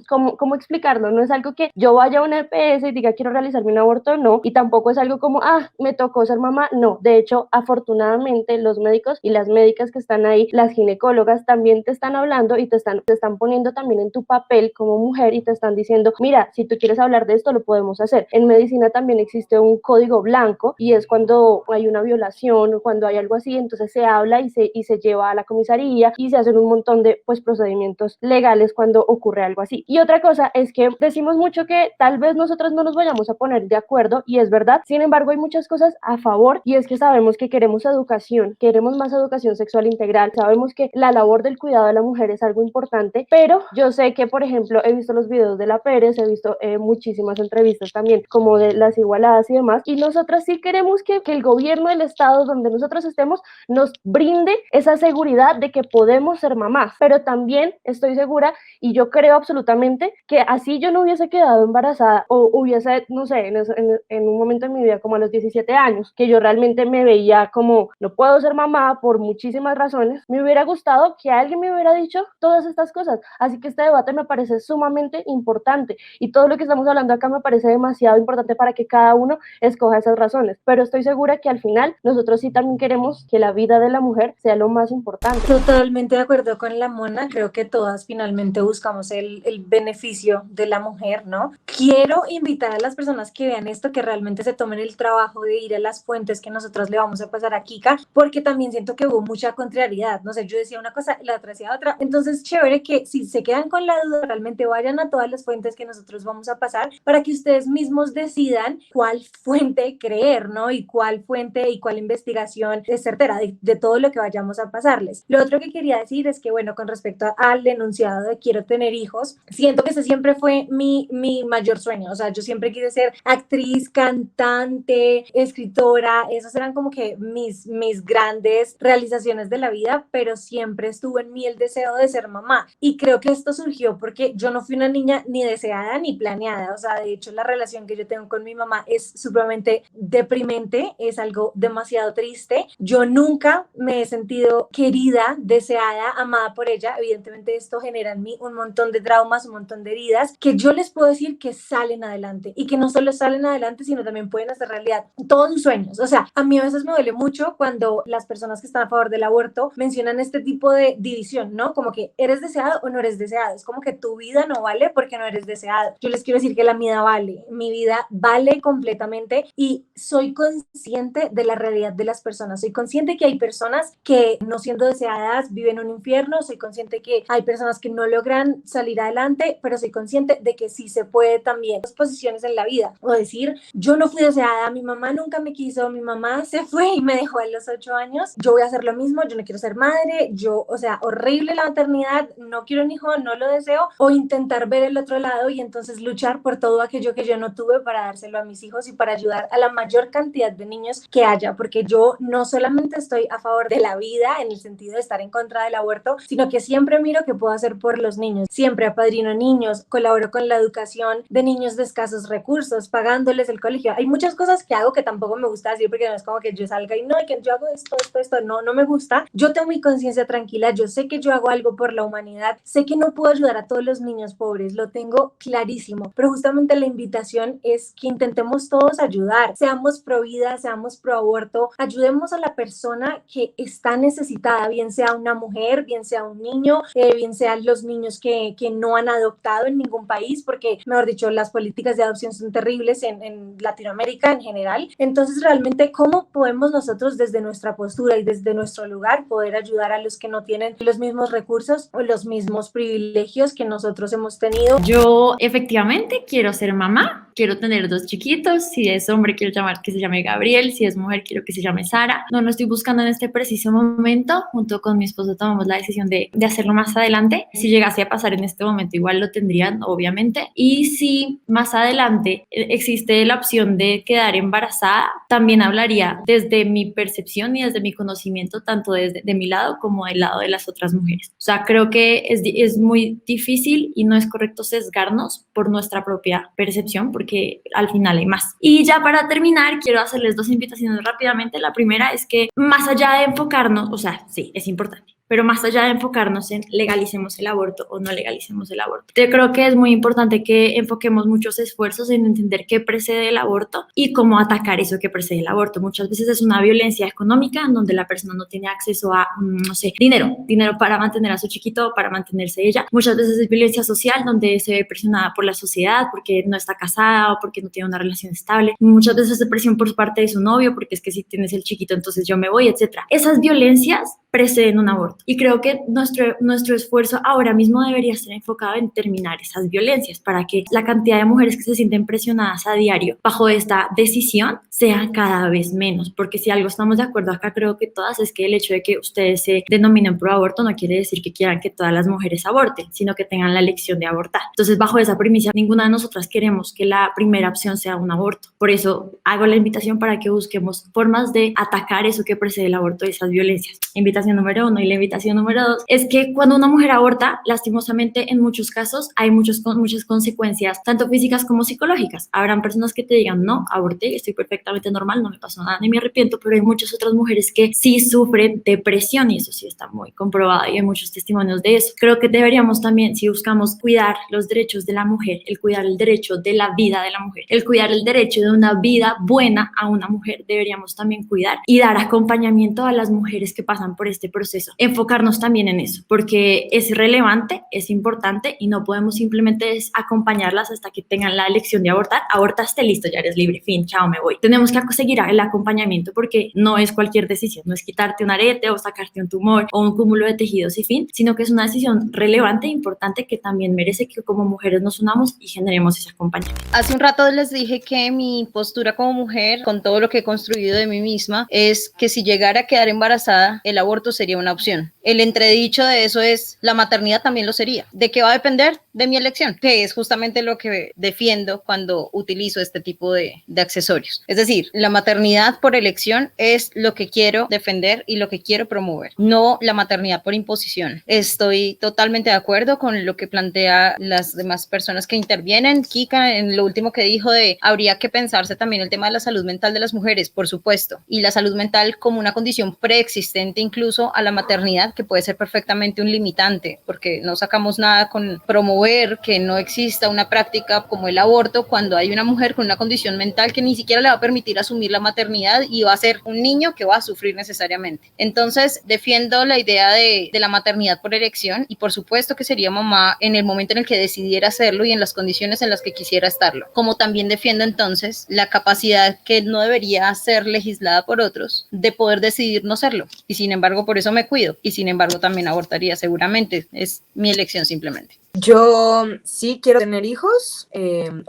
¿cómo explicarlo? No es algo que yo vaya a una EPS y diga quiero realizarme un aborto, no, y tampoco es algo como, me tocó ser mamá, no. De hecho, afortunadamente los médicos y las médicas que están ahí, las ginecólogas, también te están hablando y te están poniendo también en tu papel como mujer y te están diciendo, mira, si tú quieres hablar de esto, lo podemos hacer. En medicina también existe existe un código blanco y es cuando hay una violación o cuando hay algo así, entonces se habla y se lleva a la comisaría y se hacen un montón de pues procedimientos legales cuando ocurre algo así. Y otra cosa es que decimos mucho que tal vez nosotros no nos vayamos a poner de acuerdo y es verdad, sin embargo hay muchas cosas a favor y es que sabemos que queremos educación, queremos más educación sexual integral, sabemos que la labor del cuidado de la mujer es algo importante, pero yo sé que por ejemplo he visto los videos de la Pérez, he visto muchísimas entrevistas también como de las igualadas y demás y nosotras sí queremos que el gobierno del estado donde nosotros estemos nos brinde esa seguridad de que podemos ser mamás, pero también estoy segura y yo creo absolutamente que así yo no hubiese quedado embarazada o hubiese, no sé, en un momento en mi vida como a los 17 años, que yo realmente me veía como no puedo ser mamá por muchísimas razones, me hubiera gustado que alguien me hubiera dicho todas estas cosas, así que este debate me parece sumamente importante y todo lo que estamos hablando acá me parece demasiado importante para que cada uno escoja esas razones, pero estoy segura que al final nosotros sí también queremos que la vida de la mujer sea lo más importante. Totalmente de acuerdo con la Mona, creo que todas finalmente buscamos el beneficio de la mujer, ¿no? Quiero invitar a las personas que vean esto, que realmente se tomen el trabajo de ir a las fuentes que nosotros le vamos a pasar a Kika, porque también siento que hubo mucha contrariedad, no sé, yo decía una cosa, la otra decía otra, entonces chévere que si se quedan con la duda, realmente vayan a todas las fuentes que nosotros vamos a pasar para que ustedes mismos decidan cuál fuente creer, ¿no? Y cuál fuente y cuál investigación es certera de todo lo que vayamos a pasarles. Lo otro que quería decir es que, bueno, con respecto al enunciado de quiero tener hijos, siento que ese siempre fue mi mayor sueño, o sea, yo siempre quise ser actriz, cantante, escritora, esos eran como que mis grandes realizaciones de la vida, pero siempre estuvo en mí el deseo de ser mamá y creo que esto surgió porque yo no fui una niña ni deseada ni planeada, o sea, de hecho la relación que yo tengo con mi mamá es supremamente deprimente, es algo demasiado triste, yo nunca me he sentido querida, deseada, amada por ella, evidentemente esto genera en mí un montón de traumas, un montón de heridas que yo les puedo decir que salen adelante y que no solo salen adelante sino también pueden hacer realidad todos sus sueños, o sea, a mí a veces me duele mucho cuando las personas que están a favor del aborto mencionan este tipo de división, ¿no? Como que eres deseado o no eres deseado, es como que tu vida no vale porque no eres deseado, yo les quiero decir que la mía vale, mi vida vale completamente y soy consciente de la realidad de las personas, soy consciente que hay personas que no siendo deseadas viven un infierno, soy consciente que hay personas que no logran salir adelante, pero soy consciente de que sí se puede también las posiciones en la vida, o decir, yo no fui deseada, mi mamá nunca me quiso, mi mamá se fue y me dejó a los 8 años, yo voy a hacer lo mismo, yo no quiero ser madre, yo, o sea, horrible la maternidad, no quiero un hijo, no lo deseo, o intentar ver el otro lado y entonces luchar por todo aquello que yo no tuve para dárselo a mis hijos y para ayudar a la mayor cantidad de niños que haya, porque yo no solamente estoy a favor de la vida en el sentido de estar en contra del aborto, sino que siempre miro qué puedo hacer por los niños, siempre apadrino niños, colaboro con la educación de niños de escasos recursos, pagándoles el colegio, hay muchas cosas que hago que tampoco me gusta decir porque no es como que yo salga y no, que yo hago esto, no me gusta, yo tengo mi conciencia tranquila, yo sé que yo hago algo por la humanidad, sé que no puedo ayudar a todos los niños pobres, lo tengo clarísimo, pero justamente la invitación es que intentemos todos ayudar, seamos pro vida, seamos pro aborto, ayudemos a la persona que está necesitada, bien sea una mujer, bien sea un niño, bien sean los niños que no han adoptado en ningún país, porque, mejor dicho, las políticas de adopción son terribles en Latinoamérica en general. Entonces, realmente, ¿cómo podemos nosotros desde nuestra postura y desde nuestro lugar poder ayudar a los que no tienen los mismos recursos o los mismos privilegios que nosotros hemos tenido? Yo efectivamente quiero ser mamá, quiero tener 2 chiquitos, si es hombre quiero llamar que se llame Gabriel, si es mujer quiero que se llame Sara. No lo estoy buscando en este preciso momento, junto con mi esposo tomamos la decisión de hacerlo más adelante. Si llegase a pasar en este momento igual lo tendrían, obviamente. Y si más adelante existe la opción de quedar embarazada, también hablaría desde mi percepción y desde mi conocimiento, tanto desde de mi lado como del lado de las otras mujeres. O sea, creo que es muy difícil y no es correcto sesgarnos por nuestra propia percepción, porque al final hay más. Y ya para terminar, quiero hacerles 2 invitaciones rápidamente. La primera es que más allá de enfocarnos, o sea, sí, es importante, pero más allá de enfocarnos en legalicemos el aborto o no legalicemos el aborto. Yo creo que es muy importante que enfoquemos muchos esfuerzos en entender qué precede el aborto y cómo atacar eso que precede el aborto. Muchas veces es una violencia económica en donde la persona no tiene acceso a, no sé, dinero para mantener a su chiquito, para mantenerse ella. Muchas veces es violencia social donde se ve presionada por la sociedad porque no está casada o porque no tiene una relación estable. Muchas veces es presión por parte de su novio porque es que si tienes el chiquito entonces yo me voy, etc. Esas violencias preceden un aborto. Y creo que nuestro esfuerzo ahora mismo debería estar enfocado en terminar esas violencias para que la cantidad de mujeres que se sienten presionadas a diario bajo esta decisión sea cada vez menos. Porque si algo estamos de acuerdo acá, creo que todas, es que el hecho de que ustedes se denominen pro aborto no quiere decir que quieran que todas las mujeres aborten, sino que tengan la elección de abortar. Entonces, bajo esa premisa, ninguna de nosotras queremos que la primera opción sea un aborto. Por eso hago la invitación para que busquemos formas de atacar eso que precede el aborto y esas violencias. Invitación número 1. Y la invitación número 2 es que cuando una mujer aborta, lastimosamente en muchos casos hay muchas consecuencias, tanto físicas como psicológicas. Habrán personas que te digan, no, aborté, estoy perfectamente normal, no me pasó nada ni me arrepiento, pero hay muchas otras mujeres que sí sufren depresión y eso sí está muy comprobado y hay muchos testimonios de eso. Creo que deberíamos también, si buscamos cuidar los derechos de la mujer, el cuidar el derecho de la vida de la mujer, el cuidar el derecho de una vida buena a una mujer, deberíamos también cuidar y dar acompañamiento a las mujeres que pasan por este proceso. Enfocarnos también en eso, porque es relevante, es importante y no podemos simplemente acompañarlas hasta que tengan la elección de abortar. Abortaste, listo, ya eres libre, fin, chao, me voy. Tenemos que seguir el acompañamiento porque no es cualquier decisión, no es quitarte un arete o sacarte un tumor o un cúmulo de tejidos y fin, sino que es una decisión relevante e importante que también merece que como mujeres nos unamos y generemos ese acompañamiento. Hace un rato les dije que mi postura como mujer, con todo lo que he construido de mí misma, es que si llegara a quedar embarazada, el aborto sería una opción. El entredicho de eso es, la maternidad también lo sería. ¿De qué va a depender? De mi elección, que es justamente lo que defiendo cuando utilizo este tipo de accesorios. Es decir, la maternidad por elección es lo que quiero defender y lo que quiero promover, no la maternidad por imposición. Estoy totalmente de acuerdo con lo que plantea las demás personas que intervienen. Kika, en lo último que dijo de habría que pensarse también el tema de la salud mental de las mujeres, por supuesto, y la salud mental como una condición preexistente incluso a la maternidad, que puede ser perfectamente un limitante, porque no sacamos nada con promover que no exista una práctica como el aborto cuando hay una mujer con una condición mental que ni siquiera le va a permitir asumir la maternidad y va a ser un niño que va a sufrir necesariamente. Entonces, defiendo la idea de la maternidad por elección y por supuesto que sería mamá en el momento en el que decidiera hacerlo y en las condiciones en las que quisiera estarlo. Como también defiendo entonces la capacidad que no debería ser legislada por otros de poder decidir no serlo. Y sin embargo, por eso me cuido y sin embargo también abortaría seguramente. Es mi elección simplemente. Yo sí quiero tener hijos,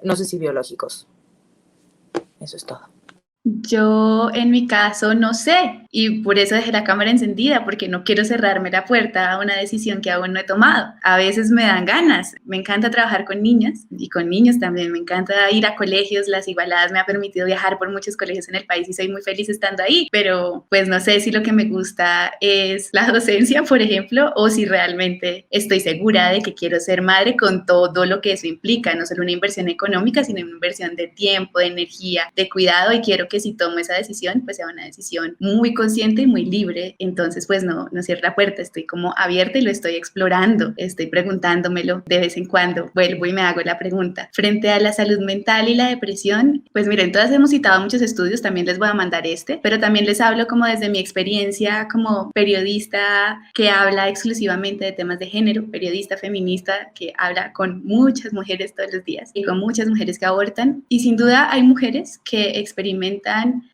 no sé si biológicos. Eso es todo. Yo en mi caso no sé y por eso dejé la cámara encendida porque no quiero cerrarme la puerta a una decisión que aún no he tomado. A veces me dan ganas, me encanta trabajar con niñas y con niños también, me encanta ir a colegios, las igualadas me ha permitido viajar por muchos colegios en el país y soy muy feliz estando ahí, pero pues no sé si lo que me gusta es la docencia, por ejemplo, o si realmente estoy segura de que quiero ser madre con todo lo que eso implica, no solo una inversión económica, sino una inversión de tiempo, de energía, de cuidado y quiero que si tomo esa decisión, pues sea una decisión muy consciente y muy libre. Entonces, pues no cierro la puerta, estoy como abierta y lo estoy explorando, estoy preguntándomelo de vez en cuando, vuelvo y me hago la pregunta. Frente a la salud mental y la depresión, pues miren, todas hemos citado muchos estudios, también les voy a mandar pero también les hablo como desde mi experiencia como periodista que habla exclusivamente de temas de género, periodista feminista que habla con muchas mujeres todos los días y con muchas mujeres que abortan y sin duda hay mujeres que experimentan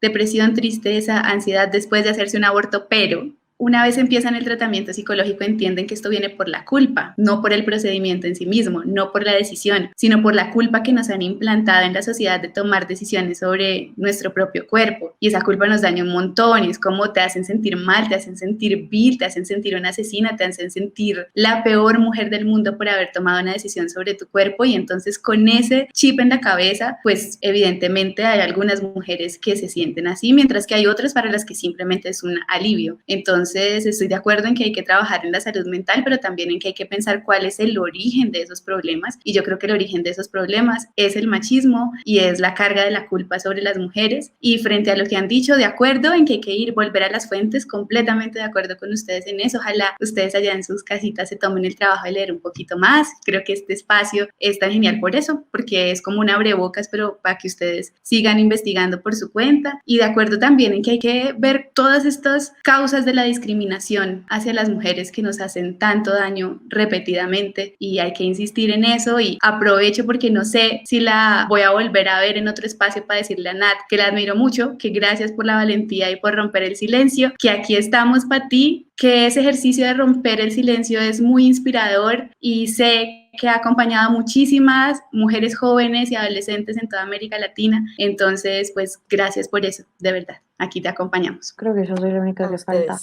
depresión, tristeza, ansiedad después de hacerse un aborto, pero una vez empiezan el tratamiento psicológico entienden que esto viene por la culpa, no por el procedimiento en sí mismo, no por la decisión, sino por la culpa que nos han implantado en la sociedad de tomar decisiones sobre nuestro propio cuerpo. Y esa culpa nos daña un montón y es como te hacen sentir mal, te hacen sentir vil, te hacen sentir una asesina, te hacen sentir la peor mujer del mundo por haber tomado una decisión sobre tu cuerpo y entonces con ese chip en la cabeza, pues evidentemente hay algunas mujeres que se sienten así, mientras que hay otras para las que simplemente es un alivio. Entonces, Entonces, estoy de acuerdo en que hay que trabajar en la salud mental, pero también en que hay que pensar cuál es el origen de esos problemas. Y yo creo que el origen de esos problemas es el machismo y es la carga de la culpa sobre las mujeres. Y frente a lo que han dicho, de acuerdo en que hay que volver a las fuentes, completamente de acuerdo con ustedes en eso. Ojalá ustedes allá en sus casitas se tomen el trabajo de leer un poquito más. Creo que este espacio es tan genial por eso, porque es como un abrebocas, pero para que ustedes sigan investigando por su cuenta. Y de acuerdo también en que hay que ver todas estas causas de la discriminación hacia las mujeres que nos hacen tanto daño repetidamente, y hay que insistir en eso. Y aprovecho porque no sé si la voy a volver a ver en otro espacio para decirle a Nat que la admiro mucho, que gracias por la valentía y por romper el silencio, que aquí estamos para ti, que ese ejercicio de romper el silencio es muy inspirador y sé que ha acompañado a muchísimas mujeres jóvenes y adolescentes en toda América Latina. Entonces, pues gracias por eso, de verdad. Aquí te acompañamos. Creo que yo soy la única que falta.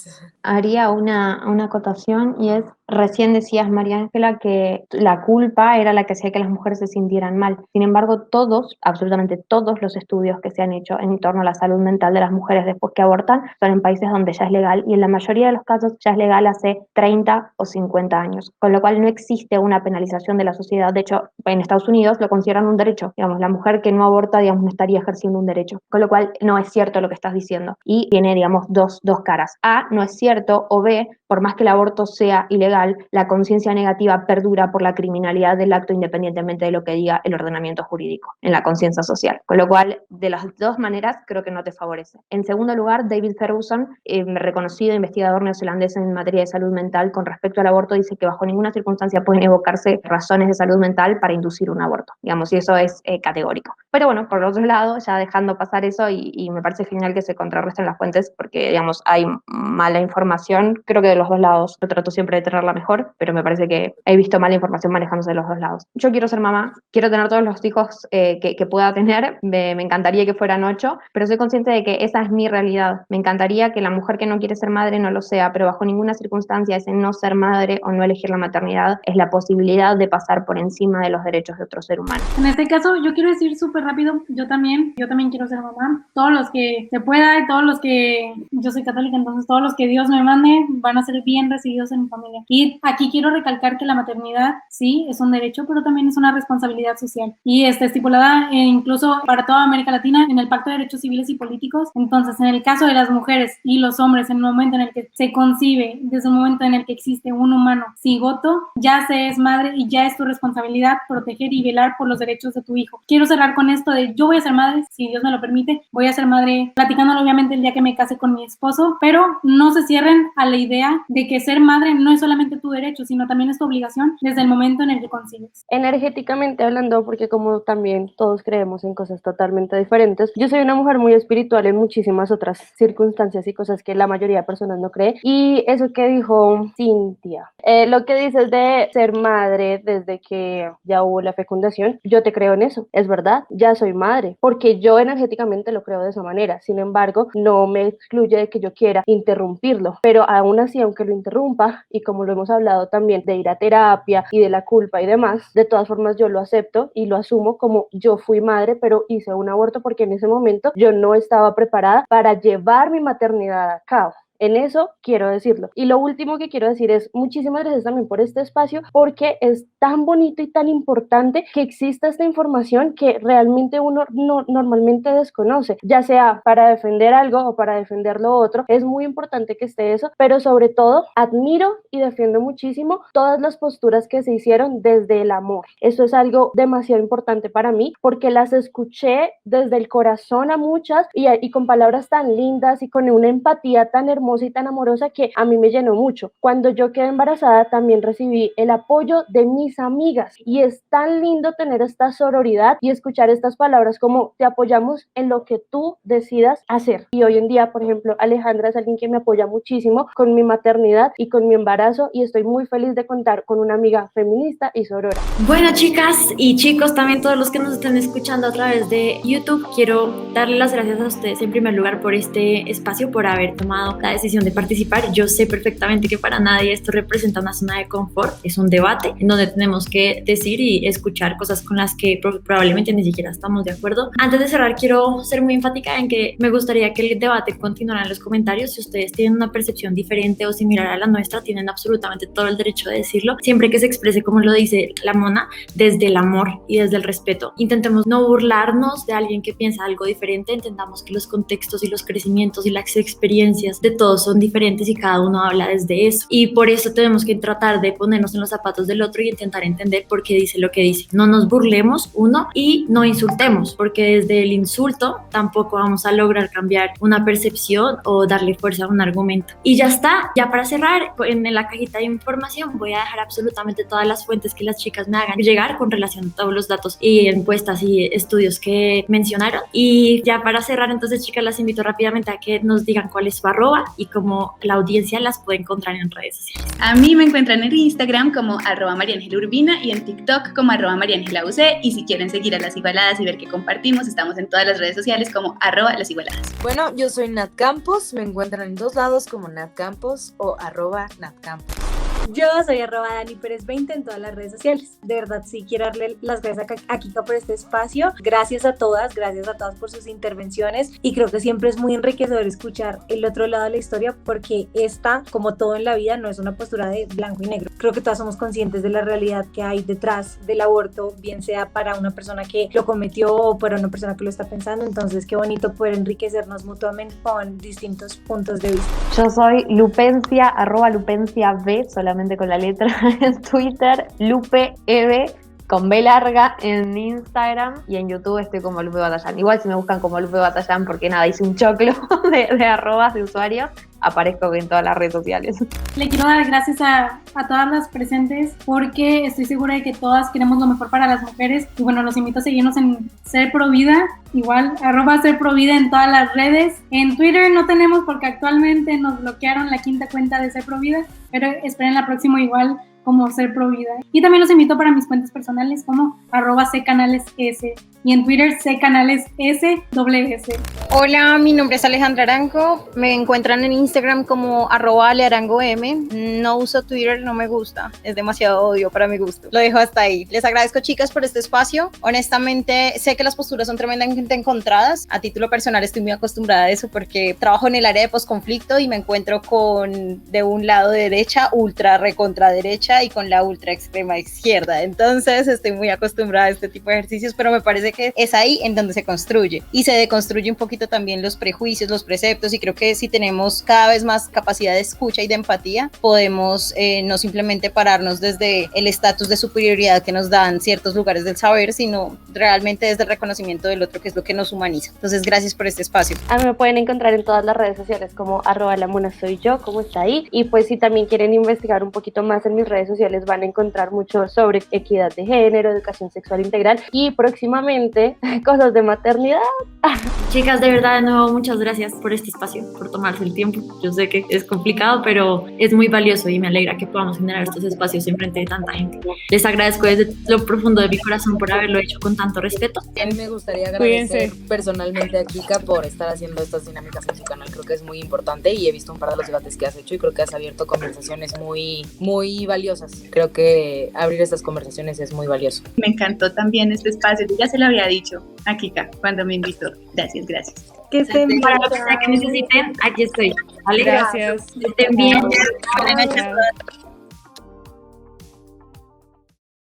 Haría una acotación, y es, recién decías, María Ángela, que la culpa era la que hacía que las mujeres se sintieran mal. Sin embargo, todos, absolutamente todos los estudios que se han hecho en torno a la salud mental de las mujeres después que abortan son en países donde ya es legal, y en la mayoría de los casos ya es legal hace 30 o 50 años, con lo cual no existe una penalización de la sociedad. De hecho, en Estados Unidos lo consideran un derecho. Digamos, la mujer que no aborta, digamos, no estaría ejerciendo un derecho, con lo cual no es cierto lo que estás diciendo. Y tiene, digamos, dos caras. A, no es cierto, o B, por más que el aborto sea ilegal, la conciencia negativa perdura por la criminalidad del acto independientemente de lo que diga el ordenamiento jurídico en la conciencia social. Con lo cual, de las dos maneras, creo que no te favorece. En segundo lugar, David Ferguson, reconocido investigador neozelandés en materia de salud mental, con respecto al aborto, dice que bajo ninguna circunstancia pueden evocarse razones de salud mental para inducir un aborto. Digamos, y eso es categórico. Pero bueno, por otro lado, ya dejando pasar eso, y me parece genial que se contrarresten las fuentes, porque, digamos, hay mala información, creo que de los dos lados. Yo trato siempre de tenerla mejor, pero me parece que he visto mala información manejándose de los dos lados. Yo quiero ser mamá, quiero tener todos los hijos que pueda tener, me encantaría que fueran 8, pero soy consciente de que esa es mi realidad. Me encantaría que la mujer que no quiere ser madre no lo sea, pero bajo ninguna circunstancia ese no ser madre o no elegir la maternidad es la posibilidad de pasar por encima de los derechos de otro ser humano. En este caso, yo quiero decir súper rápido, yo también quiero ser mamá. Todos los que se pueda y todos los que, yo soy católica, entonces todos los que Dios me mande van a ser bien recibidos en mi familia. Y aquí quiero recalcar que la maternidad sí es un derecho, pero también es una responsabilidad social, y está estipulada incluso para toda América Latina en el Pacto de Derechos Civiles y Políticos. Entonces, en el caso de las mujeres y los hombres, en el momento en el que se concibe, desde el momento en el que existe un humano cigoto, ya se es madre y ya es tu responsabilidad proteger y velar por los derechos de tu hijo. Quiero cerrar con esto de yo voy a ser madre, si Dios me lo permite, voy a ser madre platicándolo obviamente el día que me case con mi esposo, pero no se cierren a la idea de que ser madre no es solamente tu derecho, sino también es tu obligación desde el momento en el que concibes. Energéticamente hablando, porque como también todos creemos en cosas totalmente diferentes, yo soy una mujer muy espiritual en muchísimas otras circunstancias y cosas que la mayoría de personas no cree, y eso que dijo Cintia, lo que dices de ser madre desde que ya hubo la fecundación, yo te creo en eso, es verdad, ya soy madre, porque yo energéticamente lo creo de esa manera. Sin embargo, no me excluye de que yo quiera interrumpirlo, pero aún así, aunque lo interrumpa, y como lo hemos hablado también de ir a terapia y de la culpa y demás, de todas formas yo lo acepto y lo asumo como yo fui madre, pero hice un aborto porque en ese momento yo no estaba preparada para llevar mi maternidad a cabo. En eso quiero decirlo. Y lo último que quiero decir es muchísimas gracias también por este espacio, porque es tan bonito y tan importante que exista esta información que realmente uno no, normalmente desconoce, ya sea para defender algo o para defender lo otro. Es muy importante que esté eso, pero sobre todo admiro y defiendo muchísimo todas las posturas que se hicieron desde el amor. Eso es algo demasiado importante para mí, porque las escuché desde el corazón a muchas y con palabras tan lindas y con una empatía tan hermosa y tan amorosa que a mí me llenó mucho. Cuando yo quedé embarazada también recibí el apoyo de mis amigas, y es tan lindo tener esta sororidad y escuchar estas palabras como te apoyamos en lo que tú decidas hacer. Y hoy en día, por ejemplo, Alejandra es alguien que me apoya muchísimo con mi maternidad y con mi embarazo, y estoy muy feliz de contar con una amiga feminista y sorora. Bueno, chicas y chicos, también todos los que nos están escuchando a través de YouTube, quiero darle las gracias a ustedes en primer lugar por este espacio, por haber tomado la decisión de participar. Yo sé perfectamente que para nadie esto representa una zona de confort, es un debate en donde tenemos que decir y escuchar cosas con las que probablemente ni siquiera estamos de acuerdo. Antes de cerrar, quiero ser muy enfática en que me gustaría que el debate continuara en los comentarios. Si ustedes tienen una percepción diferente o similar a la nuestra, tienen absolutamente todo el derecho de decirlo, siempre que se exprese, como lo dice la Mona, desde el amor y desde el respeto. Intentemos no burlarnos de alguien que piensa algo diferente, entendamos que los contextos y los crecimientos y las experiencias de todos son diferentes y cada uno habla desde eso, y por eso tenemos que tratar de ponernos en los zapatos del otro y intentar entender por qué dice lo que dice. No nos burlemos, uno, y no insultemos, porque desde el insulto tampoco vamos a lograr cambiar una percepción o darle fuerza a un argumento. Y ya está. Ya para cerrar, en la cajita de información voy a dejar absolutamente todas las fuentes que las chicas me hagan llegar con relación a todos los datos y encuestas y estudios que mencionaron. Y ya para cerrar, entonces, chicas, las invito rápidamente a que nos digan cuál es su @ y cómo la audiencia las puede encontrar en redes sociales. A mí me encuentran en Instagram como @mariangelaurbina y en TikTok como @mariangelauc, y si quieren seguir a Las Igualadas y ver qué compartimos, estamos en todas las redes sociales como @lasigualadas. Bueno, yo soy Nat Campos, me encuentran en 2 lados como Nat Campos o @NatCampos. Yo soy @DaniPérez20 en todas las redes sociales. De verdad, sí, quiero darle las gracias a Kika por este espacio. Gracias a todas por sus intervenciones, y creo que siempre es muy enriquecedor escuchar el otro lado de la historia, porque esta, como todo en la vida, no es una postura de blanco y negro. Creo que todas somos conscientes de la realidad que hay detrás del aborto, bien sea para una persona que lo cometió o para una persona que lo está pensando. Entonces, qué bonito poder enriquecernos mutuamente con distintos puntos de vista. Yo soy Lupencia, @LupenciaB, solamente con la letra en Twitter, LupeEB con B larga en Instagram, y en YouTube estoy como Lupe Batallán. Igual si me buscan como Lupe Batallán, porque nada, hice un choclo de arrobas de usuarios, aparezco en todas las redes sociales. Le quiero dar gracias a todas las presentes, porque estoy segura de que todas queremos lo mejor para las mujeres. Y bueno, los invito a seguirnos en Ser Provida, igual @Ser Provida en todas las redes. En Twitter no tenemos, porque actualmente nos bloquearon la 5ª cuenta de Ser Provida, pero esperen la próxima igual como Ser Provida. Y también los invito para mis cuentas personales como @ccanalesS, y en Twitter ccanalesS. Hola, mi nombre es Alejandra Arango, me encuentran en Instagram como @alearangom. No uso Twitter, no me gusta, es demasiado odio para mi gusto, lo dejo hasta ahí. Les agradezco, chicas, por este espacio. Honestamente, sé que las posturas son tremendamente encontradas. A título personal estoy muy acostumbrada a eso, porque trabajo en el área de posconflicto y me encuentro con, de un lado de derecha, ultra recontra derecha, y con la ultra extrema izquierda. Entonces estoy muy acostumbrada a este tipo de ejercicios, pero me parece que es ahí en donde se construye y se deconstruye un poquito también los prejuicios, los preceptos, y creo que si tenemos cada vez más capacidad de escucha y de empatía, podemos no simplemente pararnos desde el estatus de superioridad que nos dan ciertos lugares del saber, sino realmente desde el reconocimiento del otro, que es lo que nos humaniza. Entonces, gracias por este espacio. A mí me pueden encontrar en todas las redes sociales como @lamonasoyyo, como está ahí, y pues si también quieren investigar un poquito más en mis redes sociales, van a encontrar mucho sobre equidad de género, educación sexual integral y próximamente cosas de maternidad. Chicas, de verdad, de nuevo, muchas gracias por este espacio, por tomarse el tiempo. Yo sé que es complicado, pero es muy valioso y me alegra que podamos generar estos espacios en frente de tanta gente. Les agradezco desde lo profundo de mi corazón por haberlo hecho con tanto respeto. A mí me gustaría agradecer personalmente a Kika por estar haciendo estas dinámicas en su canal. Creo que es muy importante y he visto un par de los debates que has hecho y creo que has abierto conversaciones muy, muy valiosas. Creo que abrir estas conversaciones es muy valioso. Me encantó también este espacio. Yo ya se lo había dicho a Kika cuando me invitó. Gracias. Que estén bien. Para lo que sea que necesiten, aquí estoy. ¿Vale? Gracias. Que estén bien. Buenas noches.